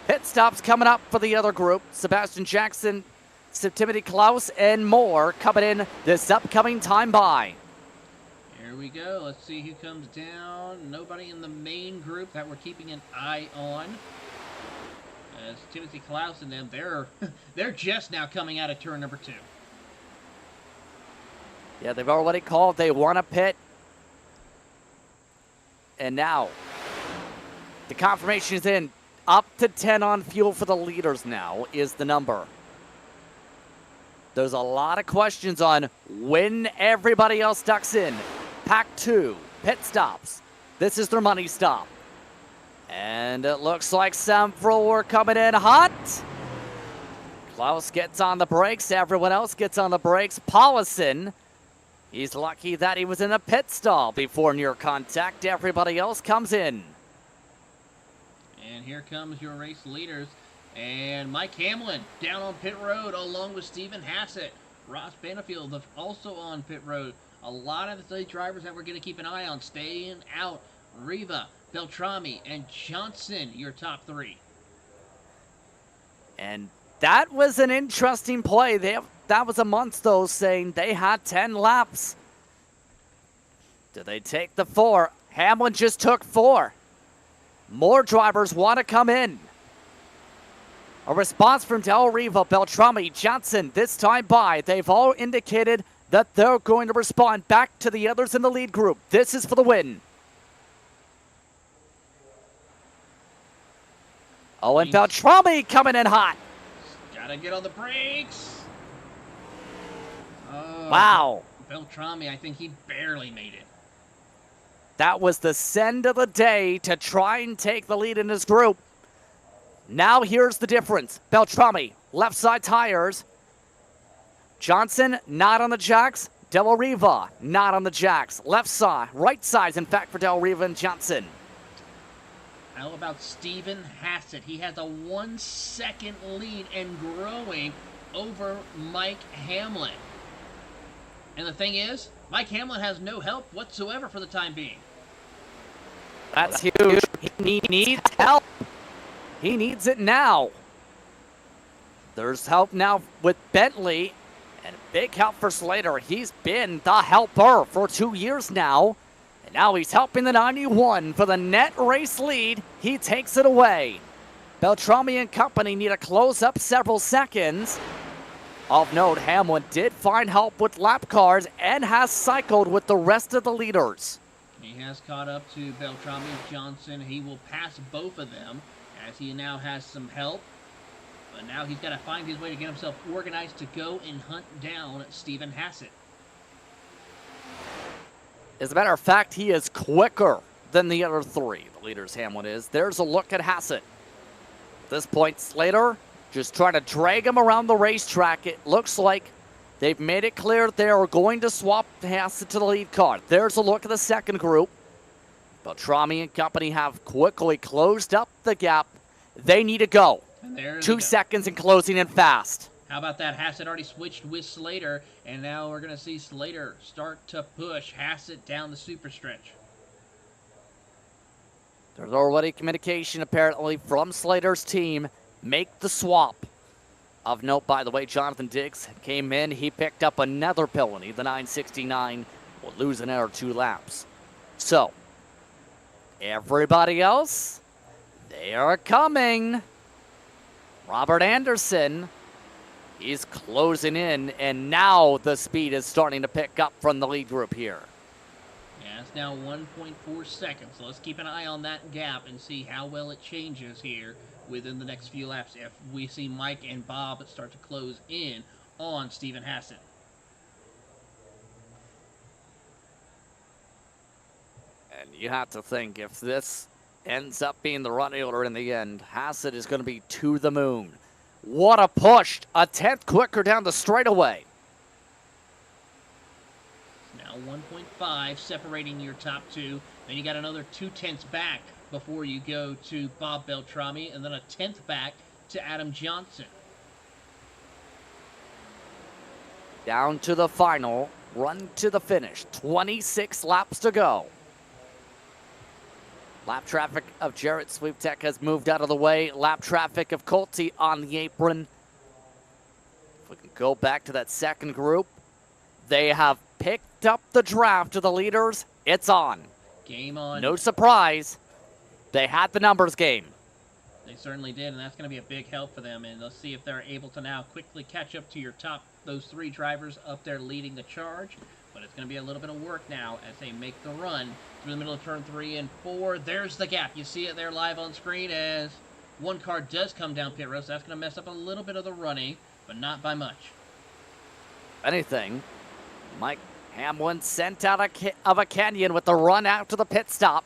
Pit stops coming up for the other group. Sebastian Jackson, Timothy Klaus, and more coming in this upcoming time by. Here Here we go. Let's see who comes down. Nobody in the main group that we're keeping an eye on. As Timothy Klaus and them, they're just now coming out of turn number 2. Yeah, they've already called. They want a pit. And now, the confirmation is in. Up to 10 on fuel for the leaders now is the number. There's a lot of questions on when everybody else ducks in. Pack 2, pit stops. This is their money stop. And it looks like several were coming in hot. Klaus gets on the brakes. Everyone else gets on the brakes. Paulison, he's lucky that he was in a pit stall before near contact. Everybody else comes in. And here comes your race leaders. And Mike Hamlin down on pit road along with Stephen Hassett. Ross Benefield also on pit road. A lot of the drivers that we're going to keep an eye on staying out. Riva, Beltrami, and Johnson, your top 3. And that was an interesting play. That was amongst those saying they had 10 laps. Did they take the 4? Hamlin just took 4. More drivers want to come in. A response from Del Riva, Beltrami, Johnson, this time by. They've all indicated that they're going to respond back to the others in the lead group. This is for the win. Oh, and Beltrami coming in hot. Gotta get on the brakes. Oh, wow. Beltrami, I think he barely made it. That was the send of the day to try and take the lead in his group. Now here's the difference. Beltrami, left side tires. Johnson, not on the jacks. Del Riva, not on the jacks. Left side, right sides, in fact, for Del Riva and Johnson. How about Stephen Hassett? He has a 1-second lead and growing over Mike Hamlin. And the thing is, Mike Hamlin has no help whatsoever for the time being. That's huge. He needs help. He needs it now. There's help now with Bentley, and big help for Slater. He's been the helper for 2 years now, and now he's helping the 91 for the net race lead. He takes it away. Beltrami and company need to close up several seconds. Of note, Hamlin did find help with lap cars and has cycled with the rest of the leaders. He has caught up to Beltrami and Johnson. He will pass both of them as he now has some help. But now he's got to find his way to get himself organized to go and hunt down Stephen Hassett. As a matter of fact, he is quicker than the other 3. The leaders, Hamlin is. There's a look at Hassett. At this point, Slater just trying to drag him around the racetrack. It looks like they've made it clear they are going to swap Hassett to the lead car. There's a look at the second group. Beltrami and company have quickly closed up the gap. They need to go. 2 seconds and closing in fast. How about that? Hassett already switched with Slater, and now we're going to see Slater start to push Hassett down the super stretch. There's already communication apparently from Slater's team. Make the swap. Of note, by the way, Jonathan Diggs came in. He picked up another penalty. The 969 will lose another 2 laps. So, everybody else, they are coming. Robert Anderson, he's closing in, and now the speed is starting to pick up from the lead group here. Yeah, it's now 1.4 seconds, so let's keep an eye on that gap and see how well it changes here within the next few laps if we see Mike and Bob start to close in on Stephen Hassett. And you have to think, if this ends up being the run order in the end, Hassett is going to be to the moon. What a push! A 10th quicker down the straightaway. Now 1.5 separating your top 2. Then you got another 0.2 back before you go to Bob Beltrami, and then a 10th back to Adam Johnson. Down to the final, run to the finish. 26 laps to go. Lap traffic of Jarrett Sweeptek has moved out of the way. Lap traffic of Colty on the apron. If we can go back to that second group, they have picked up the draft to the leaders. It's on. Game on. No surprise. They had the numbers game. They certainly did, and that's going to be a big help for them. And let's see if they're able to now quickly catch up to your those 3 drivers up there leading the charge. But it's going to be a little bit of work now as they make the run through the middle of turn 3 and 4. There's the gap. You see it there live on screen as one car does come down pit road. So that's going to mess up a little bit of the running, but not by much. Anything, Mike Hamlin sent out of a canyon with the run after the pit stop.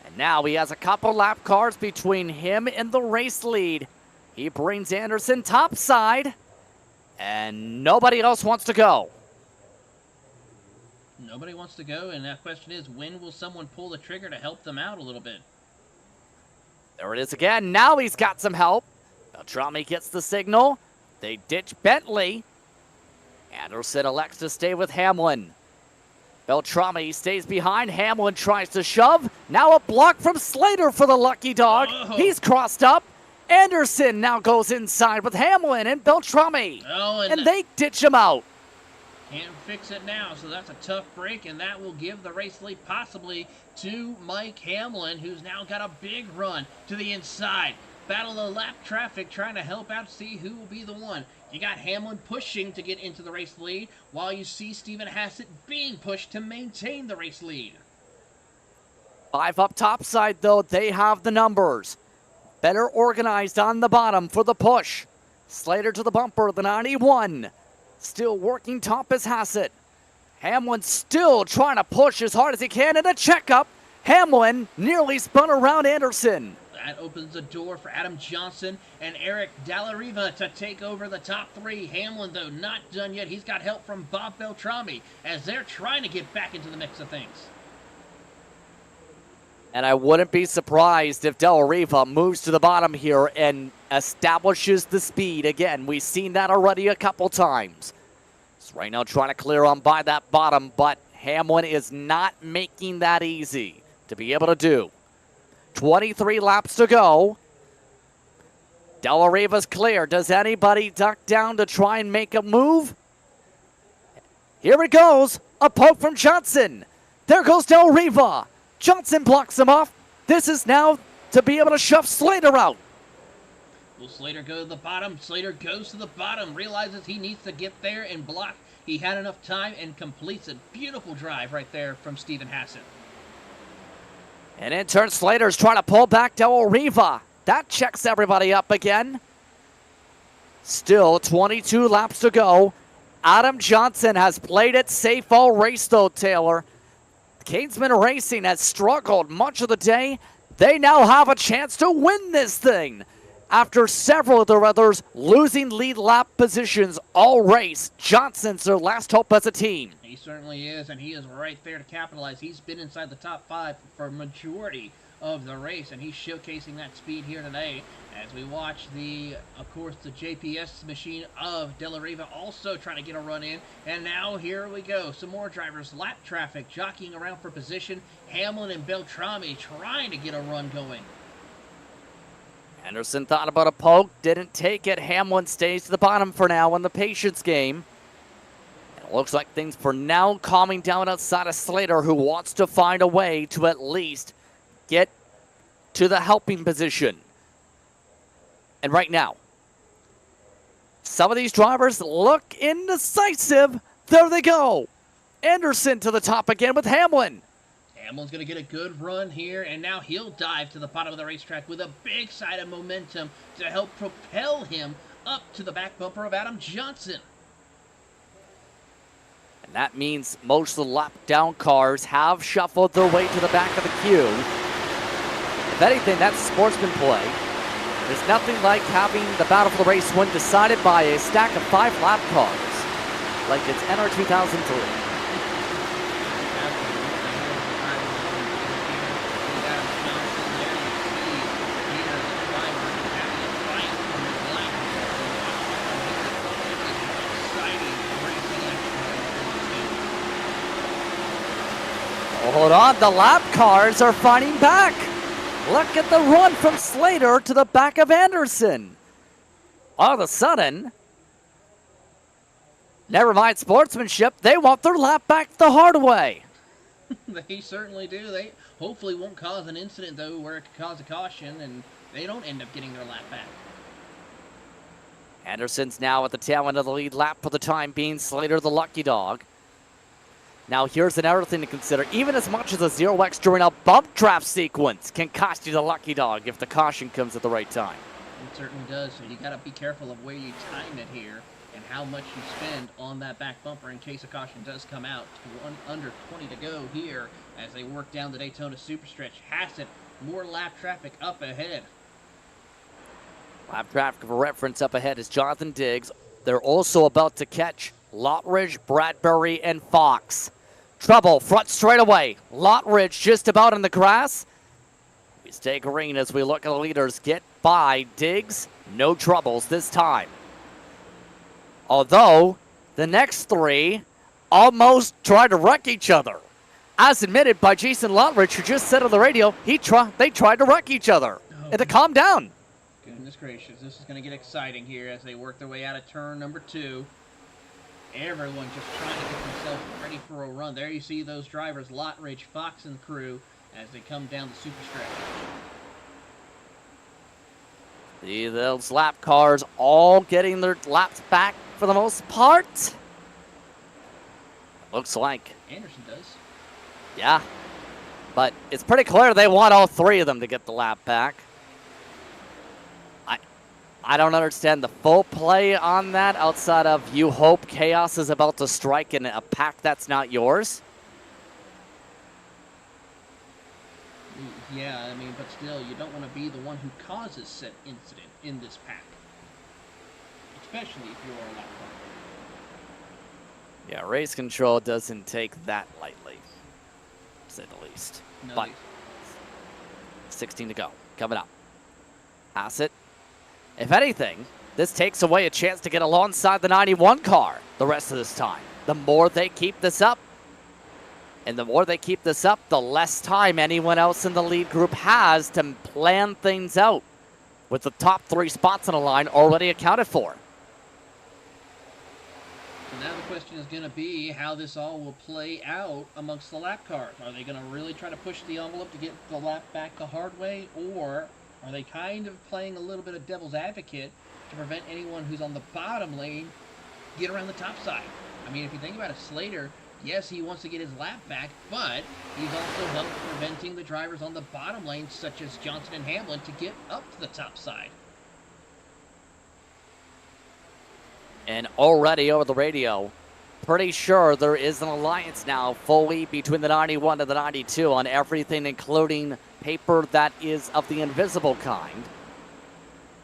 And now he has a couple lap cars between him and the race lead. He brings Anderson topside, and nobody else wants to go. Nobody wants to go, and that question is, when will someone pull the trigger to help them out a little bit? There it is again. Now he's got some help. Beltrami gets the signal. They ditch Bentley. Anderson elects to stay with Hamlin. Beltrami stays behind. Hamlin tries to shove. Now a block from Slater for the lucky dog. Oh. He's crossed up. Anderson now goes inside with Hamlin and Beltrami. Oh, and they ditch him out. Can't fix it now, so that's a tough break, and that will give the race lead possibly to Mike Hamlin, who's now got a big run to the inside. Battle of lap traffic, trying to help out, see who will be the one. You got Hamlin pushing to get into the race lead, while you see Stephen Hassett being pushed to maintain the race lead. 5 up topside, though. They have the numbers. Better organized on the bottom for the push. Slater to the bumper, the 91. Still working top is Hassett. Hamlin still trying to push as hard as he can in a checkup. Hamlin nearly spun around Anderson. That opens the door for Adam Johnson and Eric Dallariva to take over the top 3. Hamlin, though, not done yet. He's got help from Bob Beltrami as they're trying to get back into the mix of things. And I wouldn't be surprised if Dallariva moves to the bottom here and establishes the speed. Again, we've seen that already a couple times. So right now trying to clear on by that bottom, but Hamlin is not making that easy to be able to do. 23 laps to go. Dallariva's clear. Does anybody duck down to try and make a move? Here it goes. A poke from Johnson. There goes Dallariva. Johnson blocks him off. This is now to be able to shove Slater out. Will Slater go to the bottom? Slater goes to the bottom, realizes he needs to get there and block. He had enough time and completes a beautiful drive right there from Stephen Hassett. And in turn, Slater's trying to pull back Dallariva. That checks everybody up again. Still 22 laps to go. Adam Johnson has played it safe all race, though, Taylor. Canesman Racing has struggled much of the day. They now have a chance to win this thing. After several of their others losing lead lap positions all race, Johnson's their last hope as a team. He certainly is, and he is right there to capitalize. He's been inside the top 5 for a majority of the race, and he's showcasing that speed here today as we watch of course, the JPS machine of Dallariva also trying to get a run in. And now here we go. Some more drivers, lap traffic, jockeying around for position. Hamlin and Beltrami trying to get a run going. Anderson thought about a poke, didn't take it. Hamlin stays to the bottom for now in the patience game. It looks like things for now calming down outside of Slater, who wants to find a way to at least get to the helping position. And right now, some of these drivers look indecisive. There they go. Anderson to the top again with Hamlin. Hamlin's going to get a good run here, and now he'll dive to the bottom of the racetrack with a big side of momentum to help propel him up to the back bumper of Adam Johnson. And that means most of the lap down cars have shuffled their way to the back of the queue. If anything, that's sportsman play. There's nothing like having the battle for the race win decided by a stack of 5 lap cars, like it's NR 2003. Hold on, the lap cars are fighting back. Look at the run from Slater to the back of Anderson. All of a sudden, Never mind sportsmanship, they want their lap back the hard way. They certainly do. They hopefully won't cause an incident, though, where it could cause a caution, and they don't end up getting their lap back. Anderson's now at the tail end of the lead lap for the time being. Slater the lucky dog. Now here's another thing to consider. Even as much as a 0x during a bump draft sequence can cost you the lucky dog if the caution comes at the right time. It certainly does, so you got to be careful of where you time it here and how much you spend on that back bumper in case a caution does come out. Under 20 to go here as they work down the Daytona Superstretch. Hassett, more lap traffic up ahead. Lap traffic for reference up ahead is Jonathan Diggs. They're also about to catch Lottridge, Bradbury, and Fox. Trouble, front straightaway. Lottridge just about in the grass. We stay green as we look at the leaders get by Diggs. No troubles this time. Although, the next three almost tried to wreck each other. As admitted by Jason Lottridge, who just said on the radio, they tried to wreck each other. And to calm down. Goodness gracious, this is going to get exciting here as they work their way out of turn number 2. Everyone just trying to get themselves ready for a run. There you see those drivers, Lottridge, Fox, and crew, as they come down the super stretch. Those lap cars all getting their laps back for the most part. Looks like. Anderson does. Yeah. But it's pretty clear they want all three of them to get the lap back. I don't understand the full play on that outside of you hope chaos is about to strike in a pack that's not yours. Yeah, I mean, but still, you don't want to be the one who causes said incident in this pack. Especially if you're a lap car. Yeah, race control doesn't take that lightly, to say the least. No, But 16 to go, coming up. Hassett. If anything, this takes away a chance to get alongside the 91 car the rest of this time. The more they keep this up, and the more they keep this up, the less time anyone else in the lead group has to plan things out with the top 3 spots on the line already accounted for. So now the question is going to be how this all will play out amongst the lap cars. Are they going to really try to push the envelope to get the lap back the hard way, or are they kind of playing a little bit of devil's advocate to prevent anyone who's on the bottom lane get around the top side? I mean, if you think about it, Slater, yes, he wants to get his lap back, but he's also helped preventing the drivers on the bottom lane, such as Johnson and Hamlin, to get up to the top side. And already over the radio, pretty sure there is an alliance now fully between the 91 and the 92 on everything, including paper that is of the invisible kind.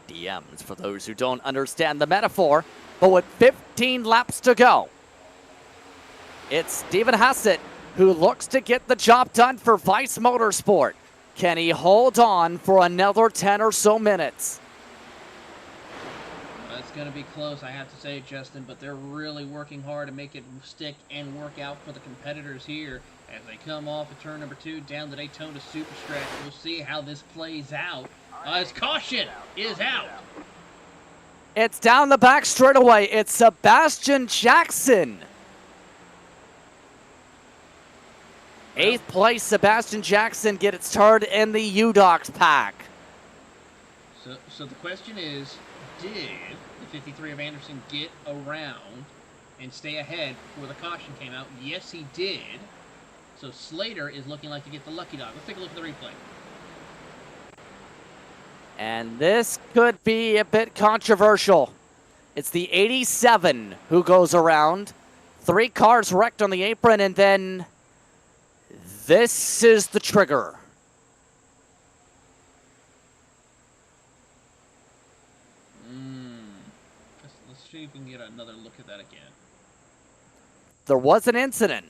DMs for those who don't understand the metaphor. But with 15 laps to go, it's Stephen Hassett who looks to get the job done for Vice Motorsport. Can he hold on for another 10 or so minutes? It's going to be close, I have to say, Justin, but they're really working hard to make it stick and work out for the competitors here as they come off of turn number 2 down the Daytona Superstretch. We'll see how this plays out. As caution is out. It's down the back straightaway. It's Sebastian Jackson. 8th place, Sebastian Jackson gets turned in the U-Docs pack. So the question is, did the 53 of Anderson get around and stay ahead before the caution came out? Yes, he did. So Slater is looking like to get the lucky dog. Let's take a look at the replay. And this could be a bit controversial. It's the 87 who goes around. 3 cars wrecked on the apron, and then this is the trigger. Let's see if we can get another look at that again. There was an incident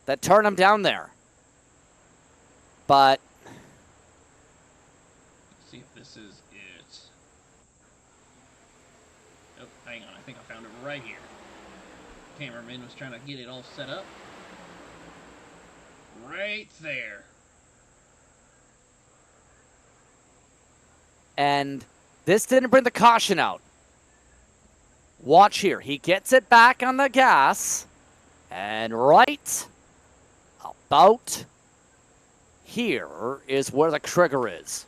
that turned him down there. But Let's see if this is it. Oh, hang on. I think I found it right here. Cameraman was trying to get it all set up. Right there. and this didn't bring the caution out. Watch here. He gets it back on the gas. And right about here is where the trigger is.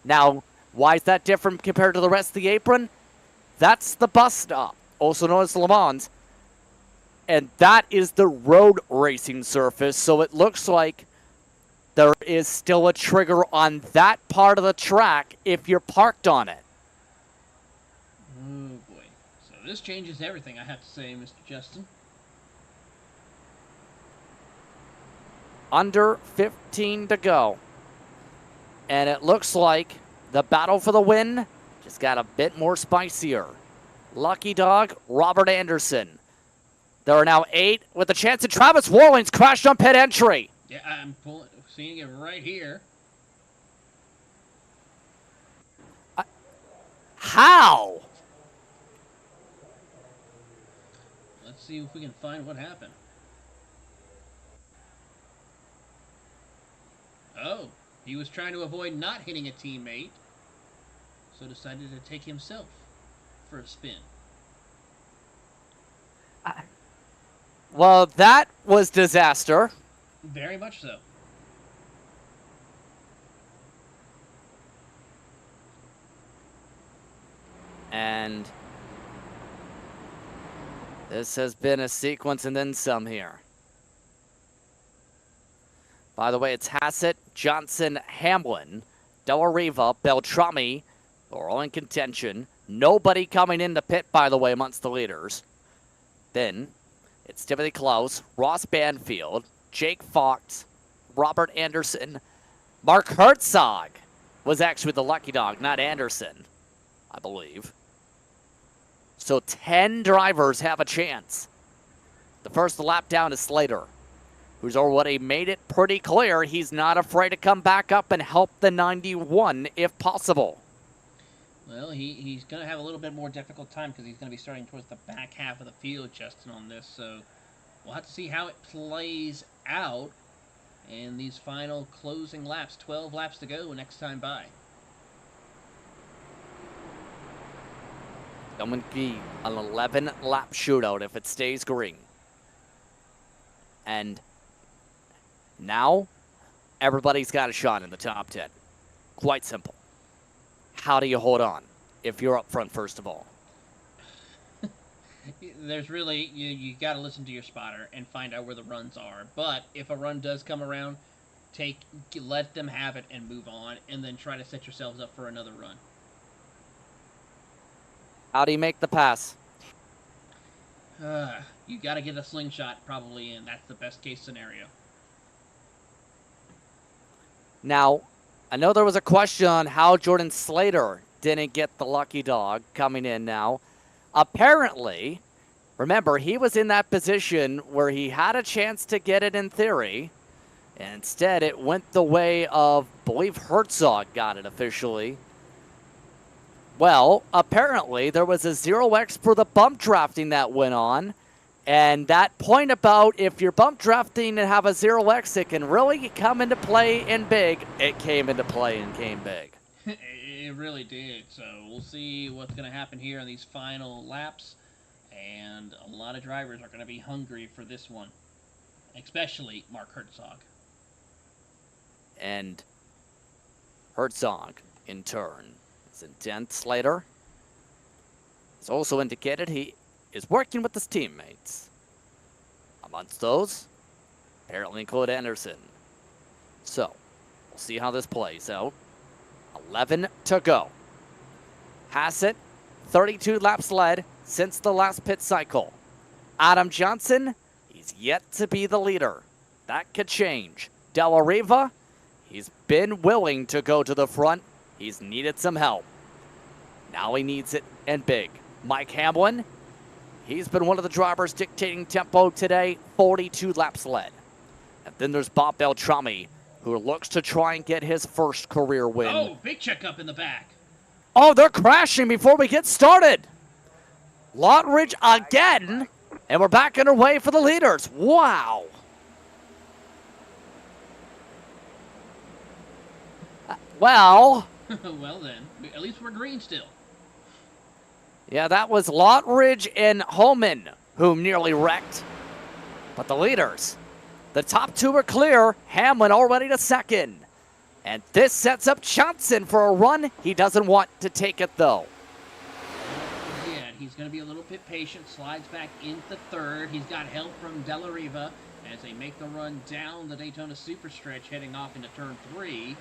Now, why is that different compared to the rest of the apron? That's the bus stop, also known as Le Mans. And that is the road racing surface, so it looks like there is still a trigger on that part of the track if you're parked on it. Oh boy. So this changes everything, I have to say, Mr. Justin. Under 15 to go. And it looks like the battle for the win just got a bit more spicier. Lucky Dog, Robert Anderson. There are now 8 with a chance, and Travis Warling's crashed on pit entry. Yeah, I'm seeing it right here. How? Let's see if we can find what happened. Oh, he was trying to avoid not hitting a teammate, so decided to take himself for a spin. Well, that was disaster. Very much so. And this has been a sequence and then some here. By the way, it's Hassett, Johnson, Hamlin, Della Riva, Beltrami are all in contention. Nobody coming into pit, by the way, amongst the leaders. Then it's Timothy Klaus, Ross Banfield, Jake Fox, Robert Anderson. Mark Herzog was actually the lucky dog, not Anderson, I believe. So 10 drivers have a chance. The first lap down is Slater, who's already made it pretty clear he's not afraid to come back up and help the 91 if possible. Well, he's going to have a little bit more difficult time because he's going to be starting towards the back half of the field, Justin, on this. So we'll have to see how it plays out in these final closing laps. 12 laps to go next time by. It's going to be an 11-lap shootout if it stays green. And now, everybody's got a shot in the top 10. Quite simple. How do you hold on if you're up front, first of all? There's really, you got to listen to your spotter and find out where the runs are. But if a run does come around, let them have it and move on, and then try to set yourselves up for another run. How do you make the pass? You got to get a slingshot probably in. That's the best case scenario. Now, I know there was a question on how Jordan Slater didn't get the lucky dog coming in now. Apparently, remember, he was in that position where he had a chance to get it in theory. And instead, it went the way of, I believe, Herzog got it officially. Well, apparently, there was a 0x for the bump drafting that went on. And that point about if you're bump drafting and have a 0x, it can really come into play in big. It came into play and came big. It really did. So we'll see what's going to happen here in these final laps. And a lot of drivers are going to be hungry for this one. Especially Mark Herzog. And Herzog, in turn, is in 10th. Slater has also indicated he is working with his teammates. Amongst those, apparently include Anderson. So, we'll see how this plays out. 11 to go. Hassett, 32 laps led since the last pit cycle. Adam Johnson, he's yet to be the leader. That could change. Della Riva, he's been willing to go to the front. He's needed some help. Now he needs it and big. Mike Hamlin, he's been one of the drivers dictating tempo today, 42 laps led. And then there's Bob Beltrami, who looks to try and get his first career win. Oh, big checkup in the back. Oh, they're crashing before we get started. Longridge again, and we're back underway for the leaders. Wow. Well. Well then, at least we're green still. Yeah, that was Lotridge and Holman who nearly wrecked. But the leaders, the top two are clear. Hamlin already to second. And this sets up Johnson for a run. He doesn't want to take it, though. Yeah, he's going to be a little bit patient. Slides back into third. He's got help from Della Riva as they make the run down the Daytona Superstretch, heading off into turn 3.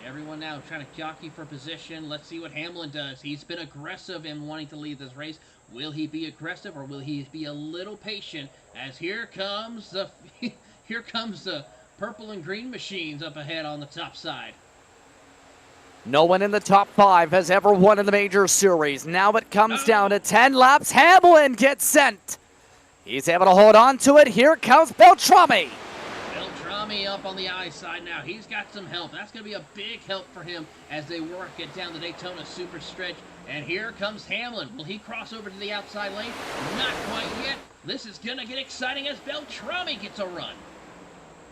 Everyone now trying to jockey for position. Let's see what Hamlin does. He's been aggressive in wanting to lead this race. Will he be aggressive or will he be a little patient? As here comes the here comes the purple and green machines up ahead on the top side. No one in the top 5 has ever won in the major series. Now it comes down to 10 laps. Hamlin gets sent. He's able to hold on to it. Here comes Beltrami. Beltrami up on the I side now. He's got some help. That's going to be a big help for him as they work it down the Daytona Superstretch. And here comes Hamlin. Will he cross over to the outside lane? Not quite yet. This is going to get exciting as Beltrami gets a run.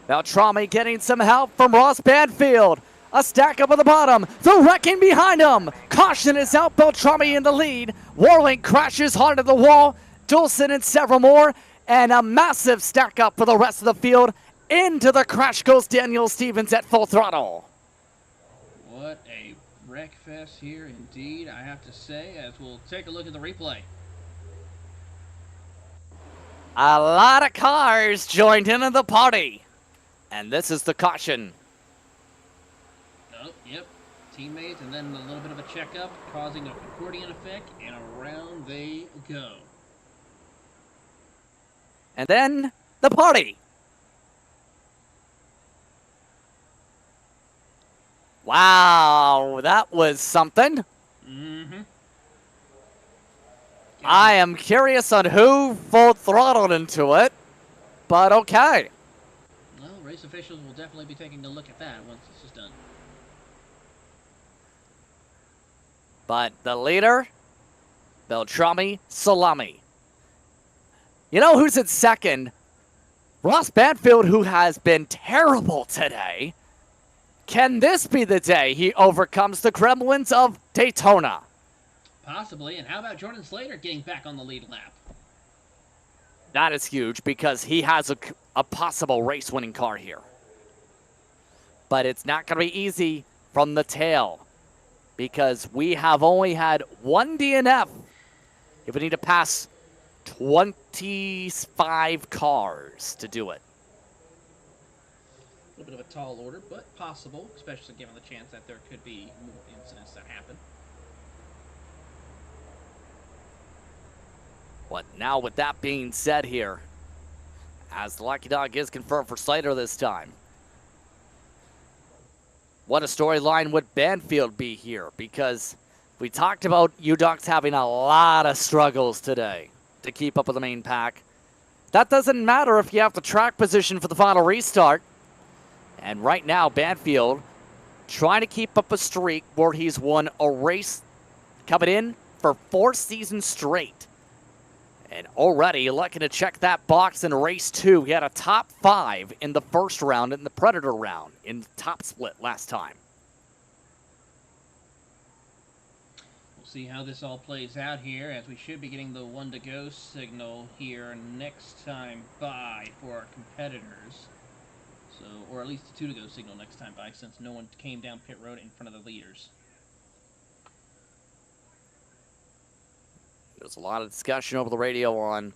Beltrami getting some help from Ross Banfield. A stack up at the bottom. The wrecking behind him. Caution is out. Beltrami in the lead. Warlink crashes hard at the wall. Dulcin and several more. And a massive stack up for the rest of the field. Into the crash goes Daniel Stevens at full throttle. What a wreck fest here indeed, I have to say, as we'll take a look at the replay. A lot of cars joined in the party. And this is the caution. Oh, yep. Teammates, and then a little bit of a checkup, causing an accordion effect, and around they go. And then the party. Wow, that was something. Mm-hmm. I am curious on who full throttled into it, but okay. Well, race officials will definitely be taking a look at that once this is done. But the leader, Beltrami Salami. You know who's in second? Ross Banfield, who has been terrible today. Can this be the day he overcomes the gremlins of Daytona? Possibly, and how about Jordan Slater getting back on the lead lap? That is huge because he has a possible race-winning car here. But it's not going to be easy from the tail because we have only had one DNF. If we need to pass 25 cars to do it. A little bit of a tall order, but possible, especially given the chance that there could be more incidents that happen. But now with that being said here, as the Lucky Dog is confirmed for Slater this time, what a storyline would Banfield be here? Because we talked about UDocs having a lot of struggles today to keep up with the main pack. That doesn't matter if you have the track position for the final restart. And right now, Banfield trying to keep up a streak where he's won a race coming in for 4 seasons straight. And already looking to check that box in race 2. He had a top 5 in the first round in the Predator round in the top split last time. We'll see how this all plays out here, as we should be getting the 1 to go signal here next time by for our competitors. So, or at least a 2 to go signal next time by, since no one came down pit road in front of the leaders. There's a lot of discussion over the radio on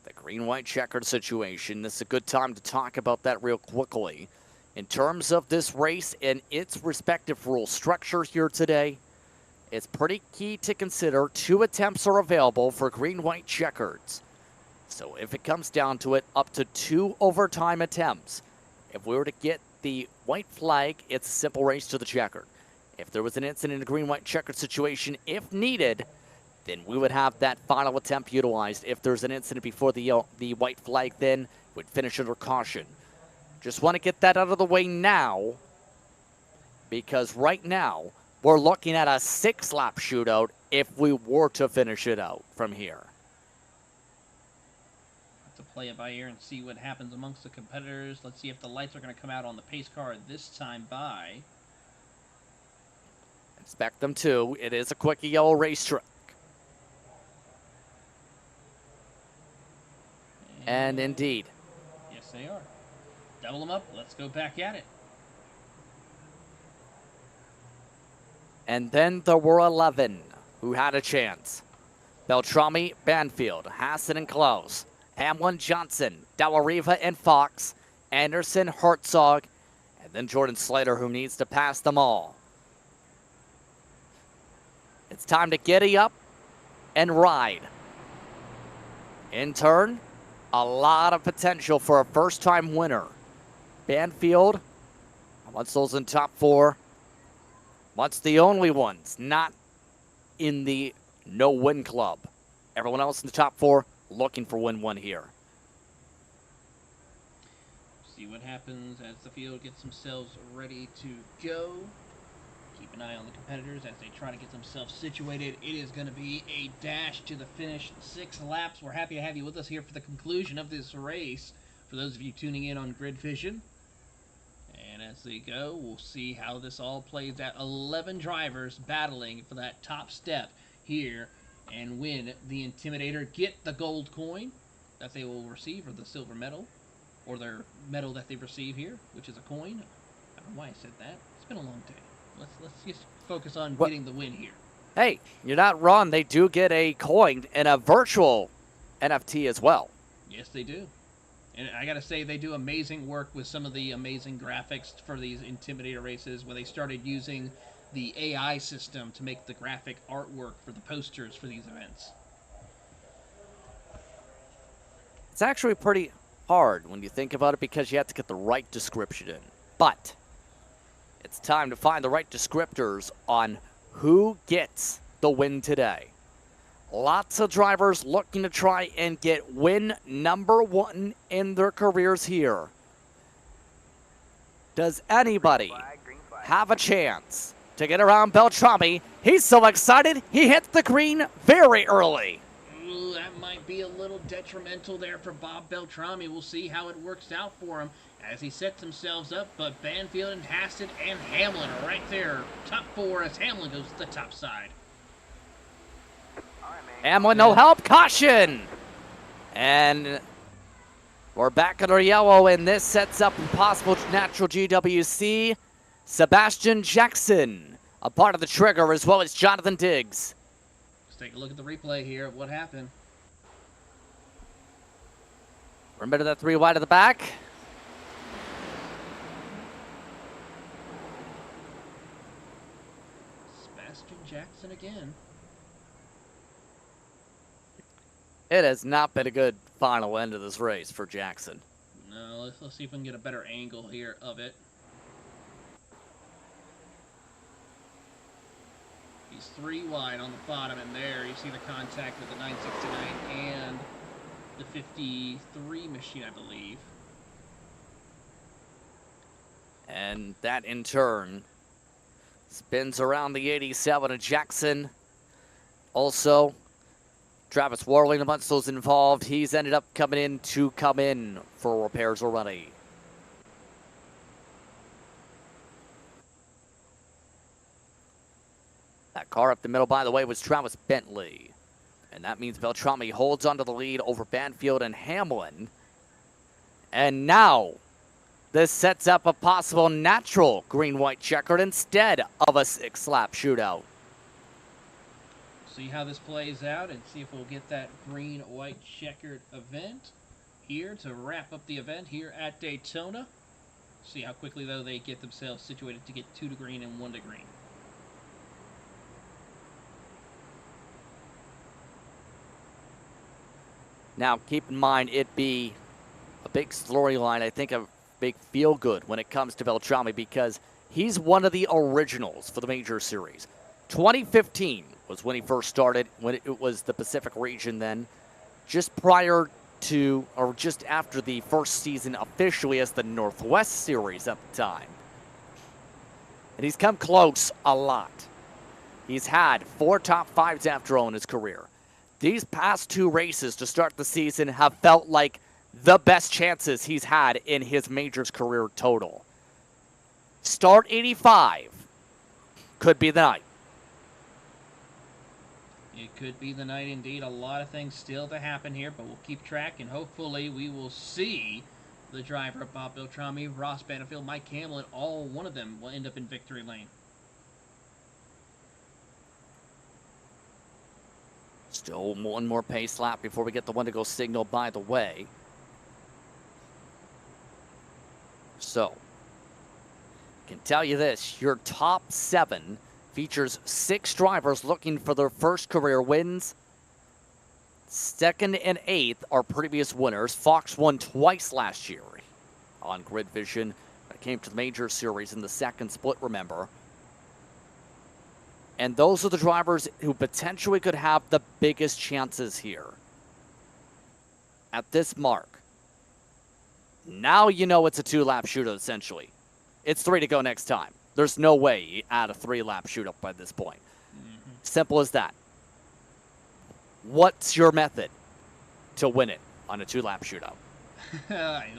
the green-white-checkered situation. This is a good time to talk about that real quickly. In terms of this race and its respective rule structure here today, it's pretty key to consider 2 attempts are available for green-white-checkers. So if it comes down to it, up to 2 overtime attempts. If we were to get the white flag, it's a simple race to the checkered. If there was an incident in a green-white-checkered situation, if needed, then we would have that final attempt utilized. If there's an incident before the white flag, then we'd finish under caution. Just want to get that out of the way now, because right now, we're looking at a 6-lap shootout if we were to finish it out from here. To play it by ear and see what happens amongst the competitors. Let's see if the lights are going to come out on the pace car this time by. Expect them to. It is a quick yellow racetrack. And indeed. Yes, they are. Double them up. Let's go back at it. And then there were 11 who had a chance. Beltrami, Banfield, Hassan and Close, Hamlin, Johnson, Dellariva and Fox, Anderson, Herzog, and then Jordan Slater, who needs to pass them all. It's time to giddy up and ride. In turn, a lot of potential for a first-time winner. Banfield, once those in top 4, once the only ones not in the no-win club. Everyone else in the top 4 looking for win 1 here. See what happens as the field gets themselves ready to go. Keep an eye on the competitors as they try to get themselves situated. It is going to be a dash to the finish. 6 laps. We're happy to have you with us here for the conclusion of this race. For those of you tuning in on Grid Vision. And as they go, we'll see how this all plays out. 11 drivers battling for that top step here and win the Intimidator. Get the gold coin that they will receive, or the silver medal, or their medal that they receive here, which is a coin. I don't know why I said that. It's been a long day. Let's just focus on getting the win here. Hey, you're not wrong. They do get a coin and a virtual NFT as well. Yes, they do. And I got to say, they do amazing work with some of the amazing graphics for these Intimidator races, where they started using the AI system to make the graphic artwork for the posters for these events. It's actually pretty hard when you think about it, because you have to get the right description in. But it's time to find the right descriptors on who gets the win today. Lots of drivers looking to try and get win number 1 in their careers here. Does anybody have a chance to get around Beltrami? He's so excited, he hits the green very early. Ooh, that might be a little detrimental there for Bob Beltrami. We'll see how it works out for him as he sets themselves up. But Banfield and Hassan and Hamlin are right there. Top 4 as Hamlin goes to the top side. Hamlin, no help, caution! And we're back under yellow, and this sets up a possible natural GWC. Sebastian Jackson, a part of the trigger, as well as Jonathan Diggs. Let's take a look at the replay here of what happened. Remember that 3 wide at the back? Sebastian Jackson again. It has not been a good final end of this race for Jackson. No, let's see if we can get a better angle here of it. He's 3 wide on the bottom, and there you see the contact with the 969 and the 53 machine, I believe. And that, in turn, spins around the 87 of Jackson. Also, Travis Warling, amongst those involved, he's ended up coming in for repairs already. That car up the middle, by the way, was Travis Bentley. And that means Beltrami holds onto the lead over Banfield and Hamlin. And now, this sets up a possible natural green-white-checkered instead of a 6-lap shootout. See how this plays out and see if we'll get that green-white-checkered event here to wrap up the event here at Daytona. See how quickly, though, they get themselves situated to get 2 to green and 1 to green. Now, keep in mind, it'd be a big storyline, I think a big feel-good when it comes to Beltrami, because he's one of the originals for the Major Series. 2015 was when he first started, when it was the Pacific region then, just prior to, or just after the first season officially as the Northwest Series at the time. And he's come close a lot. He's had 4 top 5s after all in his career. These past 2 races to start the season have felt like the best chances he's had in his Majors career total. Start 85 could be the night. It could be the night indeed. A lot of things still to happen here, but we'll keep track, and hopefully we will see the driver of Bob Beltrami, Ross Banfield, Mike Hamlin, all one of them will end up in victory lane. Still one more pace lap before we get the Wendigo signal, by the way. So, I can tell you this, your top 7 features 6 drivers looking for their first career wins. 2nd and 8th are previous winners. Fox won twice last year on Grid Vision. It came to the Major Series in the 2nd split, remember. And those are the drivers who potentially could have the biggest chances here. At this mark. Now you know it's a 2-lap shootout, essentially. It's 3 to go next time. There's no way you add a 3-lap shootout by this point. Simple as that. What's your method to win it on a 2-lap shootout?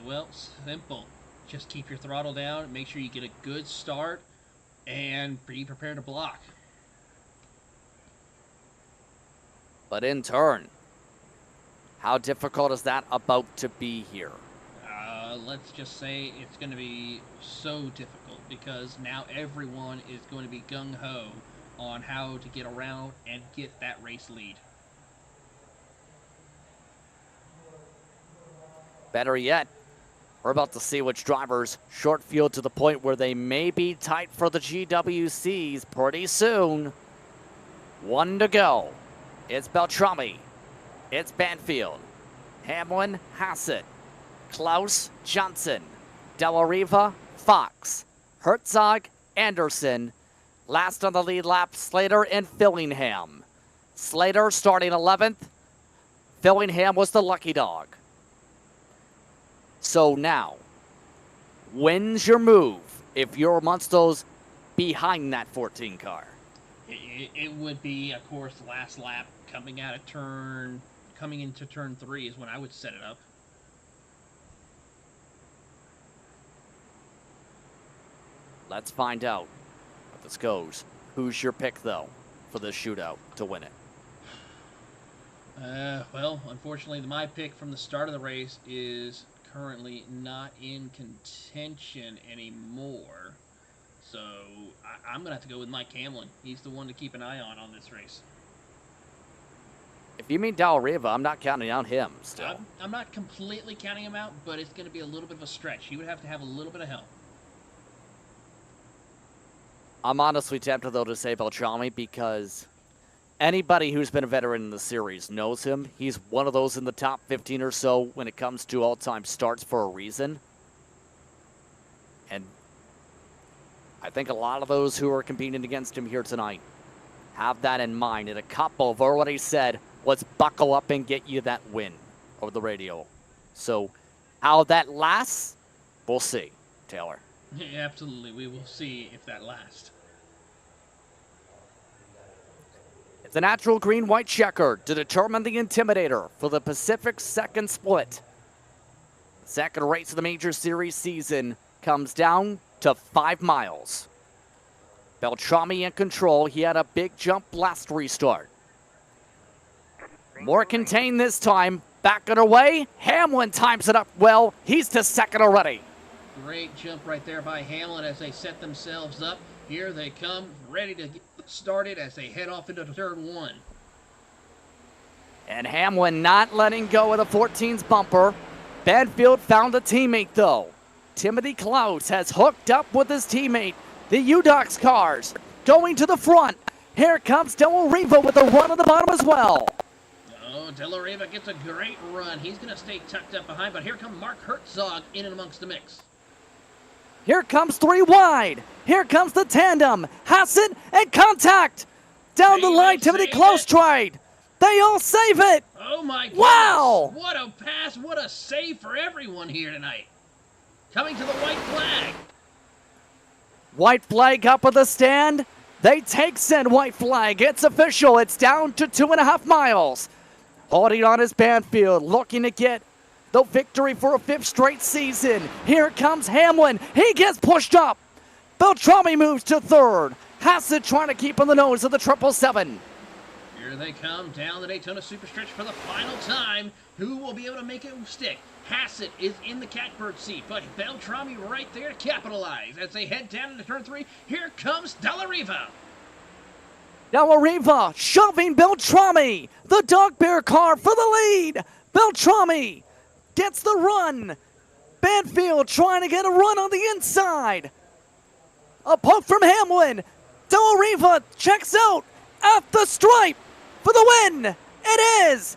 Well, simple. Just keep your throttle down, make sure you get a good start, and be prepared to block. But in turn, how difficult is that about to be here? Let's just say it's going to be so difficult because now everyone is going to be gung-ho on how to get around and get that race lead. Better yet, we're about to see which drivers short field to the point where they may be tight for the GWCs pretty soon. 1 to go. It's Beltrami. It's Banfield. Hamlin, Hassett. Klaus, Johnson, Della Riva, Fox, Herzog, Anderson. Last on the lead lap, Slater and Fillingham. Slater starting 11th. Fillingham was the lucky dog. So now, when's your move if you're amongst those behind that 14 car? It would be, of course, the last lap coming into turn 3 is when I would set it up. Let's find out how this goes. Who's your pick, though, for this shootout to win it? Well, unfortunately, my pick from the start of the race is currently not in contention anymore. So I'm going to have to go with Mike Hamlin. He's the one to keep an eye on this race. If you mean Della Riva, I'm not counting on him still. I'm not completely counting him out, but it's going to be a little bit of a stretch. He would have to have a little bit of help. I'm honestly tempted, though, to say Beltrami because anybody who's been a veteran in the series knows him. He's one of those in the top 15 or so when it comes to all-time starts for a reason. And I think a lot of those who are competing against him here tonight have that in mind. And a couple have already said, let's buckle up and get you that win over the radio. So how that lasts, we'll see, Taylor. Yeah, absolutely. We will see if that lasts. It's a natural green-white-checkered to determine the Intimidator for the Pacific 2nd split. The second race of the Major Series season comes down to 5 miles. Beltrami in control. He had a big jump last restart. More contained this time. Back and away. Hamlin times it up well. He's to 2nd already. Great jump right there by Hamlin as they set themselves up. Here they come, ready to get started as they head off into turn 1. And Hamlin not letting go of the 14's bumper. Banfield found a teammate, though. Timothy Klaus has hooked up with his teammate. The UDOX cars going to the front. Here comes Della Riva with a run on the bottom as well. Oh, Della Riva gets a great run. He's going to stay tucked up behind, but here comes Mark Herzog in and amongst the mix. Here comes 3 wide. Here comes the tandem. Hassett and contact. Down the line, Timothy Klaus tried. They all save it. Oh, my goodness. Wow. What a pass. What a save for everyone here tonight. Coming to the white flag. White flag up at the stand. They take said white flag. It's official. It's down to 2.5 miles. Holding on his Banfield, looking to get the victory for a 5th straight season. Here comes Hamlin. He gets pushed up. Beltrami moves to 3rd. Hassett trying to keep on the nose of the 777. Here they come down the Daytona Superstretch for the final time. Who will be able to make it stick? Hassett is in the catbird seat, but Beltrami right there to capitalize as they head down into turn 3. Here comes Della Riva. Della Riva shoving Beltrami. The Dog Bear car for the lead. Beltrami gets the run. Banfield trying to get a run on the inside. A poke from Hamlin. Della Riva checks out at the stripe for the win. It is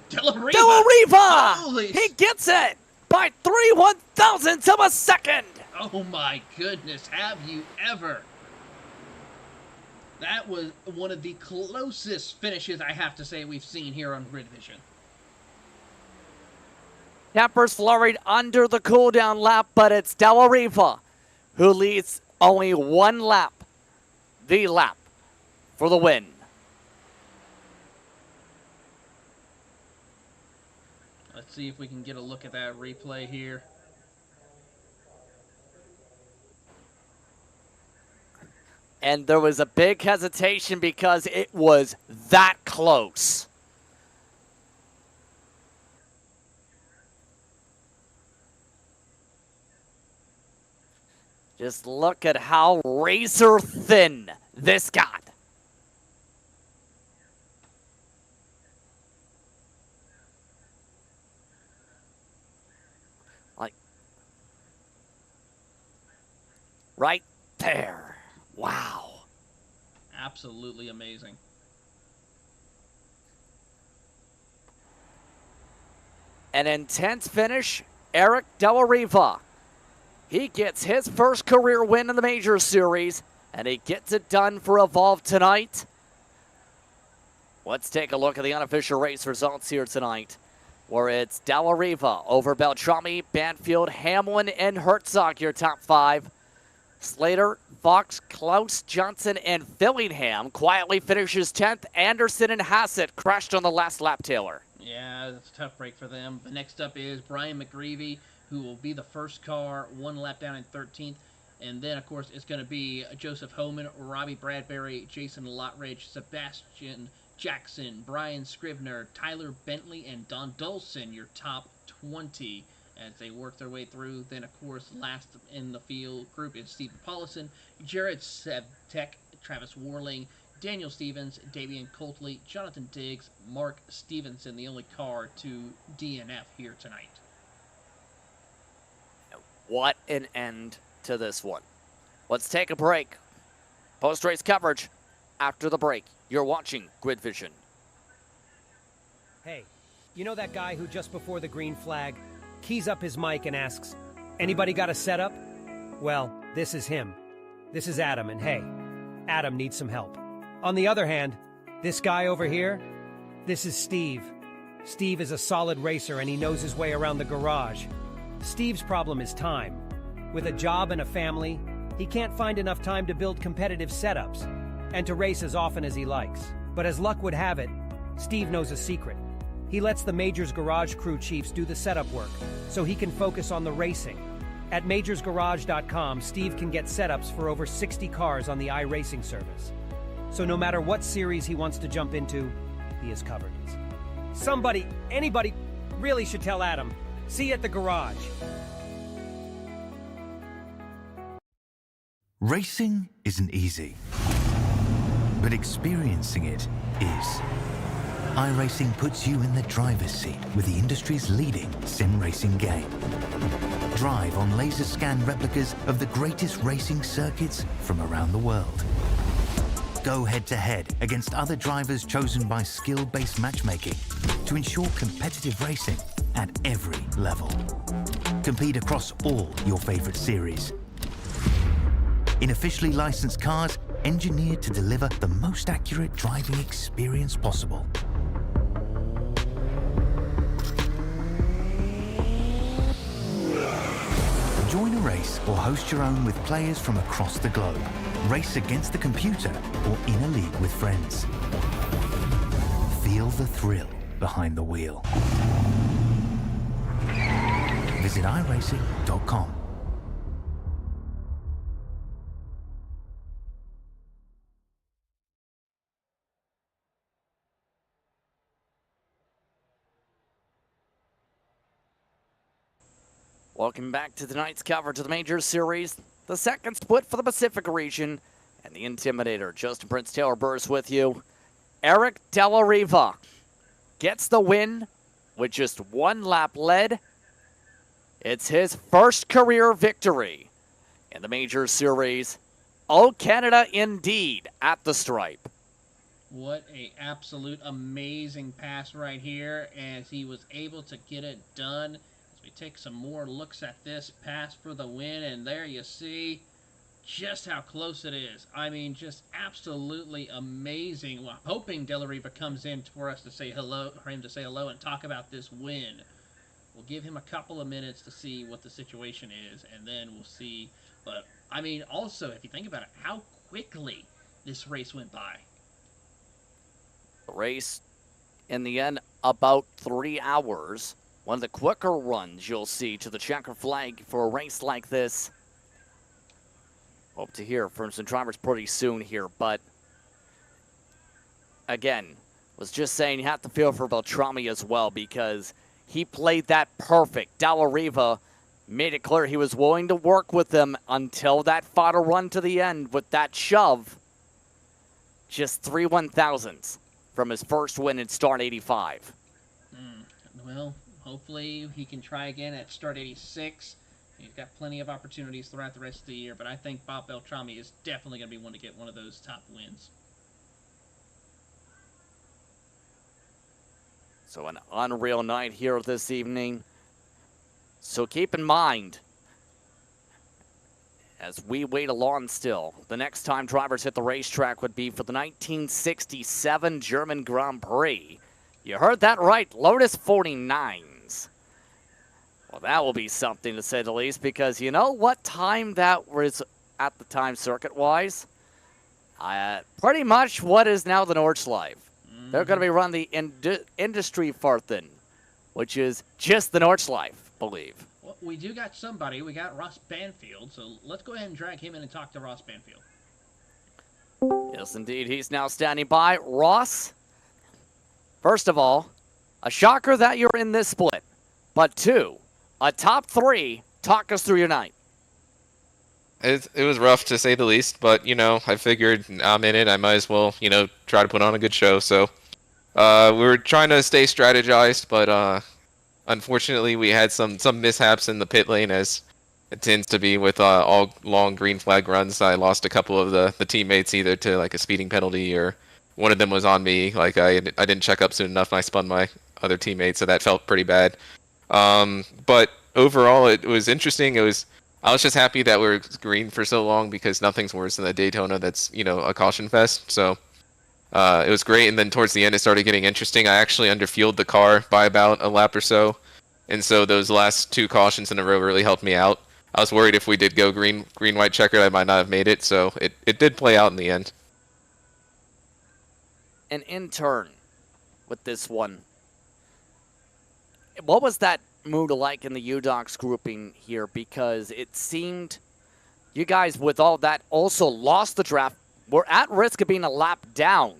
Della Riva. Della Riva. Holy He gets it by 3/1000ths of a second. Oh my goodness, have you ever? That was one of the closest finishes, I have to say, we've seen here on Grid Vision. Tempers flurried under the cooldown lap, but it's Della Riva who leads only one lap, the lap, for the win. Let's see if we can get a look at that replay here. And there was a big hesitation because it was that close. Just look at how razor thin this got. Like, right there. Wow. Absolutely amazing. An intense finish, Eric Della Riva. He gets his first career win in the Major Series, and he gets it done for Evolve tonight. Let's take a look at the unofficial race results here tonight, where it's Della Riva over Beltrami, Banfield, Hamlin, and Herzog, your top 5. Slater, Fox, Klaus, Johnson, and Fillingham quietly finishes 10th. Anderson and Hassett crashed on the last lap, Taylor. Yeah, it's a tough break for them. But next up is Brian McGreevy, who will be the first car, one lap down in 13th. And then, of course, it's going to be Joseph Homan, Robbie Bradbury, Jason Lottridge, Sebastian Jackson, Brian Scribner, Tyler Bentley, and Don Dolson, your top 20 as they work their way through. Then, of course, last in the field group is Stephen Paulison, Jared Sebtek, Travis Warling, Daniel Stevens, Damian Coltley, Jonathan Diggs, Mark Stevenson, the only car to DNF here tonight. What an end to this one. Let's take a break. Post-race coverage after the break. You're watching Grid Vision. Hey, you know that guy who just before the green flag keys up his mic and asks, "Anybody got a setup?" Well, this is him. This is Adam, and hey, Adam needs some help. On the other hand, this guy over here, this is Steve. Steve is a solid racer and he knows his way around the garage. Steve's problem is time. With a job and a family, he can't find enough time to build competitive setups and to race as often as he likes. But as luck would have it, Steve knows a secret. He lets the Majors Garage crew chiefs do the setup work so he can focus on the racing. At majorsgarage.com, Steve can get setups for over 60 cars on the iRacing service. So no matter what series he wants to jump into, he is covered. Somebody, anybody, really should tell Adam. See you at the garage. Racing isn't easy, but experiencing it is. iRacing puts you in the driver's seat with the industry's leading sim racing game. Drive on laser scan replicas of the greatest racing circuits from around the world. Go head-to-head against other drivers chosen by skill-based matchmaking to ensure competitive racing at every level. Compete across all your favorite series. In officially licensed cars, engineered to deliver the most accurate driving experience possible. Join a race or host your own with players from across the globe. Race against the computer or in a league with friends. Feel the thrill behind the wheel. Visit iRacing.com. Welcome back to tonight's coverage of the Major Series, the second split for the Pacific region, and the Intimidator. Justin Prince Taylor Burris with you. Eric Della Riva gets the win with just one lap led. It's his first career victory in the Major Series. Oh, Canada indeed at the stripe. What a absolute amazing pass right here as he was able to get it done. As we take some more looks at this pass for the win, and there you see just how close it is. I mean, just absolutely amazing. Well, hoping Della Riva comes in for us to say hello, for him to say hello and talk about this win. We'll give him a couple of minutes to see what the situation is, and then we'll see. But, I mean, also, if you think about it, how quickly this race went by. The race, in the end, about 3 hours. One of the quicker runs you'll see to the checker flag for a race like this. Hope to hear from some drivers pretty soon here, but again, was just saying you have to feel for Beltrami as well because he played that perfect. Della Riva made it clear he was willing to work with him until that final run to the end with that shove. Just 3 1,000ths from his first win in Start 85. Well, hopefully he can try again at Start 86. He's got plenty of opportunities throughout the rest of the year, but I think Bob Beltrami is definitely going to be one to get one of those top wins. So an unreal night here this evening. So keep in mind, as we wait along still, the next time drivers hit the racetrack would be for the 1967 German Grand Prix. You heard that right, Lotus 49s. Well, that will be something to say the least, because you know what time that was at the time circuit-wise? Pretty much what is now the Nordschleife. They're going to be running the Industry Farthen, which is just the Nordschleife, I believe. Well, we do got somebody. We got Ross Banfield, so let's go ahead and drag him in and talk to Ross Banfield. Yes, indeed. He's now standing by. Ross, first of all, a shocker that you're in this split, but two, a top 3. Talk us through your night. It was rough to say the least, but you know, I figured I'm in it. I might as well, you know, try to put on a good show. So we were trying to stay strategized, but unfortunately we had some mishaps in the pit lane, as it tends to be with all long green flag runs. I lost a couple of the teammates either to like a speeding penalty, or one of them was on me. Like I didn't check up soon enough and I spun my other teammate, so that felt pretty bad. But overall it was interesting. I was just happy that we're green for so long, because nothing's worse than the Daytona that's, you know, a caution fest. So it was great, and then towards the end it started getting interesting. I actually underfueled the car by about a lap or so, and so those last 2 cautions in a row really helped me out. I was worried if we did go green-white-checkered, I might not have made it, so it did play out in the end. An intern with this one. What was that mood like in the UDocs grouping here? Because it seemed you guys, with all that, also lost the draft, were at risk of being a lap down,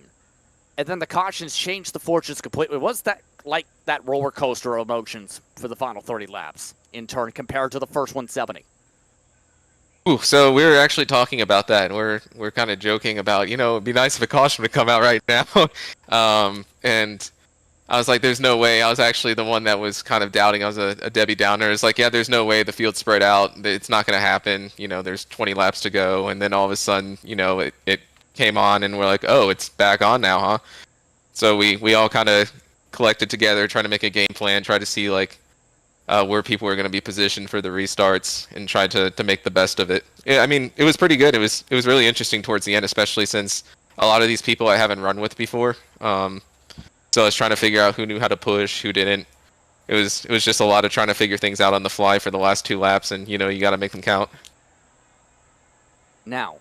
and then the cautions changed the fortunes completely. Was that like that roller coaster of emotions for the final 30 laps in turn compared to the first 170? Ooh, so we were actually talking about that, and we're kind of joking about, you know, it'd be nice if a caution would come out right now. And I was like, there's no way. I was actually the one that was kind of doubting. I was a Debbie Downer. It's like, yeah, there's no way the field's spread out. It's not going to happen. You know, there's 20 laps to go. And then all of a sudden, you know, it came on, and we're like, oh, it's back on now, huh? So we all kind of collected together, trying to make a game plan, try to see, like, where people were going to be positioned for the restarts, and tried to make the best of it. Yeah, I mean, it was pretty good. It was really interesting towards the end, especially since a lot of these people I haven't run with before. So I was trying to figure out who knew how to push, who didn't. It was just a lot of trying to figure things out on the fly for the last 2 laps, and you know, you got to make them count. Now,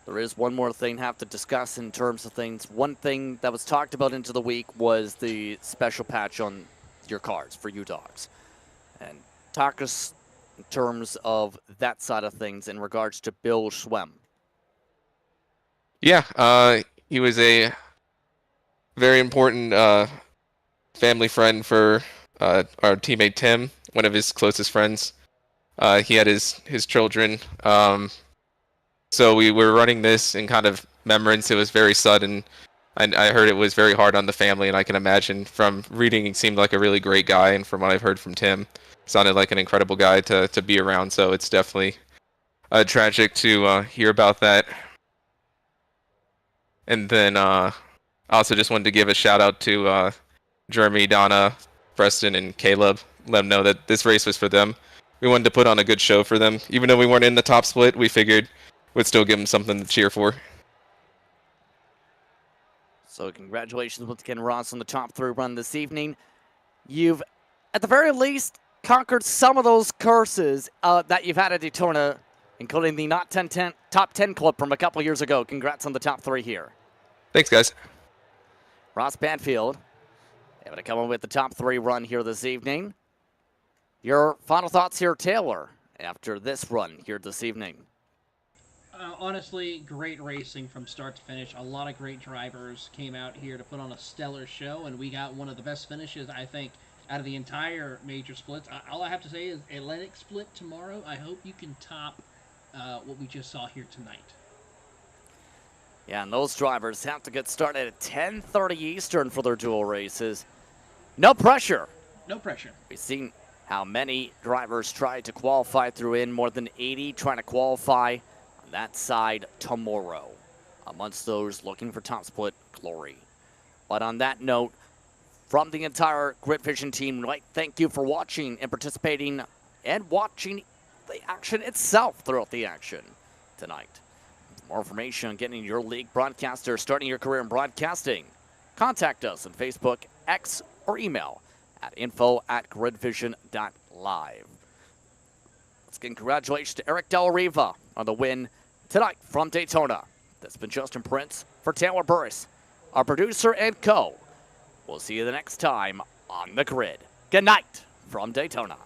there is one more thing I have to discuss in terms of things. One thing that was talked about into the week was the special patch on your cars for UDocs. And talk us in terms of that side of things in regards to Bill Schwem. Yeah, he was a very important family friend for our teammate Tim, one of his closest friends. He had his children. So we were running this in kind of remembrance. It was very sudden. I heard it was very hard on the family, and I can imagine from reading, he seemed like a really great guy, and from what I've heard from Tim, sounded like an incredible guy to be around. So it's definitely tragic to hear about that. And then I also just wanted to give a shout out to Jeremy, Donna, Preston, and Caleb. Let them know that this race was for them. We wanted to put on a good show for them. Even though we weren't in the top split, we figured we'd still give them something to cheer for. So congratulations once again, Ross, on the top 3 run this evening. You've, at the very least, conquered some of those curses that you've had at Daytona, including the not 10 top 10 clip from a couple years ago. Congrats on the top 3 here. Thanks, guys. Ross Banfield able to come in with the top 3 run here this evening. Your final thoughts here, Taylor, after this run here this evening? Honestly, great racing from start to finish. A lot of great drivers came out here to put on a stellar show, and we got one of the best finishes, I think, out of the entire major splits. All I have to say is Atlantic split tomorrow. I hope you can top what we just saw here tonight. Yeah, and those drivers have to get started at 10:30 Eastern for their dual races. No pressure. No pressure. We've seen how many drivers tried to qualify through in, more than 80 trying to qualify on that side tomorrow, amongst those looking for top split glory. But on that note, from the entire Grid Vision team, we'd like to thank you for watching and participating and watching the action itself throughout the action tonight. For more information on getting your league broadcaster, starting your career in broadcasting, contact us on Facebook, X, or email at info@gridvision.live. Let's give congratulations to Eric Del Riva on the win tonight from Daytona. That's been Justin Prince for Taylor Burris, our producer and co. We'll see you the next time on the grid. Good night from Daytona.